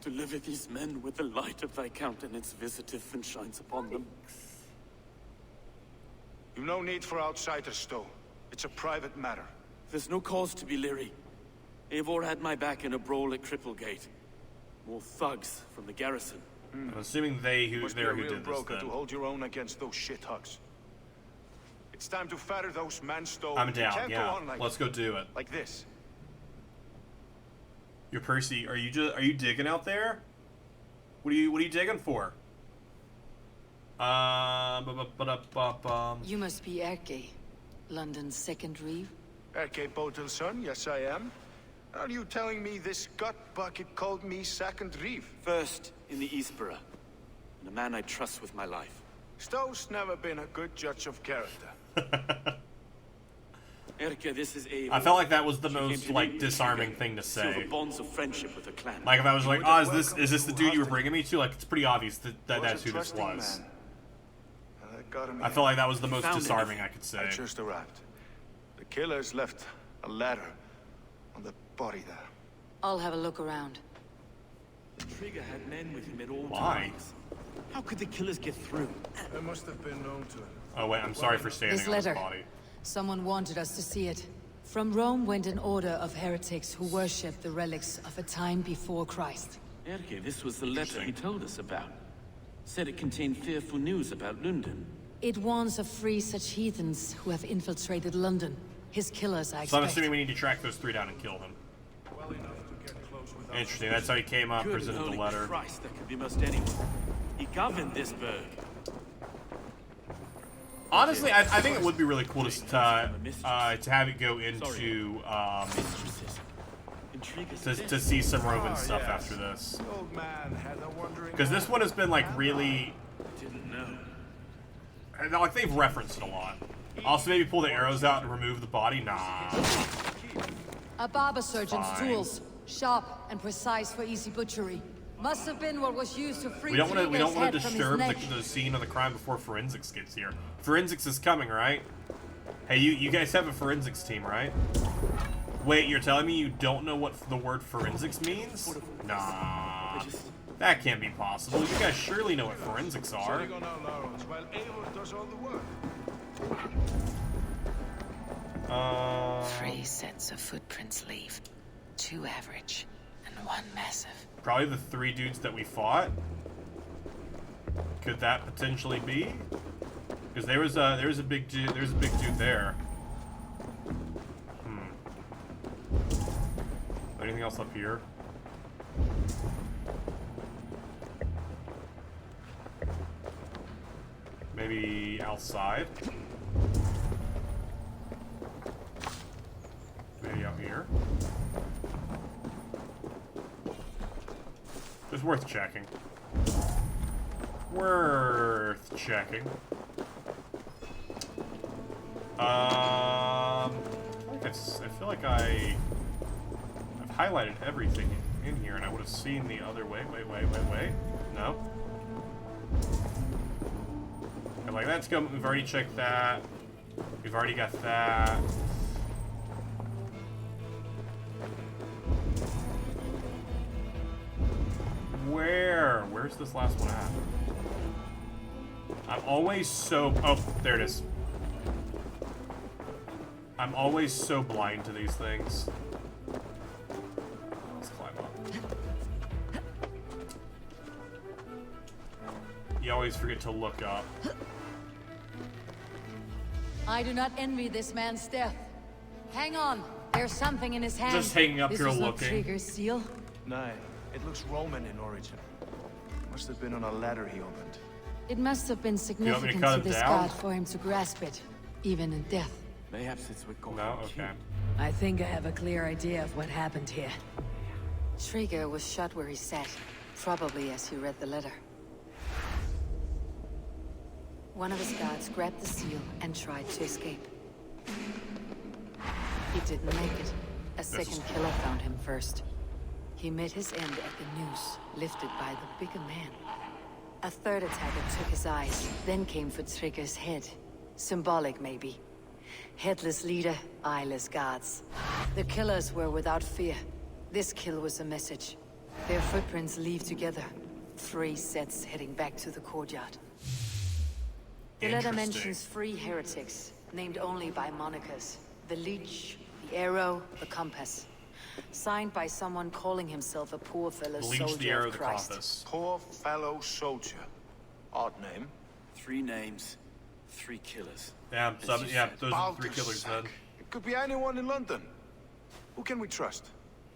deliver these men with the light of thy countenance visiteth and shines upon them. You've no need for outsiders, Stow. It's a private matter. There's no cause to be leery. Eivor had my back in a brawl at Cripplegate. More thugs from the garrison. I'm assuming Must be a who real did this broker then. to hold your own against those shithugs. It's time to fetter those men, Stow. I'm You down, can't go yeah. on Let's go do it. like this. Yo, Percy, are you digging out there? What are you digging for? You must be Erke, London's second Reeve. Erke Botel's son, yes I am. Are you telling me this gut bucket called me second reef? First in the Eastborough, and a man I trust with my life. Stow's never been a good judge of character. Erke, this is I felt like that was the most like disarming thing to say. Bonds of friendship with the clan. Like if I was like, oh, is this the dude you were bringing me to? Like it's pretty obvious that that's who this was. I felt like that was the most disarming I could say. I just arrived. The killers left a ladder on the body there. I'll have a look around. Trigger had men with him at all Why? times. How could the killers get through? They must have been known to him. Oh wait, I'm sorry for standing This on his letter. body. Someone wanted us to see it. From Rome went an order of heretics who worshipped the relics of a time before Christ. Erke, this was the letter he told us about. Said it contained fearful news about London. It warns of free such heathens who have infiltrated London. His killers, I expect. So I'm assuming we need to track those 3 down and kill them. Interesting, that's how he came up, presented the letter. Christ, that could be most anyone. He governed this burg. Honestly, I think it would be really cool to have it go into to see some Roman stuff after this. Because this one has been like really, Didn't know. like they've referenced it a lot. Also, maybe pull the arrows out and remove the body. Nah. A barber surgeon's Fine. tools, sharp and precise for easy butchery. Must have been what was used to free We don't want to Trigger's disturb head from his neck. the scene of the crime before forensics gets here. Forensics is coming, right? Hey, you guys have a forensics team, right? Wait, you're telling me you don't know what the word forensics means? Nah, that can't be possible. You guys surely know what forensics are. 3 sets of footprints leave. 2 average, and 1 massive. Probably the 3 dudes that we fought. Could that potentially be? Because there was a big dude. There's a big dude there. Anything else up here? Maybe outside? Maybe out here? Just worth checking. Worth checking. I feel like I've highlighted everything in here, and I would have seen the other way. Wait. No. And like, let's go. We've already checked that. We've already got that. Where's this last one at? I'm always so... Oh, there it is. I'm always so blind to these things. Let's climb up. You always forget to look up. I do not envy this man's death. Hang on, there's something in his hand. Just hanging up this here was not looking. Trigger's seal. No, it looks Roman in origin. Must have been on a ladder he opened. It must have been want me to significant cut to him this down? god for him to grasp it, even in death. Mayhaps it's what got No? Okay. I think I have a clear idea of what happened here. Trigger was shot where he sat, probably as he read the letter. One of his guards grabbed the seal and tried to escape. He didn't make it. A second killer found him first. He met his end at the noose, lifted by the bigger man. A third attacker took his eyes, then came for Trigger's head. Symbolic, maybe. Headless leader, eyeless guards. The killers were without fear. This kill was a message. Their footprints leave together. 3 sets heading back to the courtyard. The letter mentions 3 heretics, named only by monikers. The Leech, the Arrow, the Compass. Signed by someone calling himself a poor fellow The Leech, the soldier Arrow, of the Christ. Compass. Poor fellow soldier. Odd name. 3 names, 3 killers. Yeah, those are the 3 killers then. It could be anyone in London. Who can we trust?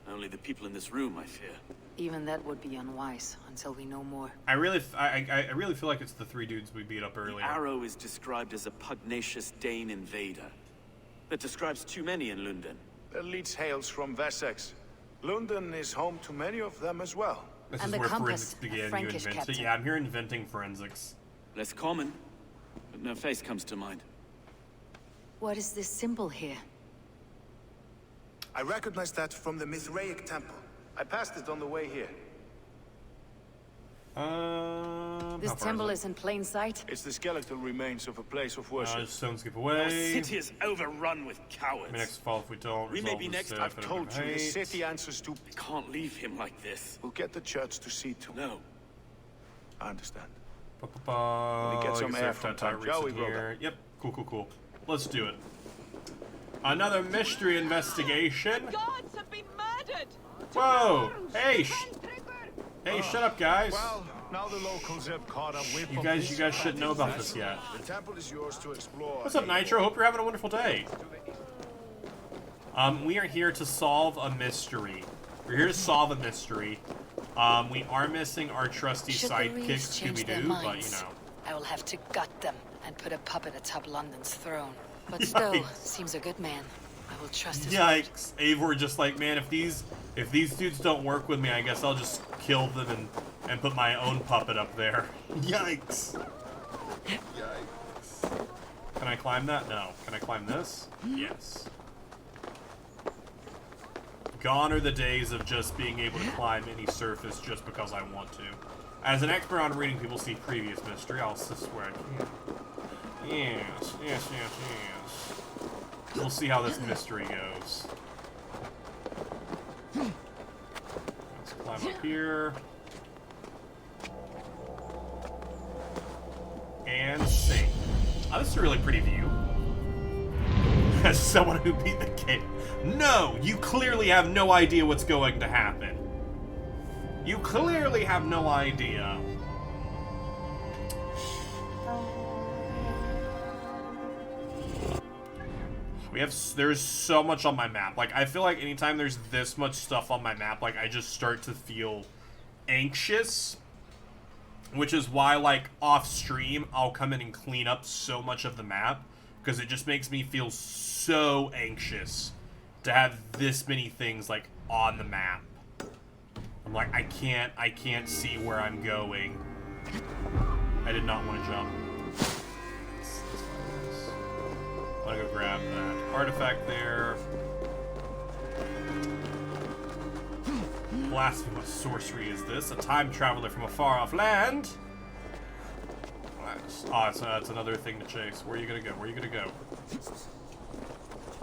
Only the people in this room, I fear. Even that would be unwise until we know more. I really feel like it's the 3 dudes we beat up earlier. The Arrow is described as a pugnacious Dane invader. That describes too many in London. The Leech hails from Wessex. London is home to many of them as well. This And is the where Compass, forensics began. You Frankish invented. captain. Yeah, I'm here inventing forensics. Less common, but no face comes to mind. What is this symbol here? I recognize that from the Mithraic temple. I passed it on the way here. This temple is in plain sight. It's the skeletal remains of a place of worship. Stones skip Our away. city is overrun with cowards. Next fall if we don't. We may be next. I've told you, the city answers to... We can't leave him like this. We'll get the church to see to. No. I understand. We get some air from time, shall we, brother? Yep. Cool. Let's do it. Another mystery investigation. Gods have been murdered. Whoa! Hey, shut up, guys. Well, now the locals have caught up with You guys shouldn't know about this yet. The temple is yours to explore. What's up, Nitro? Hope you're having a wonderful day. We are here to solve a mystery. We're here to solve a mystery. We are missing our trusty sidekick, Scooby-Doo, but you know. I will have to gut them and put a puppet atop London's throne. But still, seems a good man. I will trust his word. Yikes. Eivor just like, man, if these dudes don't work with me, I guess I'll just kill them and put my own puppet up there. Yikes. Yikes. Can I climb that? No. Can I climb this? Yes. Gone are the days of just being able to climb any surface just because I want to. As an expert on reading people see previous mystery, I'll swear I can. Yes. We'll see how this mystery goes. Let's climb up here. And sink. Oh, this is a really pretty view. As someone who beat the game. No! You clearly have no idea what's going to happen. You clearly have no idea. There's so much on my map. Like, I feel like anytime there's this much stuff on my map, like, I just start to feel anxious. Which is why, like, off stream, I'll come in and clean up so much of the map. Because it just makes me feel so anxious to have this many things, like, on the map. I'm like, I can't see where I'm going. I did not want to jump. I'm gonna go grab that artifact there. Blasphemous sorcery is this? A time traveler from a far-off land? Oh, it's another thing to chase. Where are you gonna go? Where are you gonna go?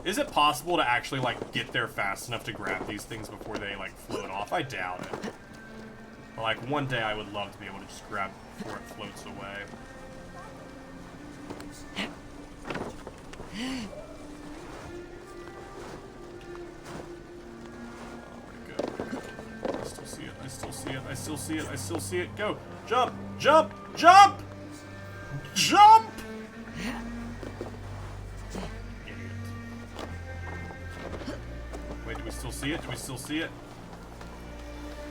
Is it possible to actually, like, get there fast enough to grab these things before they, like, float off? I doubt it. But, like, one day I would love to be able to just grab before it floats away. I still see it. Go. Jump! Jump! Jump! Jump! Idiot. Wait, do we still see it? We still see it?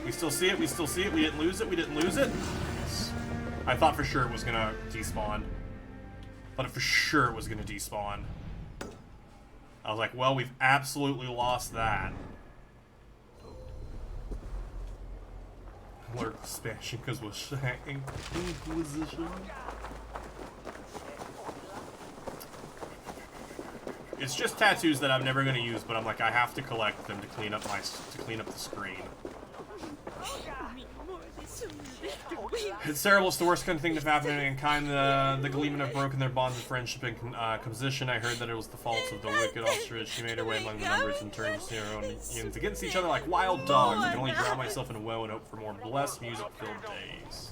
We didn't lose it? Yes. I thought for sure it was gonna despawn. I was like, well, we've absolutely lost that. Alert expansion because we're Inquisition. It's just tattoos that I'm never going to use, but I'm like, I have to collect them to clean up the screen. It's terrible. It's the worst kind of thing to happen to mankind. The Gleemen have broken their bonds of friendship and composition. I heard that it was the fault of the wicked ostrich. She made her way among the numbers and turned their own unions against each other like wild dogs. I can only drown myself in woe and hope for more blessed, music-filled days.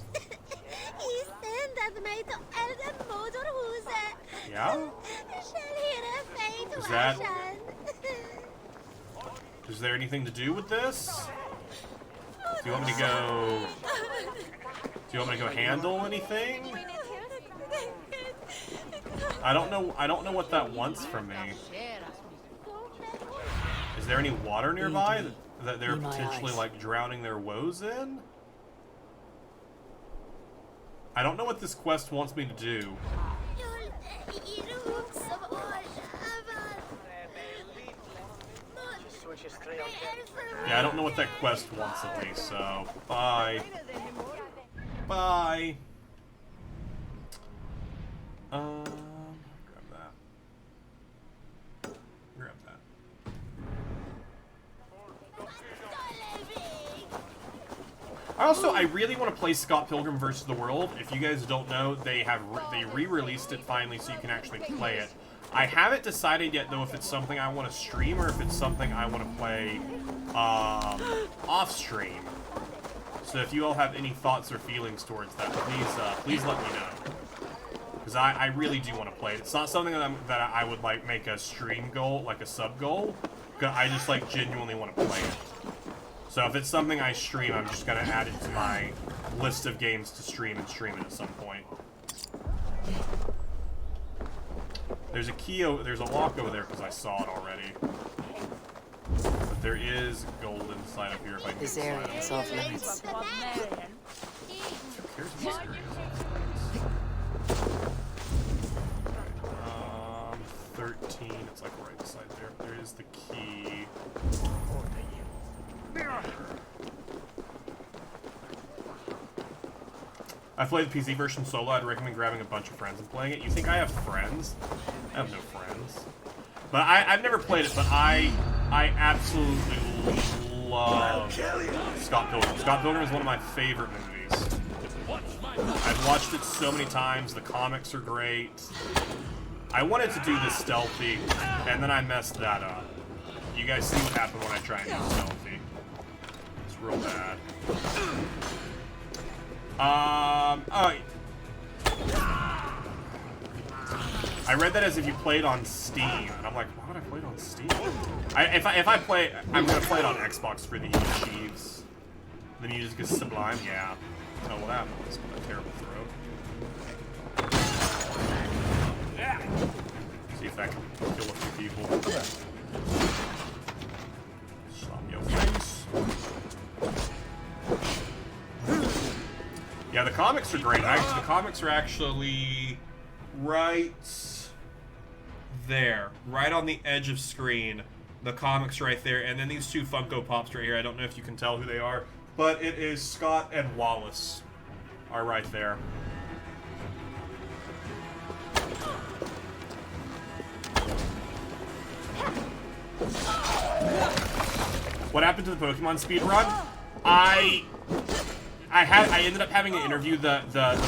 Yeah? Is there anything to do with this? Do you want me to go... Do you want me to go handle anything? I don't know what that wants from me. Is there any water nearby that they're potentially like drowning their woes in? I don't know what this quest wants me to do. Yeah, I don't know what that quest wants at least, so bye. Bye. Grab that. Grab that. I really want to play Scott Pilgrim vs. the World. If you guys don't know, they re-released it finally so you can actually play it. I haven't decided yet, though, if it's something I want to stream or if it's something I want to play off-stream. So if you all have any thoughts or feelings towards that, please let me know. Because I really do want to play it. It's not something that I would, like, make a stream goal, like a sub-goal. I just, like, genuinely want to play it. So if it's something I stream, I'm just going to add it to my list of games to stream and stream it at some point. There's a key, there's a lock over there because I saw it already. But there is gold inside of here if I can This area is off limits. Who cares if this area is off limits? 13, it's like right beside there. There is the key. I played the PC version solo. I'd recommend grabbing a bunch of friends and playing it. You think I have friends? I have no friends. But I've never played it, but I absolutely love Scott Pilgrim. Scott Pilgrim is one of my favorite movies. I've watched it so many times. The comics are great. I wanted to do this stealthy, and then I messed that up. You guys see what happened when I try and do stealthy. It's real bad. I read that as if you played on Steam, and I'm like, why would I play it on Steam? If I play, I'm gonna play it on Xbox for the achieves. The music is sublime, yeah. Oh, well, that was a terrible throw. See if that can kill a few people. Slap your face. Yeah, the comics are great. The comics are actually right there. Right on the edge of screen. The comics right there. And then these two Funko Pops right here. I don't know if you can tell who they are. But it is Scott and Wallace are right there. What happened to the Pokemon speedrun? I ended up having an interview the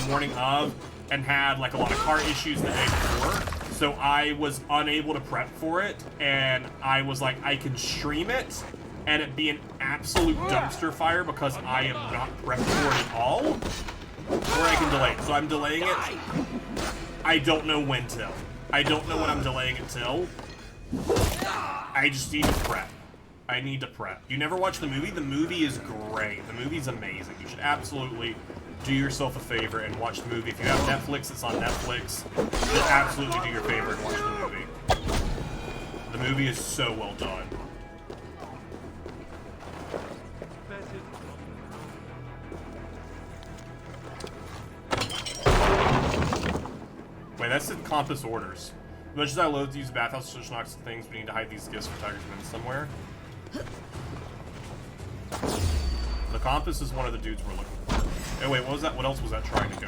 morning of and had like a lot of car issues the day before, so I was unable to prep for it, and I was like, I can stream it and it be an absolute dumpster fire because I am not prepped for it at all, or I can delay it. So I'm delaying it. I don't know when till. I don't know when I'm delaying it till. I just need to prep. I need to prep. You never watch the movie? The movie is great. The movie's amazing. You should absolutely do yourself a favor and watch the movie. If you have Netflix, it's on Netflix. Just absolutely do your favor and watch the movie. The movie is so well done. Wait, that's the compass orders. As much as I loathe to use the bathhouse to knocks things, we need to hide these gifts for Tiger's Men somewhere. The compass is one of the dudes we're looking for. Hey, wait, what was that? What else was that trying to go?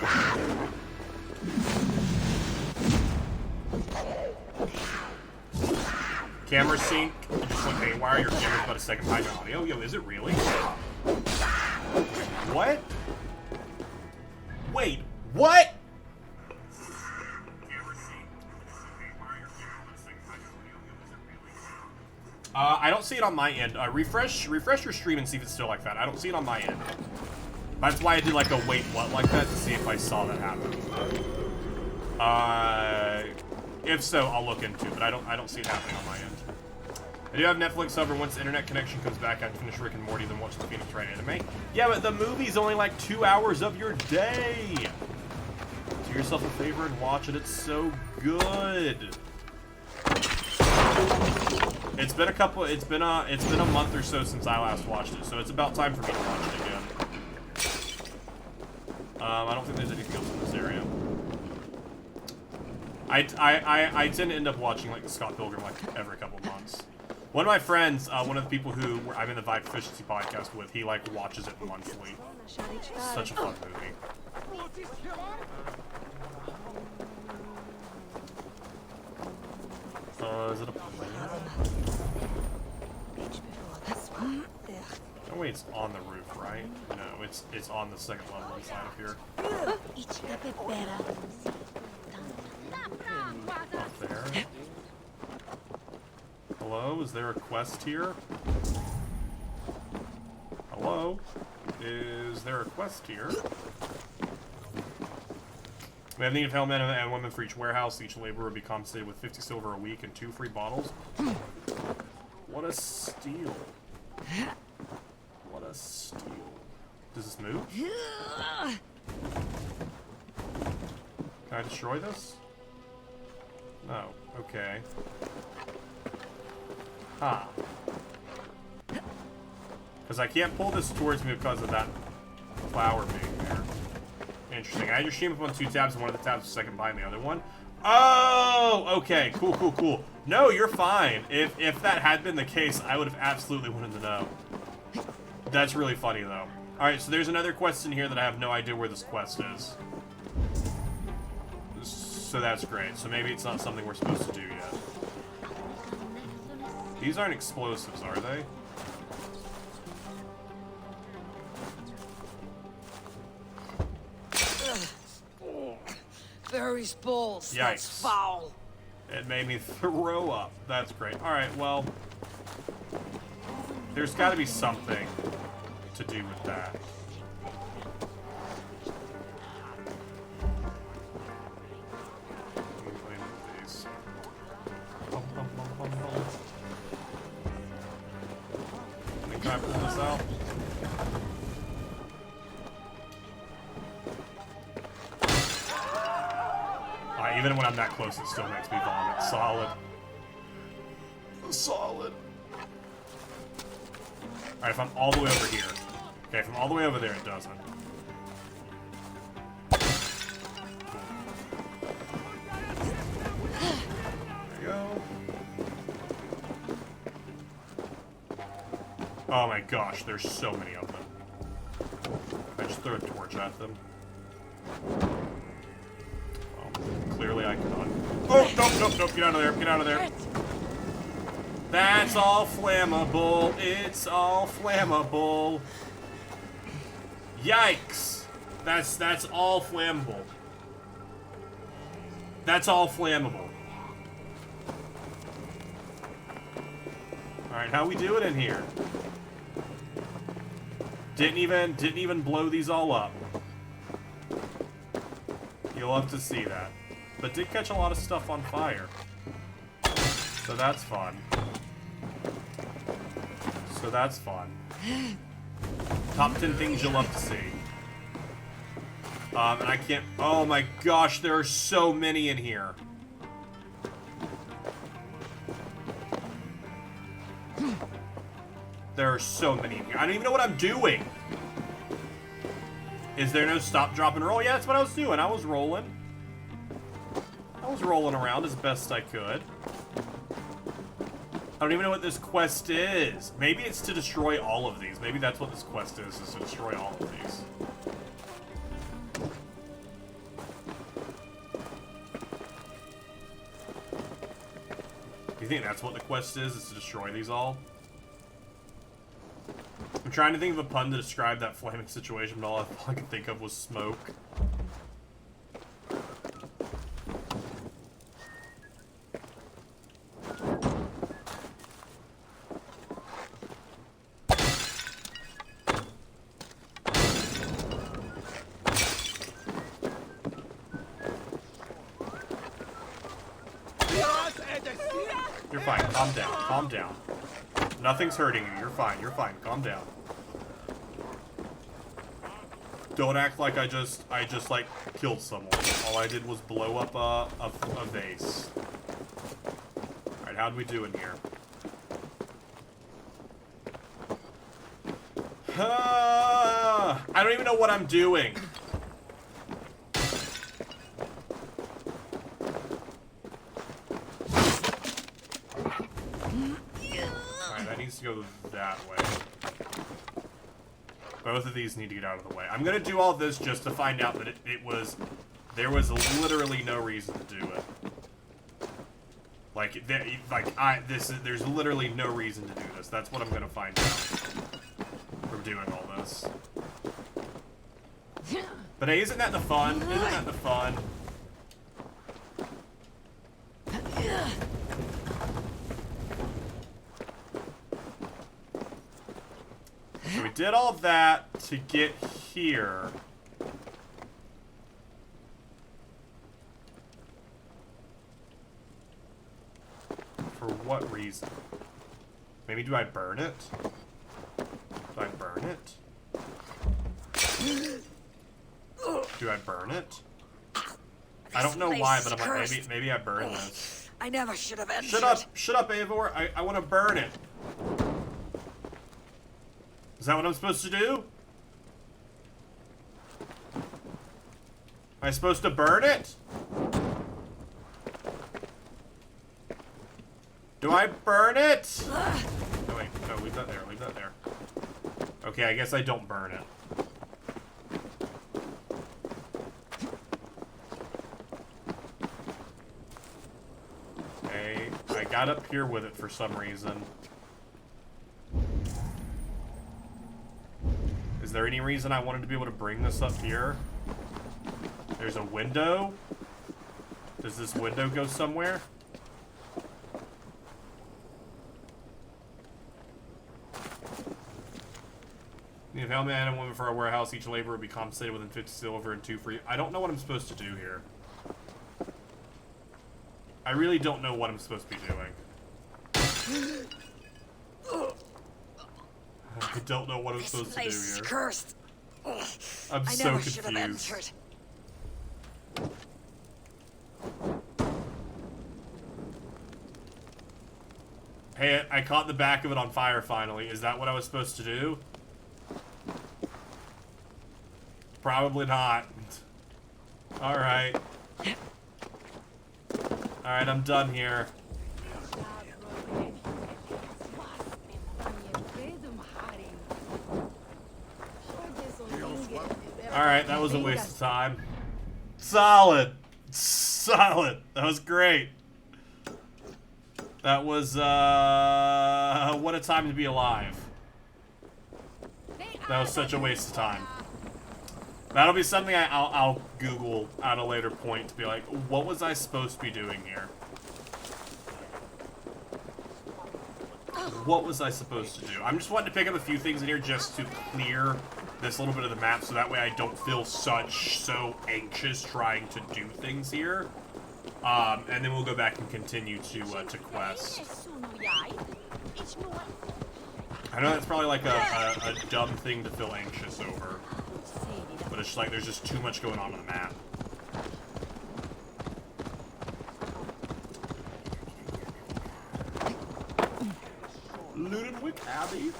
Camera sync. You just went haywire. Your camera's about a second behind your audio. Yo, is it really? What? Wait, what? I don't see it on my end. Refresh your stream and see if it's still like that. I don't see it on my end. That's why I did like a wait what like that to see if I saw that happen. If so, I'll look into it, but I don't see it happening on my end. I do have Netflix, however, once the internet connection comes back, I can finish Rick and Morty, then watch the Phoenix Wright anime. Yeah, but the movie's only like 2 hours of your day. Do yourself a favor and watch it. It's so good. It's been a month or so since I last watched it, so it's about time for me to watch it again. I don't think there's anything else in this area. I tend to end up watching like the Scott Pilgrim like every couple of months. One of my friends, one of the people who I'm in the Vibe Efficiency podcast with, he like watches it monthly. Such a fun movie. Is it a player? Oh wait, it's on the roof, right? No, it's on the second level inside of here. Up there. Hello? Is there a quest here? Hello? Is there a quest here? We have need of men and women for each warehouse. Each laborer will be compensated with 50 silver a week and 2 free bottles. What a steal. What a steal. Does this move? Can I destroy this? No. Okay. Huh. Because I can't pull this towards me because of that flower being there. Interesting. I had your stream up on 2 tabs, and one of the tabs was second behind the other one. Oh! Okay. Cool, cool, cool. No, you're fine. If that had been the case, I would have absolutely wanted to know. That's really funny, though. Alright, so there's another quest in here that I have no idea where this quest is. So that's great. So maybe it's not something we're supposed to do yet. These aren't explosives, are they? Fairy's balls. Yikes. That's foul. It made me throw up. That's great. Alright, well... There's gotta be something to do with that. Let me play with these. Can I pull this out? Even when I'm that close, it still makes me vomit. Solid. Solid. Alright, if I'm all the way over here. Okay, if I'm all the way over there, it doesn't. There you go. Oh my gosh, there's so many of them. I just throw a torch at them. Clearly I cannot. Oh, nope, nope, nope, get out of there, get out of there. That's all flammable, it's all flammable. Yikes. That's all flammable. That's all flammable. Alright, how we doing in here? Didn't even blow these all up. You'll have to see that. But did catch a lot of stuff on fire. So that's fun. So that's fun. Top 10 things you'll love to see. And I can't... Oh my gosh, there are so many in here. There are so many in here. I don't even know what I'm doing. Is there no stop, drop, and roll? Yeah, that's what I was doing. I was rolling. I was rolling around as best I could. I don't even know what this quest is. Maybe it's to destroy all of these. Maybe that's what this quest is to destroy all of these. Do you think that's what the quest is to destroy these all? I'm trying to think of a pun to describe that flaming situation, but all I could think of was smoke. You're fine. Calm down. Calm down. Nothing's hurting you. You're fine. You're fine. Calm down. Don't act like I just like killed someone. All I did was blow up a vase. All right, how'd we do in here? I don't even know what I'm doing. To go that way. Both of these need to get out of the way. I'm gonna do all this just to find out that there was literally no reason to do it. There's literally no reason to do this. That's what I'm gonna find out from doing all this. But hey, isn't that the fun? Isn't that the fun? So we did all that to get here. For what reason? Maybe do I burn it? Do I burn it? Do I burn it? I don't know why, but I'm like, maybe I burn this. I never should have entered. Shut up, Eivor. I want to burn it. Is that what I'm supposed to do? Am I supposed to burn it? Do I burn it? Oh, wait, no, leave that there, leave that there. Okay, I guess I don't burn it. Okay, I got up here with it for some reason. Is there any reason I wanted to be able to bring this up here? There's a window? Does this window go somewhere? If held man and woman for our warehouse, each laborer would be compensated with 50 silver and 2 free. I don't know what I'm supposed to do here. I really don't know what I'm supposed to be doing. I don't know what I'm supposed to do here. Cursed. I'm so confused. Hey, I caught the back of it on fire finally. Is that what I was supposed to do? Probably not. Alright. Alright, I'm done here. Alright, that was a waste of time. Solid! Solid! That was great. That was, what a time to be alive. That was such a waste of time. That'll be something I'll Google at a later point to be like, what was I supposed to be doing here? What was I supposed to do? I'm just wanting to pick up a few things in here just to clear this little bit of the map so that way I don't feel so anxious trying to do things here. And then we'll go back and continue to quest. I know that's probably like a dumb thing to feel anxious over. But it's just like there's just too much going on the map. Ludenwick Abbey.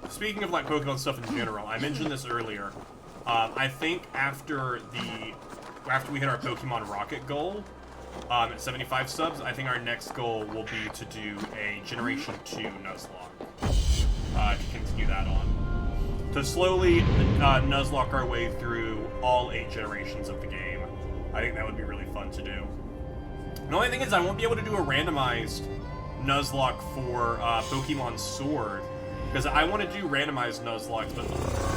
Speaking of like Pokemon stuff in general, I mentioned this earlier. I think after we hit our Pokemon Rocket goal at 75 subs, I think our next goal will be to do a Generation 2 Nuzlocke. To continue that on. To slowly Nuzlocke our way through all 8 generations of the game. I think that would be really fun to do. The only thing is I won't be able to do a randomized Nuzlocke for Pokemon Sword. Because I want to do randomized Nuzlocke, but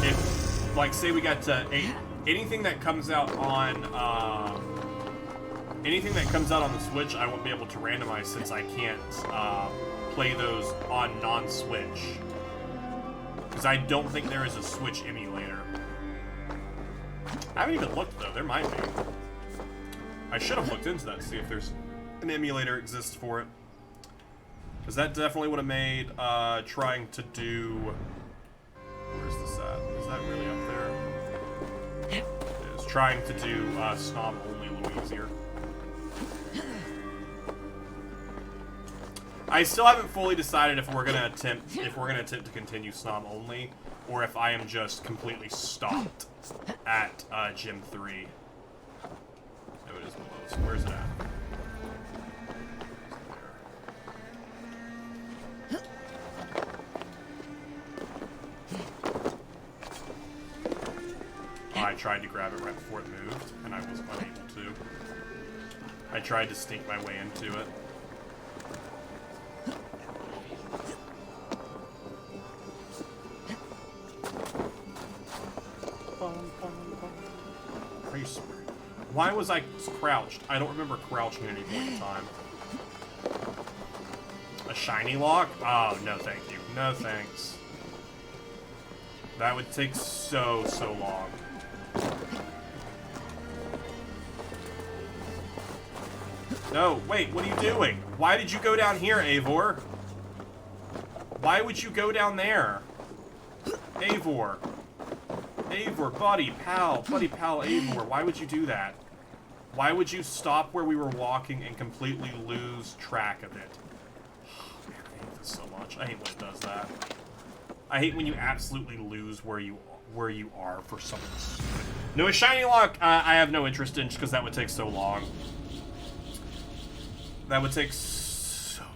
if, like, say we got to 8, anything that comes out on the Switch, I won't be able to randomize since I can't play those on non-Switch. Because I don't think there is a Switch emulator. I haven't even looked, though. There might be. I should have looked into that to see if there's an emulator exists for it. Because that definitely would have made trying to do... Where's this at? Is that really up there? It is. Trying to do Snom only a little easier. I still haven't fully decided if we're gonna attempt to continue Snom only, or if I am just completely stopped at Gym 3. Oh, it is below. So where's it at? I tried to grab it right before it moved, and I was unable to. I tried to sneak my way into it. you... Why was I crouched? I don't remember crouching at any point in time. A shiny lock? Oh, no thank you. No thanks. That would take so long. No, wait, what are you doing? Why did you go down here, Eivor? Why would you go down there? Eivor. Eivor, buddy, pal, Eivor. Why would you do that? Why would you stop where we were walking and completely lose track of it? Oh, man, I hate this so much. I hate when it does that. I hate when you absolutely lose where you are for something stupid. No, a shiny lock, I have no interest in just because that would take so long. That would take so long.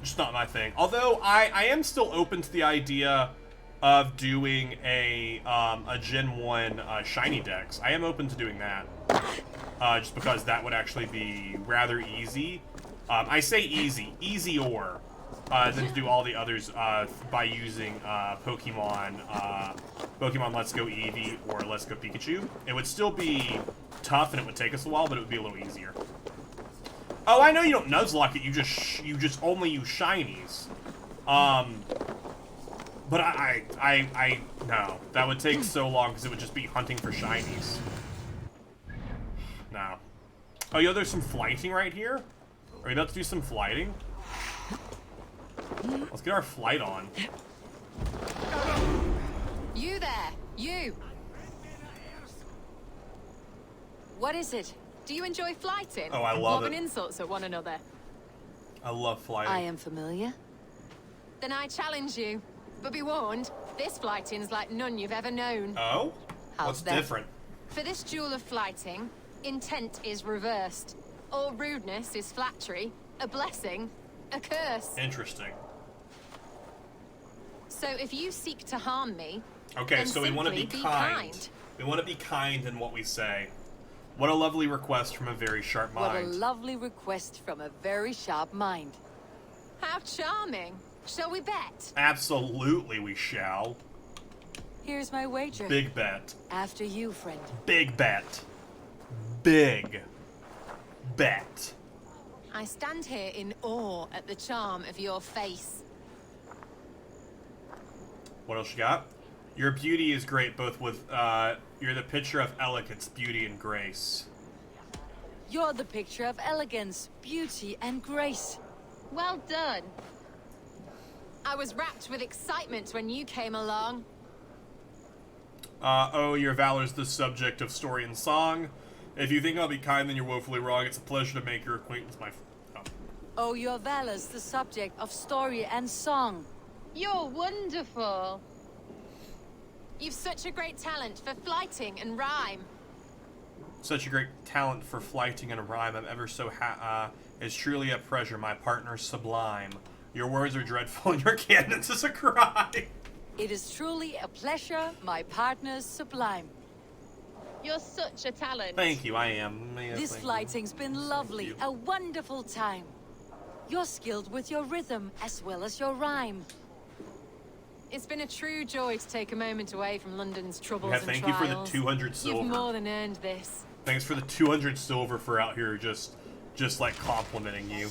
Just not my thing. Although, I am still open to the idea of doing a Gen 1 shiny dex. I am open to doing that. Just because that would actually be rather easy. I say easy. Easier than to do all the others by using Pokemon Let's Go Eevee or Let's Go Pikachu. It would still be tough and it would take us a while, but it would be a little easier. Oh, I know you don't Nuzlocke it. You just only use shinies. But I no, that would take so long because it would just be hunting for shinies. No. Oh, yo, there's some flighting right here. Are we about to do some flighting? Let's get our flight on. You there, you. What is it? Do you enjoy flighting? Oh, I love Lobbing it. insults at one another? I love flighting. I am familiar. Then I challenge you. But be warned, this flighting's like none you've ever known. Oh? How's What's that? different? For this duel of flighting, intent is reversed. All rudeness is flattery, a blessing, a curse. Interesting. So if you seek to harm me, Okay, then so we want to be simply kind. We want to be kind in what we say. What a lovely request from a very sharp What a mind. lovely request from a very sharp mind. How charming. Shall we bet? Absolutely we shall. Here's my wager. Big bet. After you, friend. Big bet. Big bet. I stand here in awe at the charm of your face. What else you got? Your beauty is great, both with, you're the picture of elegance, beauty, and grace. You're the picture of elegance, beauty, and grace. Well done. I was wrapped with excitement when you came along. Oh, your valor's the subject of story and song. If you think I'll be kind, then you're woefully wrong. It's a pleasure to make your acquaintance, my Oh, your valor's the subject of story and song. You're wonderful. You've such a great talent for flighting and rhyme. Such a great talent for flighting and rhyme. I'm ever so it's truly a pleasure. My partner's sublime. Your words are dreadful and your cadence is a cry. It is truly a pleasure. My partner's sublime. You're such a talent. Thank you, I am. Yes, This flighting's been lovely. A wonderful time. You're skilled with your rhythm as well as your rhyme. It's been a true joy to take a moment away from London's troubles Yeah, and thank trials. you for the 200 silver. You've more than earned this. Thanks for the 200 silver for out here just like complimenting you.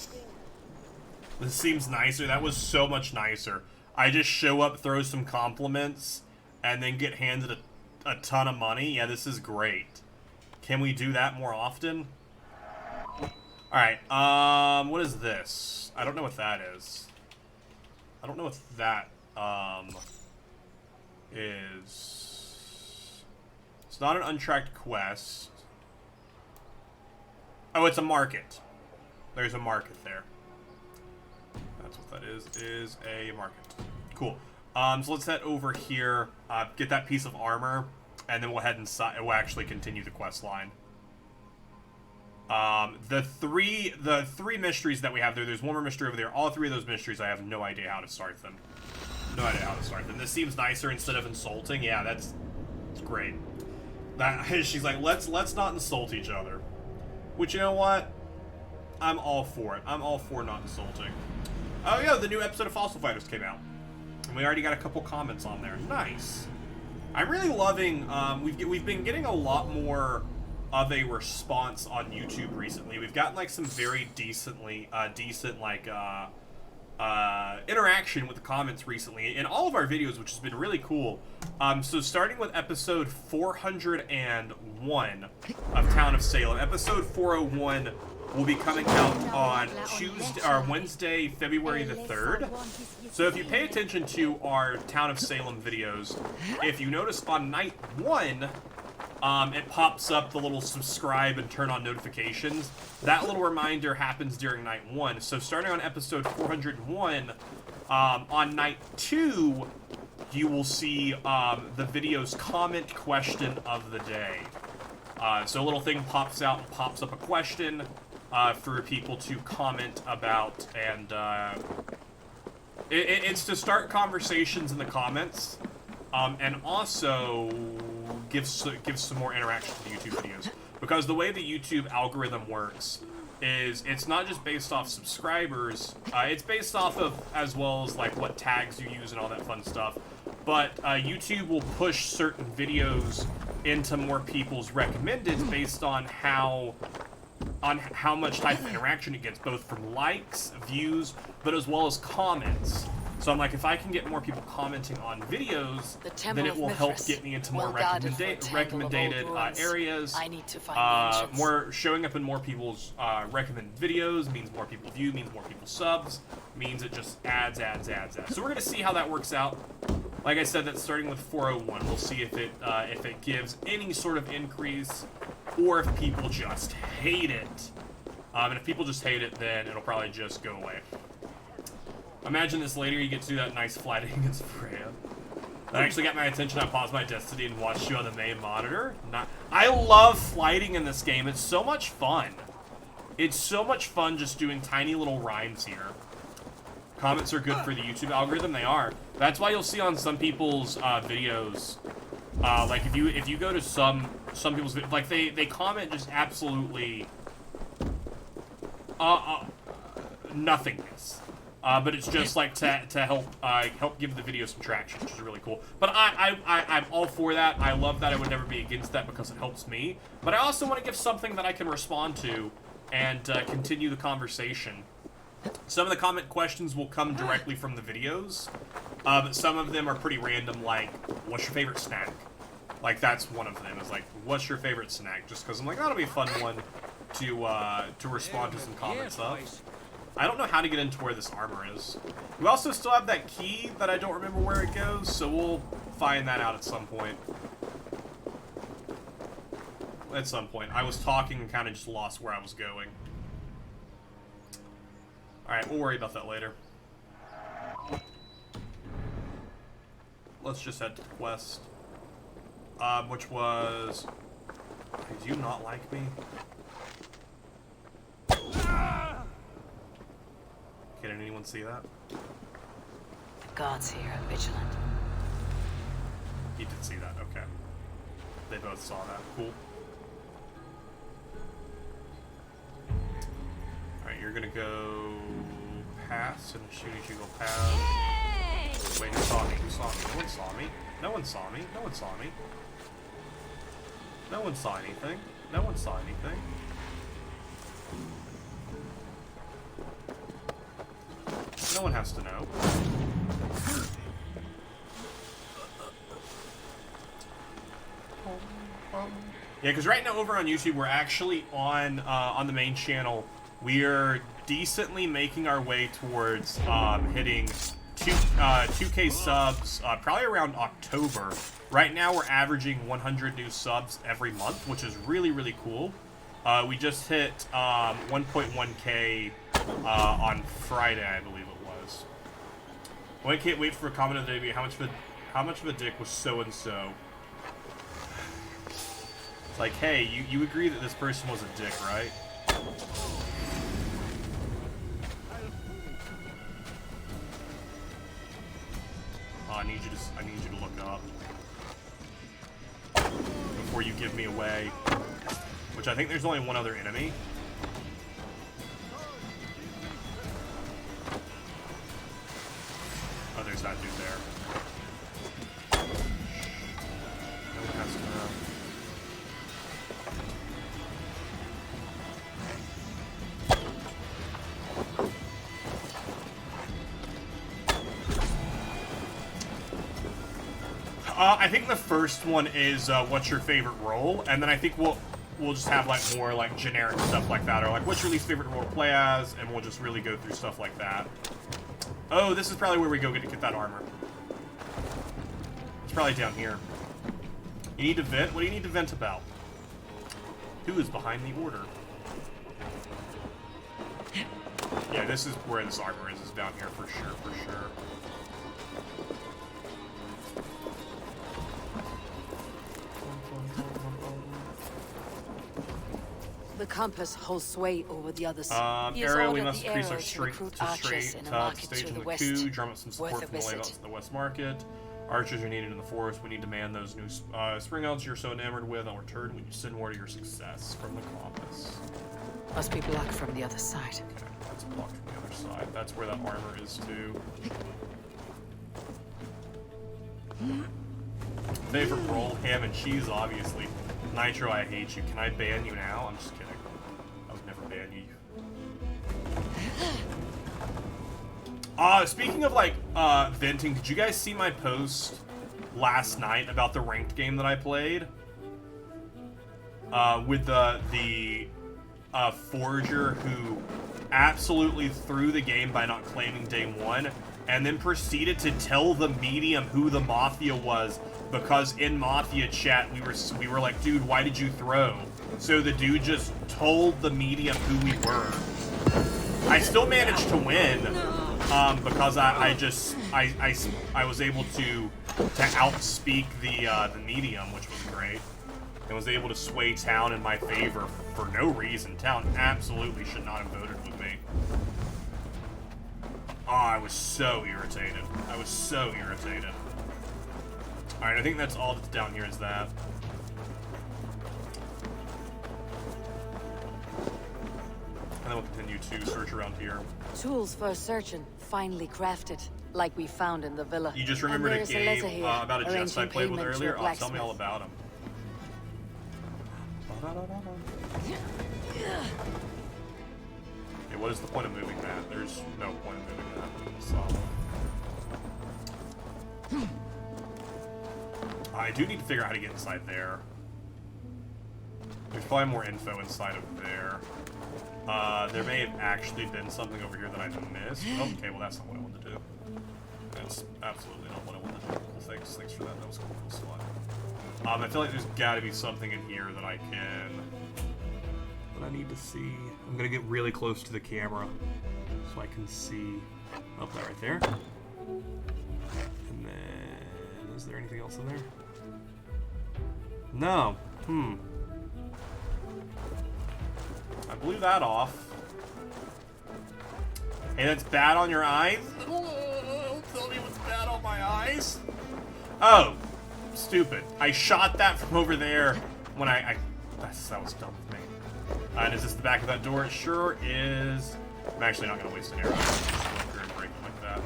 This seems nicer. That was so much nicer. I just show up, throw some compliments, and then get handed a ton of money. Yeah, this is great. Can we do that more often? Alright, what is this? I don't know what that is. I don't know what that, is. It's not an untracked quest. Oh, it's a market. There's a market there. That's what that is a market. Cool. So let's head over here, get that piece of armor, and then we'll head inside. We'll actually continue the quest line. The three mysteries that we have there, there's one more mystery over there. All three of those mysteries, I have no idea how to start them. No idea how to start them. This seems nicer instead of insulting. Yeah, that's great. She's like, let's not insult each other. Which, you know what? I'm all for it. I'm all for not insulting. Oh yeah, the new episode of Fossil Fighters came out. And we already got a couple comments on there. Nice. I'm really loving, we've been getting a lot more of a response on YouTube recently. We've gotten, like, some very decent, like, interaction with the comments recently in all of our videos, which has been really cool. So starting with episode 401 of Town of Salem, episode 401 will be coming out on Wednesday, February the 3rd. So if you pay attention to our Town of Salem videos, if you notice on night 1, it pops up the little subscribe and turn on notifications. That little reminder happens during night 1. So starting on episode 401, on night 2, you will see the video's comment question of the day. So a little thing pops out and pops up a question for people to comment about, and it's to start conversations in the comments, and also give some more interaction to the YouTube videos. Because the way the YouTube algorithm works is it's not just based off subscribers, it's based off of, as well as like what tags you use and all that fun stuff. But YouTube will push certain videos into more people's recommendeds based on how much type of interaction it gets, both from likes, views, but as well as comments. So I'm like, if I can get more people commenting on videos, then it will help get me into more recommended areas. I need to find more showing up in more people's recommended videos means more people view, means more people subs, means it just adds. So we're gonna see how that works out. Like I said, that's starting with 401. We'll see if it gives any sort of increase, or if people just hate it. And if people just hate it, then it'll probably just go away. Imagine this later, you get to do that nice fighting against Freya. That actually got my attention. I paused my Destiny and watched you on the main monitor. I love flighting in this game. It's so much fun. It's so much fun just doing tiny little rhymes here. Comments are good for the YouTube algorithm. They are. That's why you'll see on some people's videos, like if you go to some people's like they comment just absolutely nothingness. But it's just like to help give the video some traction, which is really cool. But I'm all for that. I love that. I would never be against that because it helps me. But I also want to give something that I can respond to and continue the conversation. Some of the comment questions will come directly from the videos, but some of them are pretty random, like, what's your favorite snack? Like, that's one of them, is like, what's your favorite snack? Just because I'm like, that'll be a fun one to respond to some comments of. I don't know how to get into where this armor is. We also still have that key that I don't remember where it goes, so we'll find that out at some point. At some point. I was talking and kind of just lost where I was going. Alright, we'll worry about that later. Let's just head to the quest. Which was... Do you not like me? Can anyone see that? Gods here are vigilant. He did see that, okay. They both saw that. Cool. Alright, you're gonna go past, and as soon as you go past... Wait, who saw me? Who saw me? No one saw me. No one saw me. No one saw me. No one saw anything. No one saw anything. No one has to know. Yeah, because right now over on YouTube, we're actually on the main channel. We're decently making our way towards hitting 2K subs probably around October. Right now, we're averaging 100 new subs every month, which is really, really cool. We just hit 1.1K on Friday, I believe it was. Well, I can't wait for a comment of the day. How much of a dick was so and so? It's like, hey, you agree that this person was a dick, right? Oh, I need you to look up before you give me away. Which I think there's only one other enemy. Oh, there's that dude there. I think the first one is what's your favorite role, and then I think we'll just have like more like generic stuff like that, or like what's your least favorite role to play as, and we'll just really go through stuff like that. Oh, this is probably where we go get that armor. It's probably down here. You need to vent? What do you need to vent about? Who is behind the order? Yeah, this is where this armor is down here for sure, for sure. The compass holds sway over the others. Area, we must increase our strength to stage in the coup, drum up some support from the layouts in the West Market. Archers are needed in the forest. We need to man those new spring elves you're so enamored with. I'll return when you send word of your success from the compass. Must be blocked from the other side. Okay, that's blocked from the other side. That's where that armor is too. Favorite roll, ham and cheese, obviously. Nitro, I hate you. Can I ban you now? I'm just kidding. I would never ban you. Speaking of like venting, did you guys see my post last night about the ranked game that I played? With the Forager who absolutely threw the game by not claiming day one, and then proceeded to tell the medium who the Mafia was, because in Mafia chat we were like, dude, why did you throw? So the dude just told the medium who we were. I still managed to win, because I was able to outspeak the medium, which was great, and was able to sway town in my favor for no reason. Town absolutely should not have voted with me. Oh, I was so irritated. I was so irritated. Alright, I think that's all that's down here is that. And then we'll continue to search around here. Tools for searching, finely crafted, like we found in the villa. You just remembered a game about a jest I played with earlier? Oh, tell me all about him. Okay, what is the point of moving that? There's no point of moving that. So. I do need to figure out how to get inside there. There's probably more info inside of there. There may have actually been something over here that I missed. Oh, okay, well that's not what I wanted to do. That's absolutely not what I wanted to do. Well, thanks for that. That was cool. That was fun. I feel like there's got to be something in here that I need to see. I'm gonna get really close to the camera so I can see. Oh, that right there. And then, is there anything else in there? No. I blew that off. Hey, that's bad on your eyes? Oh, tell me what's bad on my eyes. Oh, stupid. I shot that from over there when that was dumb of me. And is this the back of that door? It sure is. I'm actually not going to waste an arrow. Just go through and break it like that.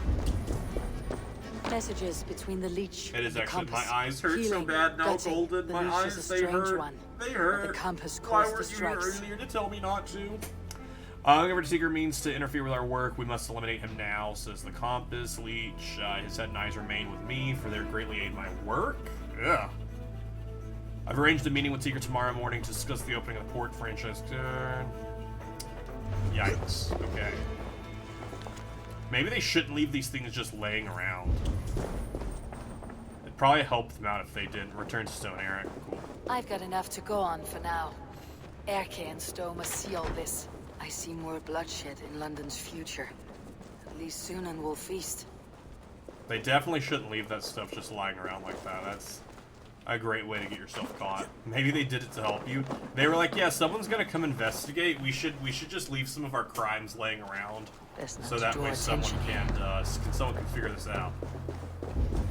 Messages between the leech. It is and actually, the my compass. eyes hurt so bad now, gutting. Golden. The My leech eyes, is a they strange hurt. one. They hurt. The compass Why caused the weren't you here strikes. earlier to tell me not to? Whenever the Seeker means to interfere with our work, we must eliminate him now, says the compass leech. His head and eyes remain with me, for they greatly aid my work. Ugh. I've arranged a meeting with Seeker tomorrow morning to discuss the opening of the port franchise. Yikes. Okay. Maybe they shouldn't leave these things just laying around. It'd probably help them out if they didn't. Return to Stone Eric. Cool. I've got enough to go on for now. Erke and Stowe must see all this. I see more bloodshed in London's future. At least Sunan will feast. They definitely shouldn't leave that stuff just lying around like that. That's a great way to get yourself caught. Maybe they did it to help you. They were like, yeah, someone's gonna come investigate. We should just leave some of our crimes laying around, so that way someone can figure this out.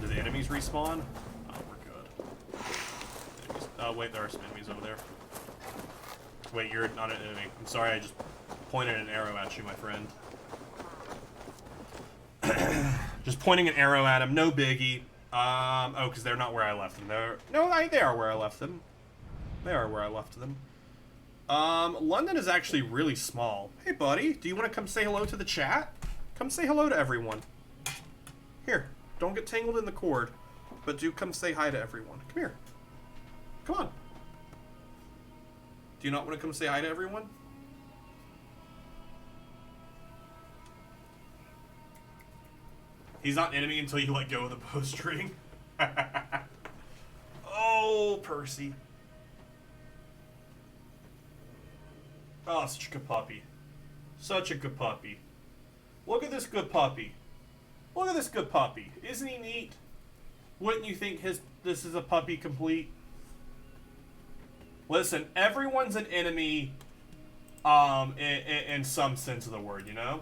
Do the enemies respawn? Oh, we're good. Enemies. Oh wait, there are some enemies over there. Wait, you're not an enemy. I'm sorry, I just pointed an arrow at you, my friend. Just pointing an arrow at him, no biggie. Oh, because they're not where I left them. They are where I left them. They are where I left them. London is actually really small. Hey, buddy, do you want to come say hello to the chat? Come say hello to everyone. Here, don't get tangled in the cord. But do come say hi to everyone. Come here. Come on. Do you not want to come say hi to everyone? He's not an enemy until you let go of the bowstring. Oh, Percy. Oh, such a good puppy. Such a good puppy. Look at this good puppy. Look at this good puppy. Isn't he neat? Wouldn't you think this is a puppy complete? Listen, everyone's an enemy in some sense of the word, you know?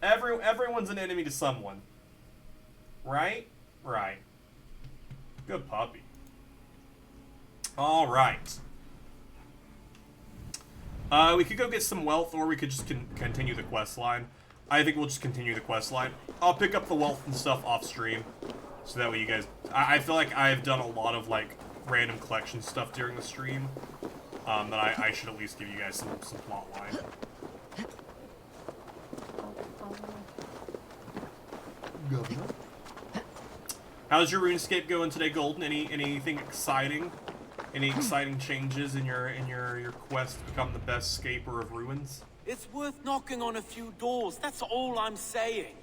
Everyone's an enemy to someone. Right? Right. Good puppy. Alright. We could go get some wealth, or we could just continue the quest line. I think we'll just continue the quest line. I'll pick up the wealth and stuff off stream, so that way you guys... I feel like I've done a lot of, like, random collection stuff during the stream, that I should at least give you guys some plot line. Governor. How's your RuneScape going today, Golden? Anything exciting? Any exciting changes in your quest to become the best scaper of ruins? It's worth knocking on a few doors, that's all I'm saying.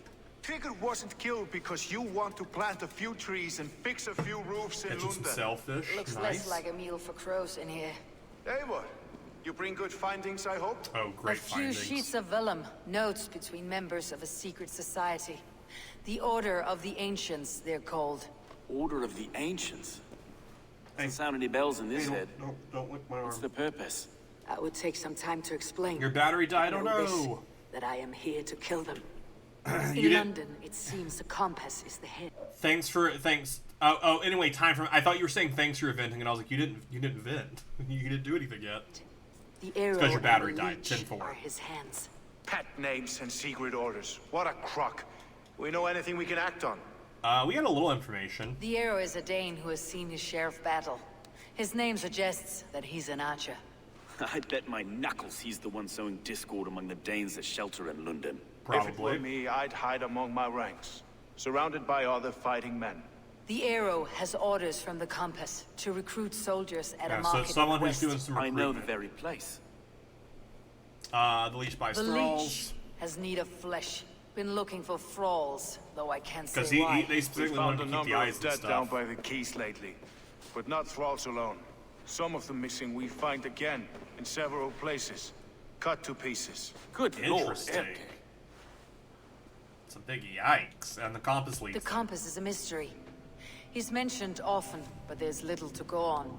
Trigger wasn't killed because you want to plant a few trees and fix a few roofs in Catching London. some sailfish. Looks nice. less like a meal for crows in here. Hey, what? You bring good findings, I hope? Oh, great findings. A few sheets of vellum, notes between members of a secret society. The Order of the Ancients, they're called. Order of the Ancients? Doesn't sound any bells in this head. Don't lick my arm. What's the purpose? That would take some time to explain. Your battery died? Oh Know this, no! that I am here to kill them. In London, it seems the compass is the head. Thanks. Oh, anyway, time for... I thought you were saying thanks for venting, and I was like, you didn't vent. You didn't do anything yet. The arrow because your battery and the died. leech 10-4. are his hands. Pet names and secret orders. What a crock. We know anything we can act on? We had a little information. The arrow is a Dane who has seen his share of battle. His name suggests that he's an archer. I bet my knuckles he's the one sowing discord among the Danes that shelter in London. If it were me, I'd hide among my ranks, surrounded by other fighting men. The arrow has orders from the compass to recruit soldiers at a market so someone in the who's west. doing some I recruitment. know the very place. The leech buys The thralls. leech has need of flesh. Been looking for thralls, though I can't say Because why. they We specifically found wanted a to keep the number eyes of and dead down stuff. by the keys lately, but not thralls alone. Some of the missing we find again in several places, cut to pieces. Good lord, Interesting. Eric. It's a big yikes. And the compass leads. The compass is a mystery. He's mentioned often, but there's little to go on.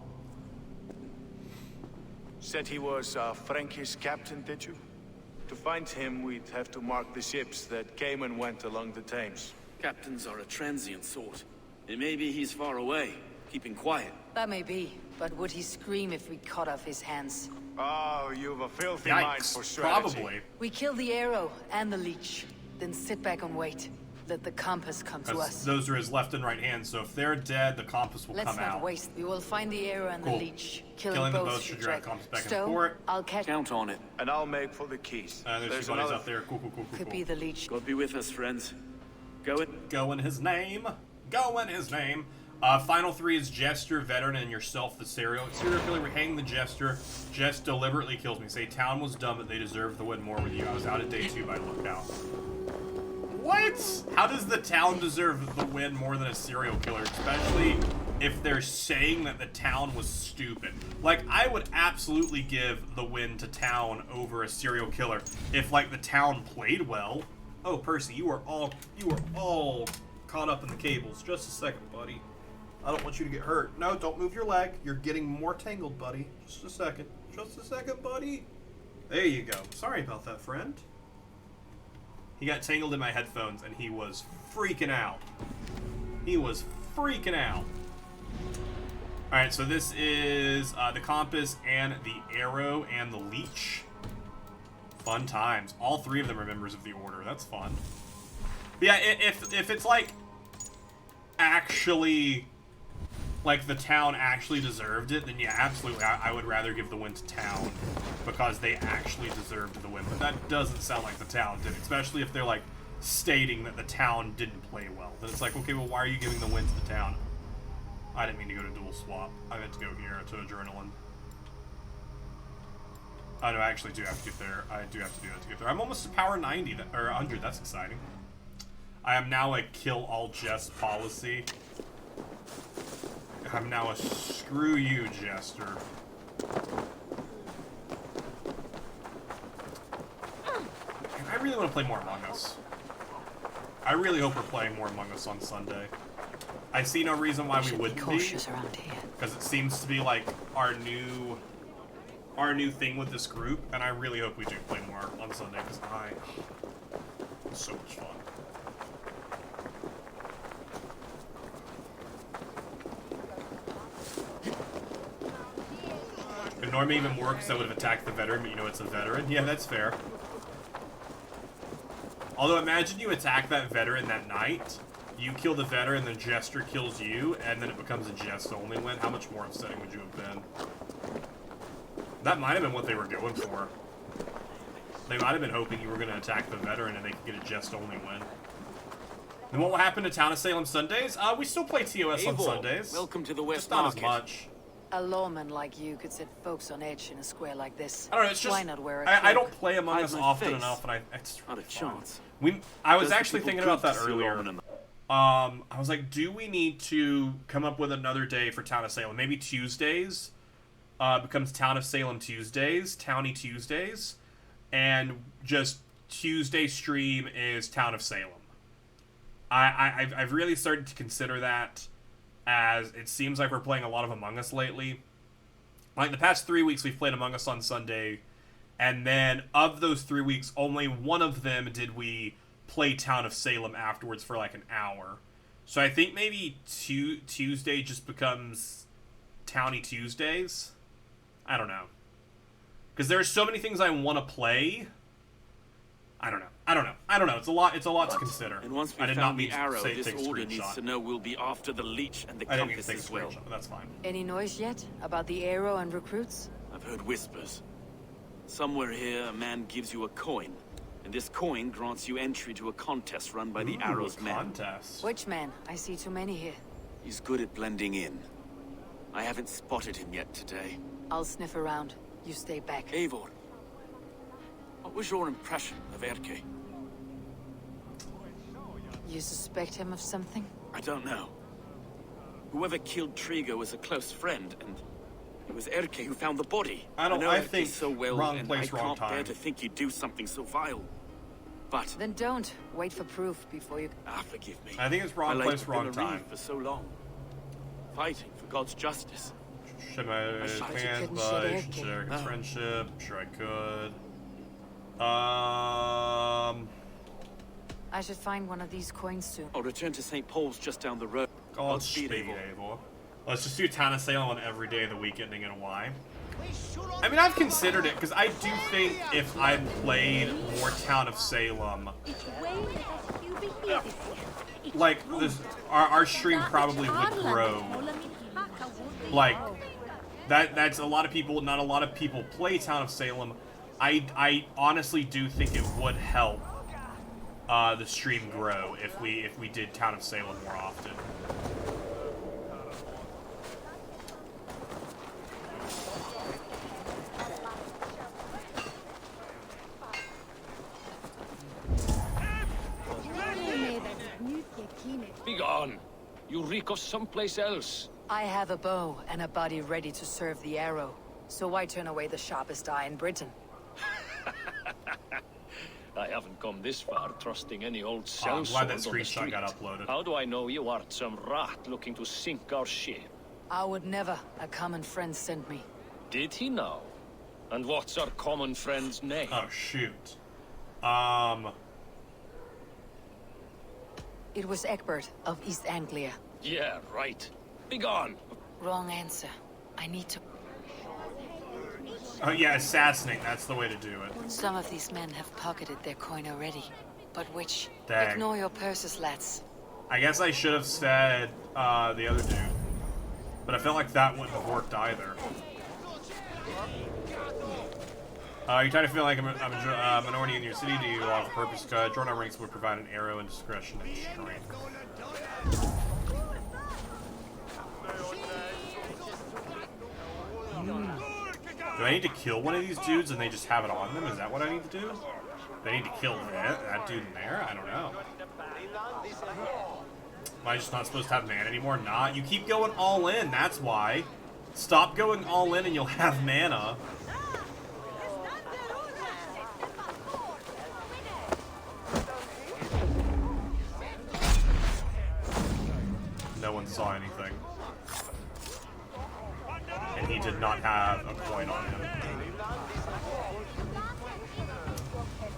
Said he was Frankish captain, did you? To find him, we'd have to mark the ships that came and went along the Thames. Captains are a transient sort. It may be he's far away, keeping quiet. That may be, but would he scream if we cut off his hands? Oh, you've a filthy mind for Yikes. strategy. Probably. We kill the arrow and the leech, then sit back and wait. Let the compass come to Because us. those are his left and right hands, so if they're dead, the compass will Let's come not out. waste. We will find the arrow and Cool. the leech. Killing them both should drag compass back and forth. I'll catch. Count on it. And I'll make for the keys. There's your buddies up there. Cool. Could be the leech. God be with us, friends. Go it. Go in his name. Go in his name. Final three is Jester, Veteran, and yourself, the serial killer. We hang the Jester. Jest deliberately kills me. Say, town was dumb, but they deserve to win more with you. I was out at day 2 by lookout. What? How does the town deserve the win more than a serial killer? Especially if they're saying that the town was stupid. Like, I would absolutely give the win to town over a serial killer if, like, the town played well. Oh, Percy, you are all caught up in the cables. Just a second, buddy. I don't want you to get hurt. No, don't move your leg. You're getting more tangled, buddy. Just a second. Just a second, buddy. There you go. Sorry about that, friend. He got tangled in my headphones, and he was freaking out. He was freaking out. Alright, so this is the compass and the arrow and the leech. Fun times. All 3 of them are members of the order. That's fun. But yeah, if it's like actually, like the town actually deserved it, then yeah, absolutely, I would rather give the win to town because they actually deserved the win. But that doesn't sound like the town did, especially if they're like, stating that the town didn't play well. Then it's like, okay, well, why are you giving the win to the town? I didn't mean to go to dual swap. I meant to go here to adrenaline. Oh no, I actually do have to get there. I do have to do that to get there. I'm almost to power 90, or 100. That's exciting. I am now a kill all jest policy. I'm now a screw you jester. I really want to play more Among Us. I really hope we're playing more Among Us on Sunday. I see no reason why we wouldn't be, because it seems to be like our new thing with this group, and I really hope we do play more on Sunday, because it's so much fun. Ignore me even more because I would have attacked the veteran, but you know it's a veteran. Yeah, that's fair. Although imagine you attack that veteran that night, you kill the veteran, the jester kills you, and then it becomes a jest only win. How much more upsetting would you have been? That might have been what they were going for. They might have been hoping you were going to attack the veteran and they could get a jest only win. And what will happen to Town of Salem Sundays? We still play TOS on Sundays. Welcome to the West Just not Market. as much. A lawman like you could set folks on edge in a square like this. I don't know, it's just, why not wear a I don't cloak? play Among Us often enough, and it's not a chance. I was actually thinking about that earlier. I was like, do we need to come up with another day for Town of Salem? Maybe Tuesdays becomes Town of Salem Tuesdays, Towny Tuesdays, and just Tuesday stream is Town of Salem. I've really started to consider that, as it seems like we're playing a lot of Among Us lately. Like, the past 3 weeks we've played Among Us on Sunday, and then of those 3 weeks, only one of them did we play Town of Salem afterwards for like an hour. So I think maybe Tuesday just becomes Towny Tuesdays? I don't know. Because there's so many things I want to play. I don't know. It's a lot to consider. And once we found the arrow, this order needs to know we'll be after the leech and the compass as well. But that's fine. Any noise yet about the arrow and recruits? I've heard whispers. Somewhere here, a man gives you a coin, and this coin grants you entry to a contest run by the Arrow's men. Which man? I see too many here. He's good at blending in. I haven't spotted him yet today. I'll sniff around. You stay back. Eivor, what was your impression of Erke? You suspect him of something? I don't know. Whoever killed Trigo was a close friend, and it was Erke who found the body. I know Erke so well, and I can't bear to think he'd do something so vile. But then don't wait for proof before you. Forgive me. I think it's wrong place, wrong time. For so long, fighting for God's justice. Should I share friendship? Sure, I could. I should find one of these coins soon. I'll return to St. Paul's just down the road. Godspeed, Eivor. Let's just do Town of Salem on every day of the week, ending in a Y. I mean, I've considered it, because I do think if I played more Town of Salem, like, our stream probably would grow. Like, that's a lot of people, not a lot of people play Town of Salem. I honestly do think it would help the stream grow if we did Town of Salem more often. Begone! You reek of someplace else. I have a bow and a body ready to serve the arrow. So why turn away the sharpest eye in Britain? I haven't come this far trusting any old I'm sellsword glad that on the screenshot street. got uploaded. How do I know you aren't some rat looking to sink our ship? I would never. A common friend sent me. Did he now? And what's our common friend's name? Oh, shoot. It was Egbert of East Anglia. Yeah, right. Begone! Wrong answer. I need to... Oh yeah, assassinate, that's the way to do it. Some of these men have pocketed their coin already. But which? Dang. Ignore your purses, lads. I guess I should have said the other dude. But I felt like that wouldn't have worked either. You kind of feel like I'm a minority in your city. Do you offer purpose? Join our ranks would provide an arrow and discretion and strength. Do I need to kill one of these dudes and they just have it on them? Is that what I need to do? Do I need to kill that dude in there? I don't know. Am I just not supposed to have mana anymore? Nah, you keep going all in, that's why. Stop going all in and you'll have mana. No one saw anything. And he did not have a coin on him.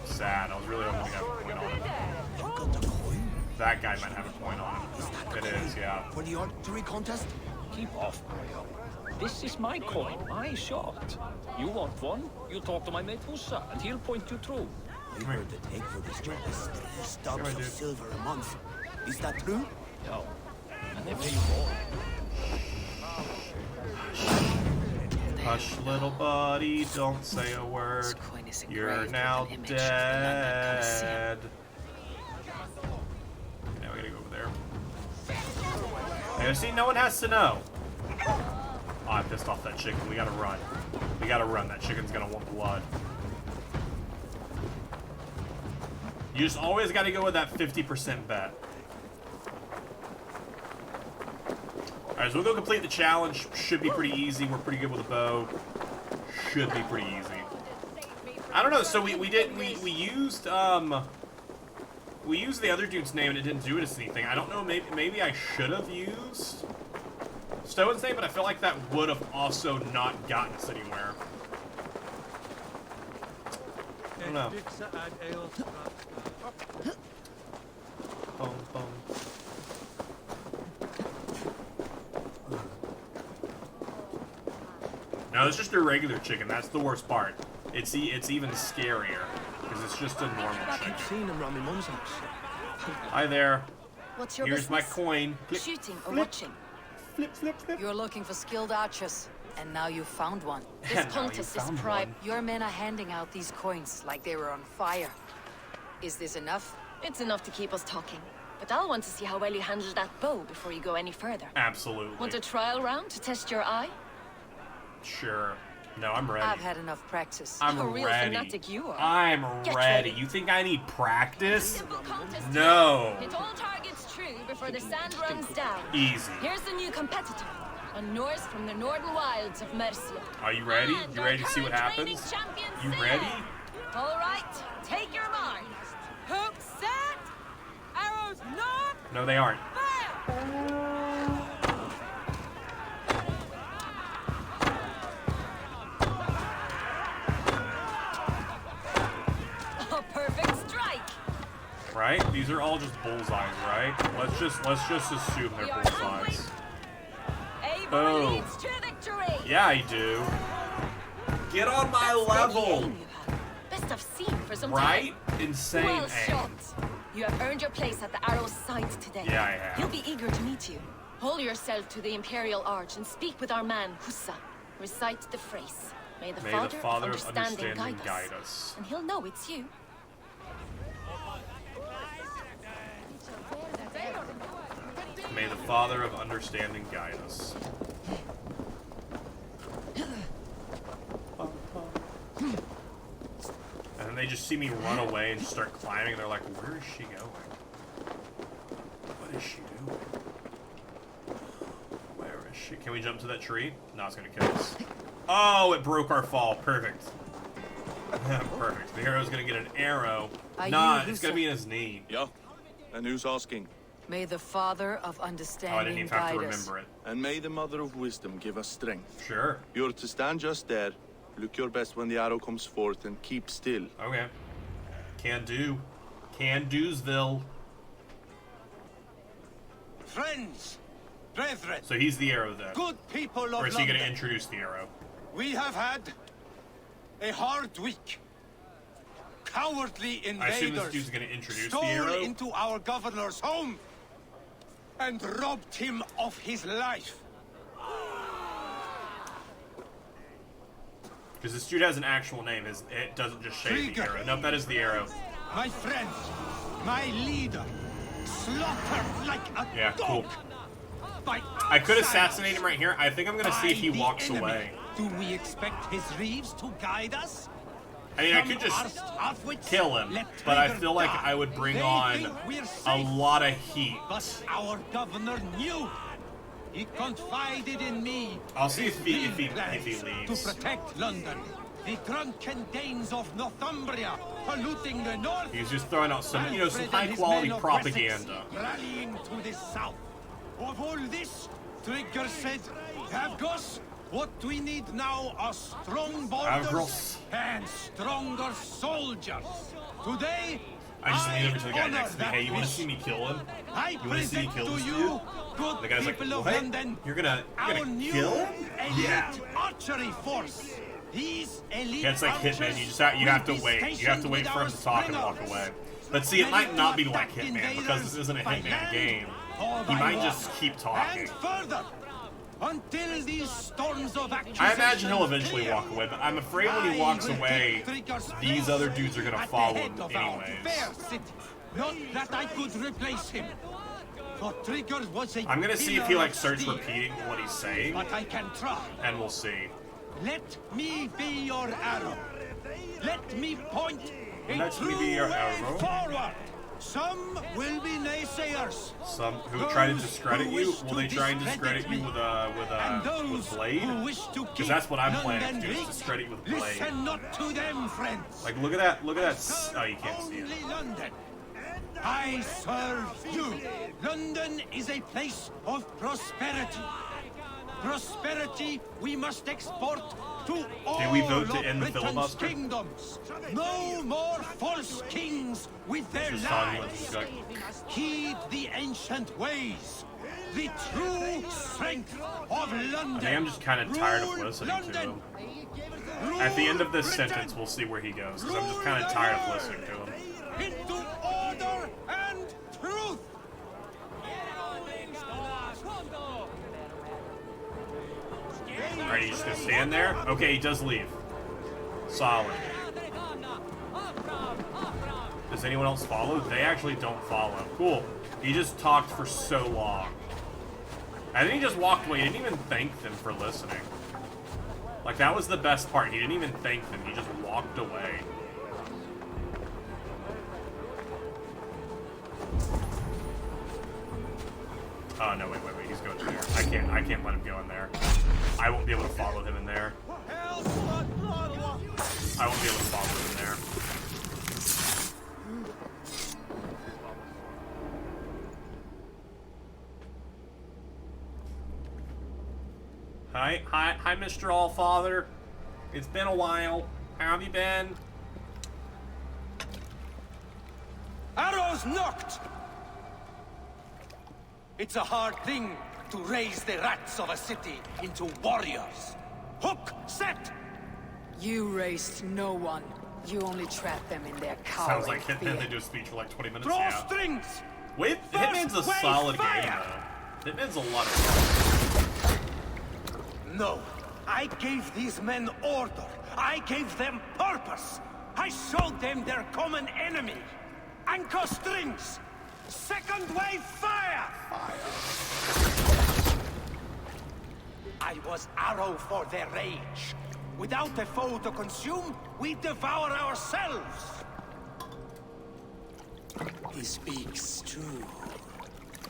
Sad. I was really hoping to have a coin on him. That guy might have a coin on him. It is, yeah. For the archery contest? Keep off, Mario. This is my coin, my shot. You want one? You talk to my mate Hussa, and he'll point you through. I heard the take for this job is 3 stubs of silver a month. Is that true? No. And they pay you more. Hush, little buddy, don't say a word. You're now dead. Now we gotta go over there. Hey, see, no one has to know. Oh, I pissed off that chicken. We gotta run. We gotta run. That chicken's gonna want blood. You just always gotta go with that 50% bet. Alright, so we'll go complete the challenge. Should be pretty easy. We're pretty good with a bow. Should be pretty easy. I don't know, so we used the other dude's name and it didn't do us anything. I don't know, maybe I should have used Stone's name, but I feel like that would have also not gotten us anywhere. I don't know. Boom, boom. No, it's just a regular chicken. That's the worst part. It's even scarier because it's just a normal chicken. I've seen him around my mum's house. Hi there. What's your Here's business? my coin. Flip, Shooting or flip. watching? Flip, flip, flip. You're looking for skilled archers, and now you found one. This contest is private. Your men are handing out these coins like they were on fire. Is this enough? It's enough to keep us talking. But I'll want to see how well you handle that bow before you go any further. Absolutely. Want a trial round to test your eye? Sure. No, I'm ready. I've had enough practice. I'm A real ready. fanatic you are. I'm Get ready. ready. You think I need practice? Simple contest. No. Hit all targets true before the sand runs down. Easy. Here's the new competitor. A Norse from the northern wilds of Mercia. Are you ready? And You ready to see what our current happens? training champion, You Sid. ready? All right, take your mind. Hook set. Arrows not. No, they aren't. A perfect strike. Right? These are all just bullseyes, right? Let's just assume they're bullseyes. Eivor Boom. leads to victory. Yeah, I do. Get on my level. Best I've seen for some Right? time. Insane Well aim. shot. You have earned your place at the Arrow's side today. Yeah, I have. He'll be eager to meet you. Hold yourself to the Imperial Arch and speak with our man, Hussa. Recite the phrase. May the Father of Understanding guide us. And he'll know it's you. May the Father of Understanding guide us. And then they just see me run away and just start climbing, and they're like, where is she going? What is she doing? Where is she? Can we jump to that tree? No, it's gonna kill us. Oh, it broke our fall. Perfect. Perfect. The hero's gonna get an arrow. Nah, it's gonna be in his knee. Yeah. And who's asking? May the Father of Oh, I didn't Understanding even have to guide us. remember it. And may the Mother of Wisdom give us strength. Sure. You're to stand just there, look your best when the arrow comes forth, and keep still. Okay. Can do. Can do'sville. Friends, brethren. So he's the arrow then. Good people of Or is he going to London. introduce the arrow? We have had a hard week. Cowardly I assume invaders this dude's going to introduce stole the arrow. into our governor's home and robbed him of his life. Because this dude has an actual name. It doesn't just shade the arrow. Nope, that is the arrow. My friend, my leader, slaughtered like a dog. Cool. I could assassinate him right here. I think I'm gonna see if he walks away. Do we expect his reaves to guide us? I mean, I could just kill him, but I feel like I would bring on a lot of heat. But our governor knew. He confided in me. I'll see if he leaves. To protect London. The drunken Danes of Northumbria polluting the north. He's just throwing out some, some high-quality propaganda. Rallying to the south. Of all this, Trigger said, Havgos, what we need now are strong borders and stronger soldiers. Today, I just lean over to the guy next to me. Hey, you want to see me kill him? You want to see me kill this dude? The guy's like, what? You're gonna kill him? Yeah. Archery force. These elite it's like Hitman. You have to wait. You have to wait for him to talk and walk away. But see, it might not be like Hitman because this isn't a Hitman game. He might just keep talking. Until these storms of I imagine he'll eventually walk away, but I'm afraid when he walks away, these other dudes are gonna follow him anyways. Not that I could replace him. For Trigger was a I'm gonna see if he starts repeating what he's saying, but I can try. And we'll see. Let me be your arrow. Let me point a true way forward. Some will be naysayers. Some who try to discredit you. Will they try and discredit you with a blade? Because that's what I'm planning to do, is discredit you with a blade. Listen not to them, friends. Like, look at that. Look at that. Oh, you can't see it. London. I serve you. London is a place of prosperity. Prosperity we must export to all Did we vote to of end the Britain's filibuster? kingdoms. No more false kings with their lies. Heed the ancient ways. The true strength of London. I think I'm just kind of tired of listening to him. At the end of this sentence, we'll see where he goes, because I'm just kind of tired of listening to him. Into order and truth. Alright, he's just gonna stand there? Okay, he does leave. Solid. Does anyone else follow? They actually don't follow. Cool. He just talked for so long. I think he just walked away. He didn't even thank them for listening. Like, that was the best part. He didn't even thank them. He just walked away. Oh, no, wait. He's going in there. I can't let him go in there. I won't be able to follow him in there. I won't be able to follow him in there. Hi, Mr. Allfather. It's been a while. How have you been? Arrows knocked! It's a hard thing to raise the rats of a city into warriors. Hook, set! You raised no one. You only trapped them in their cowering Sounds like Hitman. fear. They do a speech for like 20 minutes. Draw strings! Wait, Hitman's a solid game, though. Hitman's a lot of fun. No. I gave these men order. I gave them purpose. I showed them their common enemy. Anchor strings! Second wave fire! I was arrow for their rage. Without a foe to consume, we devour ourselves. He speaks true.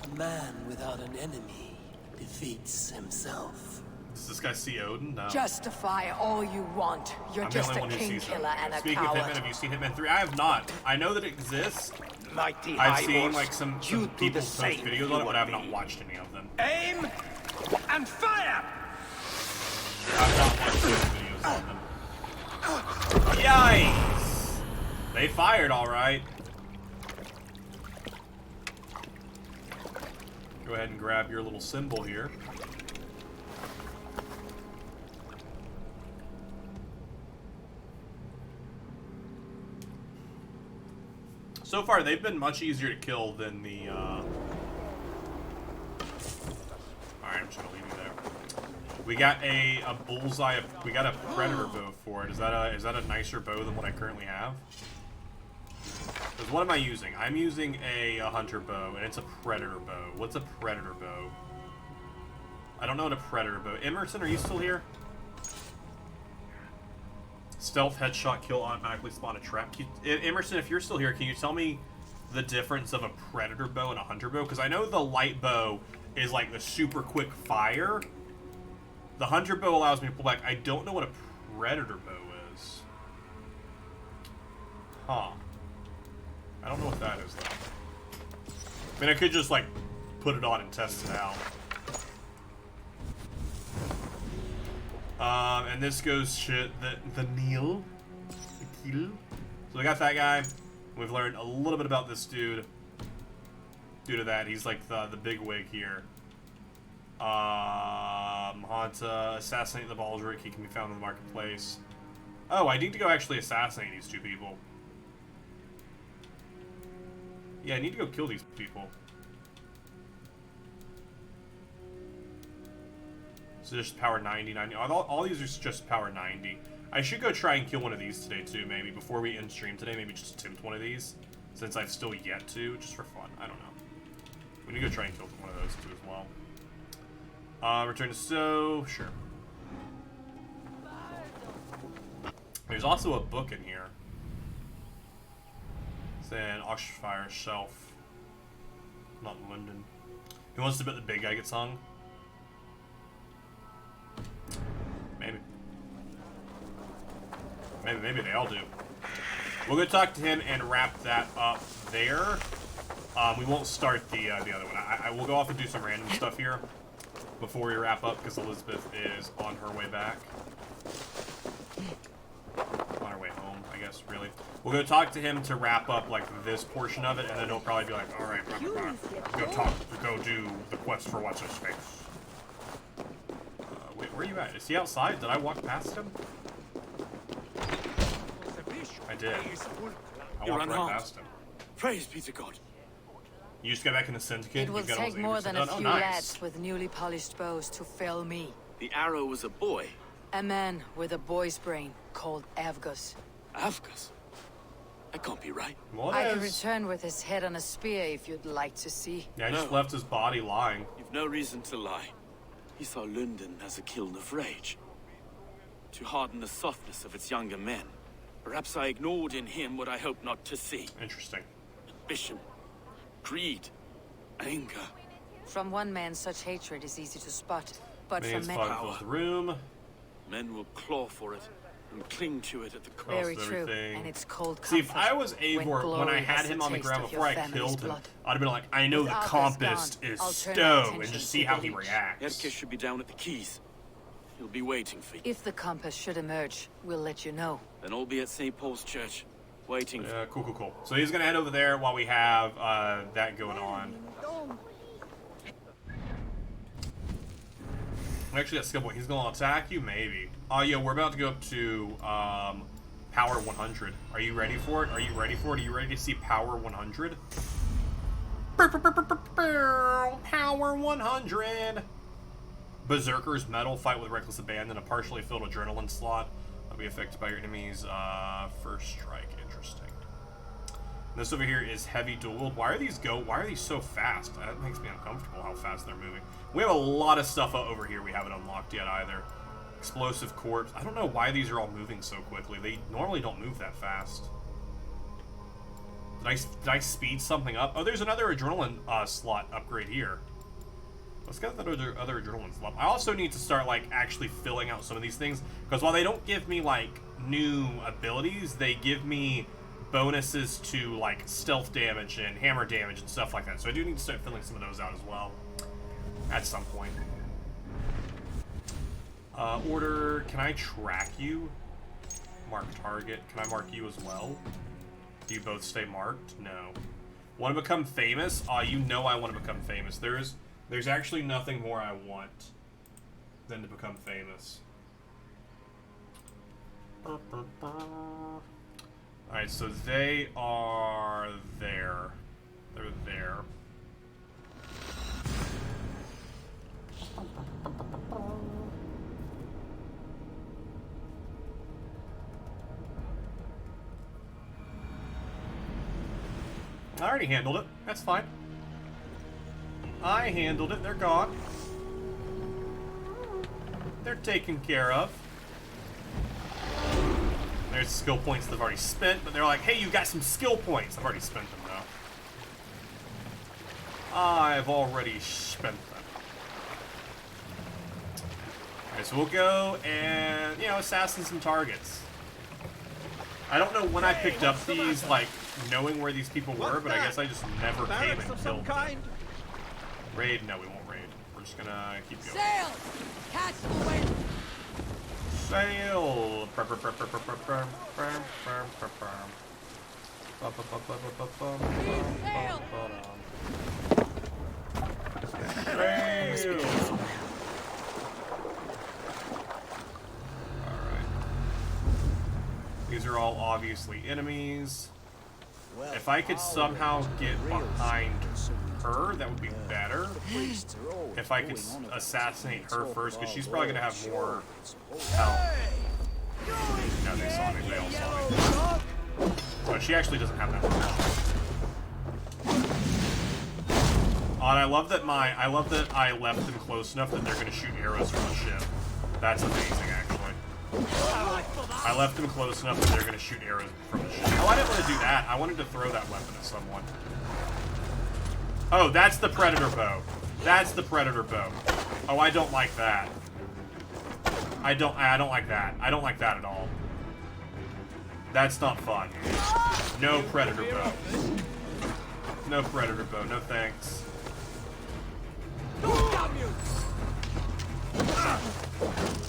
A man without an enemy defeats himself. Does this guy see Odin? No. Justify all you want. You're just a king killer and a Speaking coward. of Hitman, have you seen Hitman 3? I have not. I know that it exists. Mighty I've seen Horse, like some people post videos on it, but I have not watched any of them. Aim and fire! I've not watched those videos on them. Yikes! They fired all right. Go ahead and grab your little symbol here. So far, they've been much easier to kill than the, Alright, I'm just gonna leave you there. We got a bullseye. We got a predator bow for it. Is that a nicer bow than what I currently have? Because what am I using? I'm using a hunter bow, and it's a predator bow. What's a predator bow? I don't know what a predator bow. Emerson, are you still here? Stealth, headshot, kill, automatically spawn a trap. Emerson, if you're still here, can you tell me the difference of a predator bow and a hunter bow? Because I know the light bow is like the super quick fire. The hunter bow allows me to pull back. I don't know what a predator bow is. Huh. I don't know what that is, though. I mean, I could just, like, put it on and test it out. And this goes shit, the Neil. The Kill. So we got that guy. We've learned a little bit about this dude. Due to that, he's like the big wig here. Hanta, assassinate the Baldric. He can be found in the marketplace. Oh, I need to go actually assassinate these two people. Yeah, I need to go kill these people. So just power 90, 90. All these are just power 90. I should go try and kill one of these today too, maybe. Before we end stream today, maybe just attempt one of these. Since I've still yet to, just for fun. I don't know. We need to go try and kill one of those two as well. Return to Stowe, sure. There's also a book in here. It's an Oxfire shelf. Not in London. Who wants to bet the big guy gets hung? Maybe. Maybe they all do. We'll go talk to him and wrap that up there. We won't start the other one. I will go off and do some random stuff here before we wrap up, because Elizabeth is on her way back. On her way home, I guess, really. We'll go talk to him to wrap up, like, this portion of it, and then he'll probably be like, alright, go do the quest for what's his face. Wait, where are you at? Is he outside? Did I walk past him? I did. I walked right past him. Praise be to God. You just got back in the syndicate? It will take more than a few lads with newly polished bows to fell me. The arrow was a boy. A man with a boy's brain called Avgus. Avgus? That can't be right. I can return with his head on a spear if you'd like to see. Yeah, I just left his body lying. You've no reason to lie. He saw London as a kiln of rage. To harden the softness of its younger men. Perhaps I ignored in him what I hoped not to see. Interesting. Ambition. Greed. Anger. From one man, such hatred is easy to spot. But from many... The room. Men will claw for it and cling to it at the cost. Very true, and it's cold comfort. See, if I was Eivor, when I had him on the ground before I killed him, I'd have been like, I know the compass is Stowe, and just see how he reacts. Erke should be down at the keys. He'll be waiting for you. If the compass should emerge, we'll let you know. Then I'll be at St. Paul's Church, waiting for you. Cool. So he's gonna head over there while we have that going on. Actually, that's a good point. He's gonna attack you? Maybe. Yeah, we're about to go up to power 100. Are you ready for it? Are you ready for it? Are you ready to see power 100? Power 100! Berserker's Metal, fight with reckless abandon, a partially filled adrenaline slot. Will be affected by your enemy's first strike. Interesting. This over here is heavy dual. Why are these so fast? That makes me uncomfortable how fast they're moving. We have a lot of stuff over here we haven't unlocked yet either. Explosive corpse. I don't know why these are all moving so quickly. They normally don't move that fast. Did I speed something up? Oh, there's another adrenaline slot upgrade here. Let's get that other adrenaline slot. I also need to start, like, actually filling out some of these things, because while they don't give me, like, new abilities, they give me bonuses to, like, stealth damage and hammer damage and stuff like that. So I do need to start filling some of those out as well at some point. Order, can I track you? Mark target. Can I mark you as well? Do you both stay marked? No. Want to become famous? You know I want to become famous. There's actually nothing more I want than to become famous. Alright, so they are there. They're there. I already handled it. That's fine. I handled it. They're gone. They're taken care of. There's skill points they've already spent, but they're like, hey, you got some skill points. I've already spent them, though. I've already spent them. Alright, so we'll go and, you know, assassin some targets. I don't know when I picked up these, like, knowing where these people were, but I guess I just never came and killed them. Raid? No, we won't raid. We're just gonna keep going. Sail! Catch the wind! Sail! Sail! Alright. These are all obviously enemies. If I could somehow get behind her, that would be better. If I could assassinate her first, because she's probably going to have more health. No, they saw me. They all saw me. But she actually doesn't have that much health. And I love that I left them close enough that they're going to shoot arrows from the ship. That's amazing, actually. I left them close enough that they're going to shoot arrows from the ship. Oh, I didn't want to do that. I wanted to throw that weapon at someone. Oh, that's the Predator bow. That's the Predator bow. Oh, I don't like that. I don't like that. I don't like that at all. That's not fun. No Predator bow. No Predator bow. No thanks.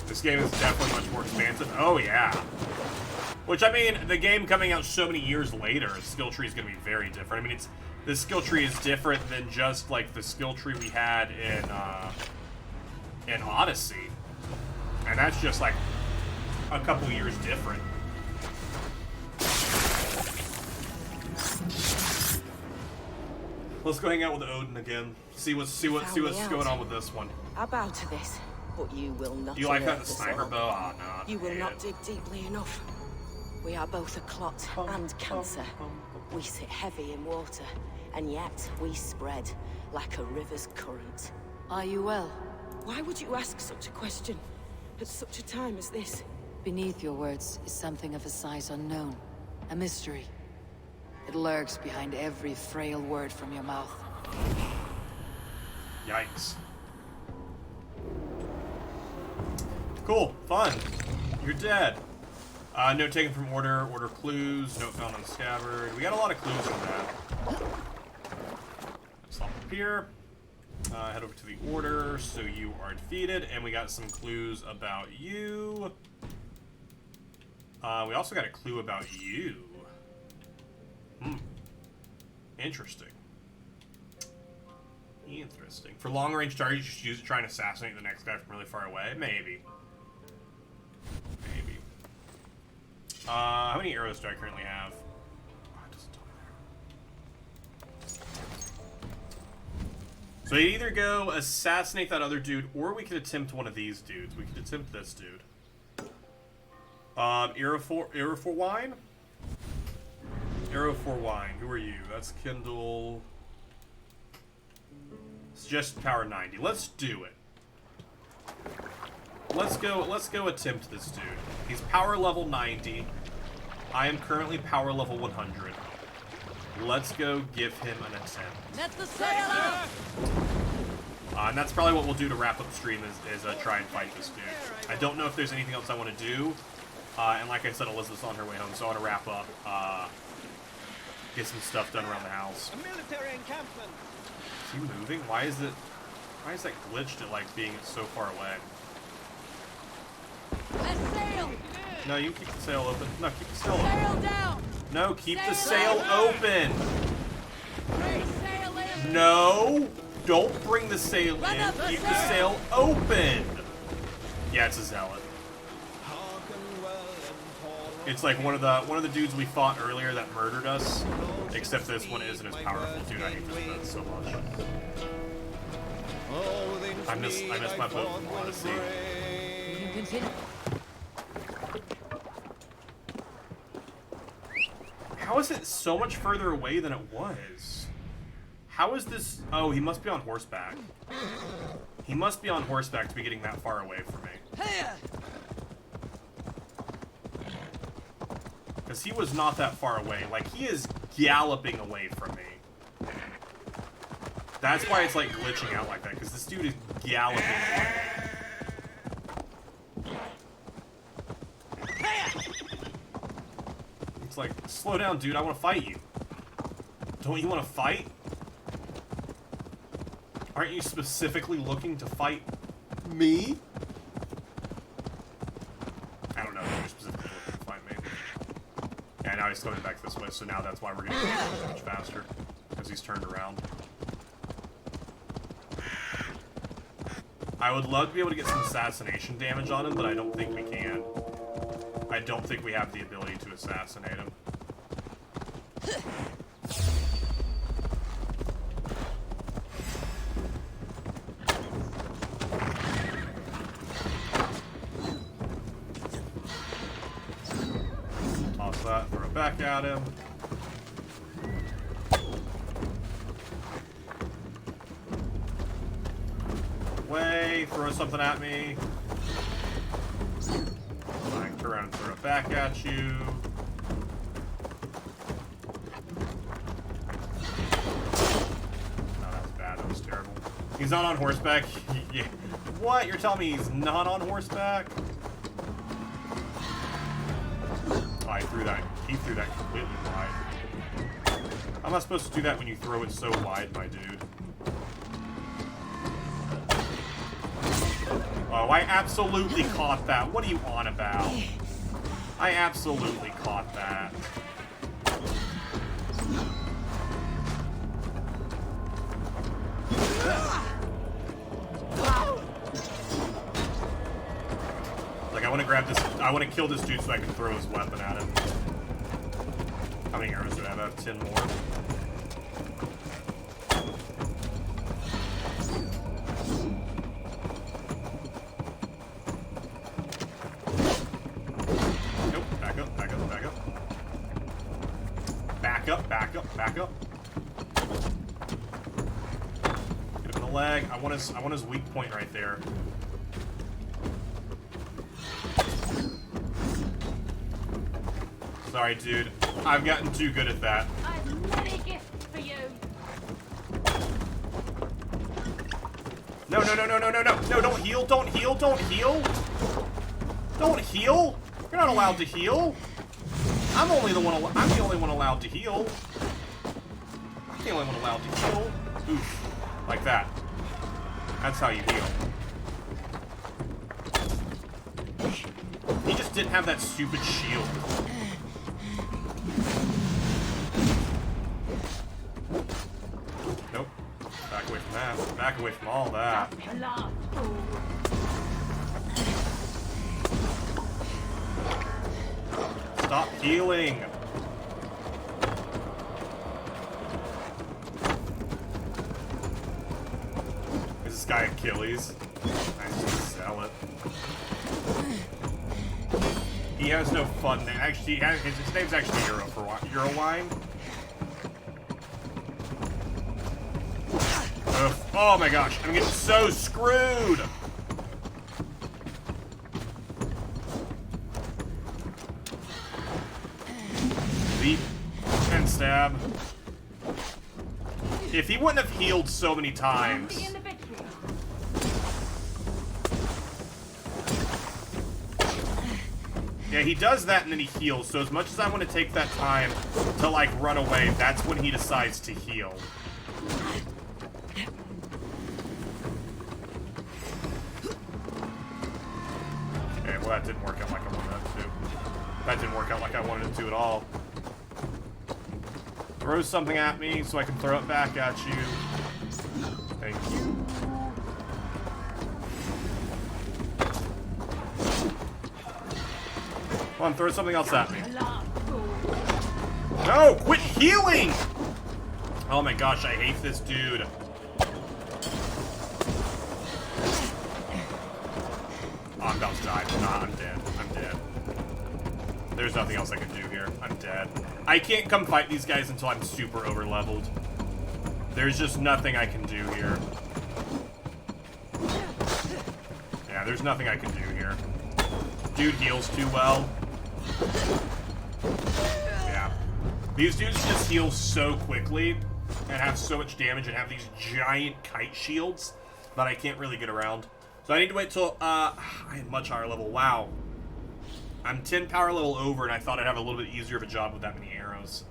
This game is definitely much more expansive. Oh, yeah. Which, I mean, the game coming out so many years later, skill tree is going to be very different. I mean, the skill tree is different than just, like, the skill tree we had in Odyssey. And that's just, like, a couple years different. Let's go hang out with Odin again. See what's going on with this one. I bow to this, but you will not. Do you like that, the sniper bow? Oh, no. You will not dig deeply enough. We are both a clot and cancer. We sit heavy in water, and yet we spread like a river's current. Are you well? Why would you ask such a question at such a time as this? Beneath your words is something of a size unknown. A mystery. It lurks behind every frail word from your mouth. Yikes. Cool. Fun. You're dead. Note taken from order. Order clues. Note found on scabbard. We got a lot of clues from that. Stop up here. Head over to the order. So you are defeated. And we got some clues about you. We also got a clue about you. Interesting. Interesting. For long-range targets, you should use it trying to assassinate the next guy from really far away? Maybe. Maybe. How many arrows do I currently have? Oh, it doesn't tell me there. So you either go assassinate that other dude, or we could attempt one of these dudes. We could attempt this dude. Arrow for wine? Arrow for wine. Who are you? That's Kindle. Suggested power 90. Let's do it. Let's go attempt this dude. He's power level 90. I am currently power level 100. Let's go give him an attempt. Let the sail out! And that's probably what we'll do to wrap up the stream is try and fight this dude. I don't know if there's anything else I want to do. And like I said, Elizabeth's on her way home, so I want to wrap up. Get some stuff done around the house. A military encampment. Is he moving? Why is that glitched at like being so far away? Let's sail! No, you keep the sail open. No, keep the sail open. Sail down! No, keep the sail open! Bring sail in! No! Don't bring the sail in. Keep the sail open! Yeah, it's a zealot. It's like one of the dudes we fought earlier that murdered us, except this one isn't as powerful. Dude, I hate this boat so much. I miss my boat from Odyssey. How is it so much further away than it was? How is this... Oh, he must be on horseback. He must be on horseback to be getting that far away from me. Because he was not that far away. Like, he is galloping away from me. That's why it's, like, glitching out like that. Because this dude is galloping away. It's like, slow down, dude. I want to fight you. Don't you want to fight? Aren't you specifically looking to fight me? I don't know. You're specifically looking to fight me. Yeah, now he's coming back this way, so now that's why we're getting so much faster. Because he's turned around. I would love to be able to get some assassination damage on him, but I don't think we can. I don't think we have the ability to assassinate him. Toss that, throw it back at him. Way, throw something at me. I can turn around and throw it back at you. No, that's bad. That was terrible. He's not on horseback. Yeah. What? You're telling me he's not on horseback? Oh, he threw that completely wide. How am I supposed to do that when you throw it so wide, my dude? Oh, I absolutely caught that. What are you on about? I absolutely caught that. Like, I want to grab this... I want to kill this dude so I can throw his weapon at him. How many arrows do I have? I have 10 more. Back up. Get him in the leg. I want his weak point right there. Sorry, dude. I've gotten too good at that. I've many gifts for you. No, don't heal, don't heal. Don't heal. You're not allowed to heal. I'm the only one allowed to heal. I'm the only one allowed to heal. Oof. Like that. That's how you heal. He just didn't have that stupid shield. Nope. Back away from that. Back away from all that. Stop healing. Is this guy Achilles? I just sell it. He has no fun name. Actually, his name's actually Eurowine. Oh my gosh, I'm getting so screwed. Leap and stab. If he wouldn't have healed so many times. Yeah, he does that and then he heals. So as much as I want to take that time to like run away, that's when he decides to heal. Okay, well that didn't work out like I wanted it to. That didn't work out like I wanted it to at all. Throw something at me so I can throw it back at you. Thank you. Come on, throw something else at me. No, quit healing! Oh my gosh, I hate this dude. Oh, I'm about to die. Nah, I'm dead. I'm dead. There's nothing else I can do here. I'm dead. I can't come fight these guys until I'm super over-leveled. There's just nothing I can do here. Yeah, there's nothing I can do here. Dude heals too well. Yeah. These dudes just heal so quickly and have so much damage and have these giant kite shields that I can't really get around. So I need to wait till, I am much higher level. Wow. I'm 10 power level over, and I thought I'd have a little bit easier of a job with that many arrows.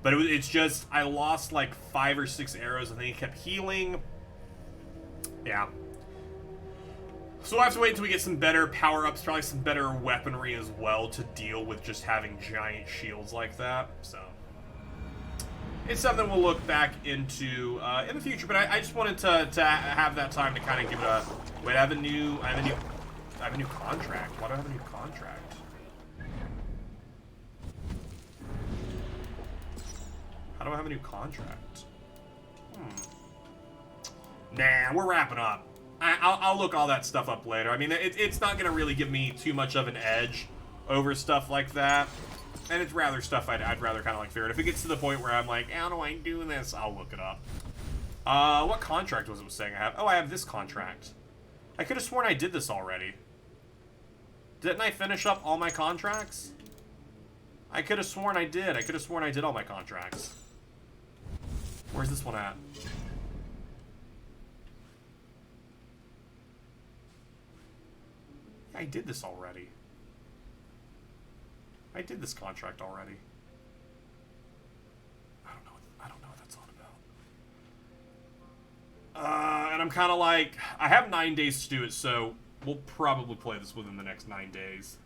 But it's just, I lost like 5 or 6 arrows, and then he kept healing. Yeah. So we'll have to wait until we get some better power-ups, probably some better weaponry as well to deal with just having giant shields like that. So it's something we'll look back into in the future, but I just wanted to have that time to kind of give it a... Wait, I have a new contract. Why do I have a new contract? How do I have a new contract? Nah, we're wrapping up. I'll look all that stuff up later. I mean, it's not going to really give me too much of an edge over stuff like that. And it's rather stuff I'd rather kind of like figure out. If it gets to the point where I'm like, how do I do this? I'll look it up. What contract was it saying I have? Oh, I have this contract. I could have sworn I did this already. Didn't I finish up all my contracts? I could have sworn I did. I could have sworn I did all my contracts. Where's this one at? I did this already. I did this contract already. I don't know what that's all about. And I'm kind of like, I have 9 days to do it, so we'll probably play this within the next 9 days.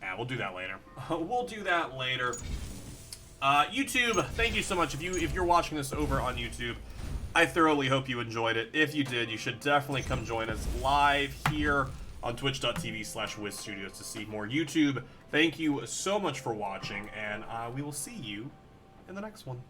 Yeah, we'll do that later. We'll do that later. YouTube, thank you so much. If you're watching this over on YouTube, I thoroughly hope you enjoyed it. If you did, you should definitely come join us live here on twitch.tv/WizStudios to see more YouTube. Thank you so much for watching, and we will see you in the next one.